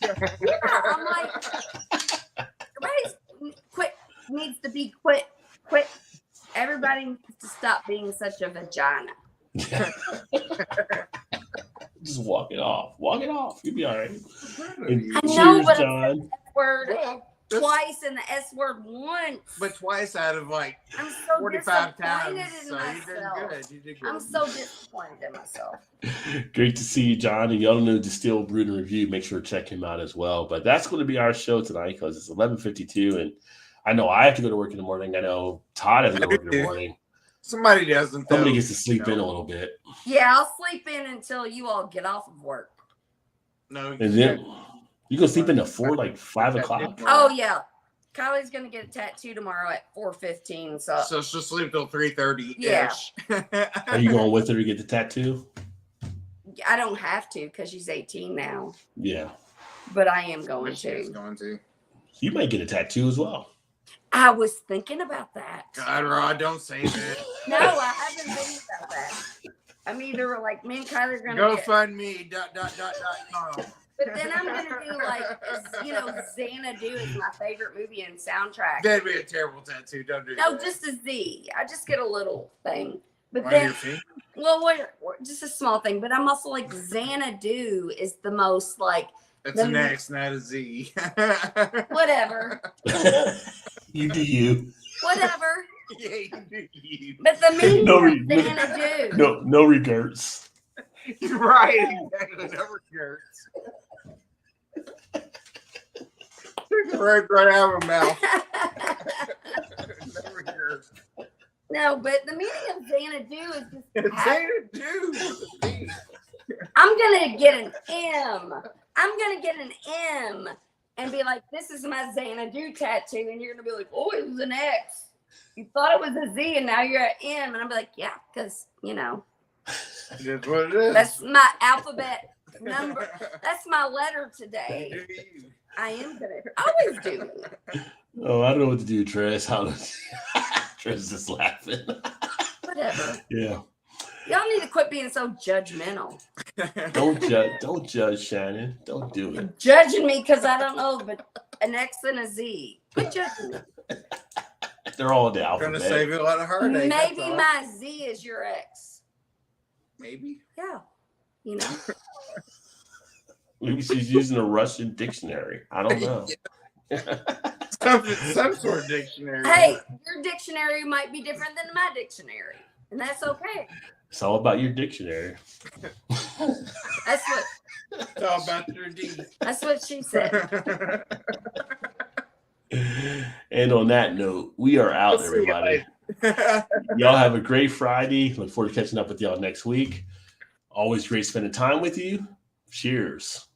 Yeah, I'm like, everybody needs to be quit. Everybody needs to stop being such a vagina. Just walk it off. Walk it off. You'll be all right. I know, but John. It's word twice and the S word once. But twice out of like I'm so 45 times. In so myself. You did good. I'm so disappointed in myself. Great to see you, John. And y'all know Distill, Brewed, and Review. Make sure to check him out as well. But that's going to be our show tonight because it's 11:52, and I know I have to go to work in the morning. I know Todd has to go to work in the morning. Somebody doesn't. Somebody gets to sleep in a little bit. Yeah, I'll sleep in until you all get off of work. No. And then you go sleep in at 5 o'clock. Oh yeah, Kylie's gonna get a tattoo tomorrow at 4:15. So she'll sleep till 3:30. Yeah. Are you going with her to get the tattoo? I don't have to because she's 18 now. Yeah. But I am going to. She's going to. You might get a tattoo as well. I was thinking about that. God, Rod, don't say that. No, I haven't thinking about that. I'm either like me and Kylie are gonna GoFundMe. .com. But then I'm gonna do like, Xanadu is my favorite movie and soundtrack. That'd be a terrible tattoo. Don't do that. No, just a Z. I just get a little thing. But On then, your feet? well, just a small thing. But I'm also like, Xanadu is the most like. That's an X, not a Z. Whatever. You do you. Whatever. Yeah, you do you. But the meaning of Xanadu. No regrets. You're right. Exactly. No regrets. Took the word right out of her mouth. No regrets. No, but the meaning of Xanadu is just. Xanadu. I'm gonna get an M. I'm gonna get an M and be like, "This is my Xanadu tattoo," and you're gonna be like, "Oh, it was an X. You thought it was a Z, and now you're an M." And I'll be like, "Yeah, because That's what it is. that's my alphabet number. That's my letter today. Do you? I am gonna always do. Oh, I don't know what to do, Trez. Trez is just laughing. Whatever. Yeah. Y'all need to quit being so judgmental. Don't judge, Shannon. Don't do it. Judging me because I don't know but an X and a Z. Quit judging me. They're all the Gonna alphabet. save you a lot of heartache. that's Maybe all. my Z is your X. Maybe. Yeah. You know. Maybe she's using a Russian dictionary. I don't know. Some sort of dictionary. Hey, your dictionary might be different than my dictionary, and that's okay. It's all about your dictionary. That's what It's all about your D. that's what she said. And on that note, we are out, We'll see you everybody. Y'all have a great Friday. Look forward to catching up with y'all next week. Always great spending time with you. Cheers.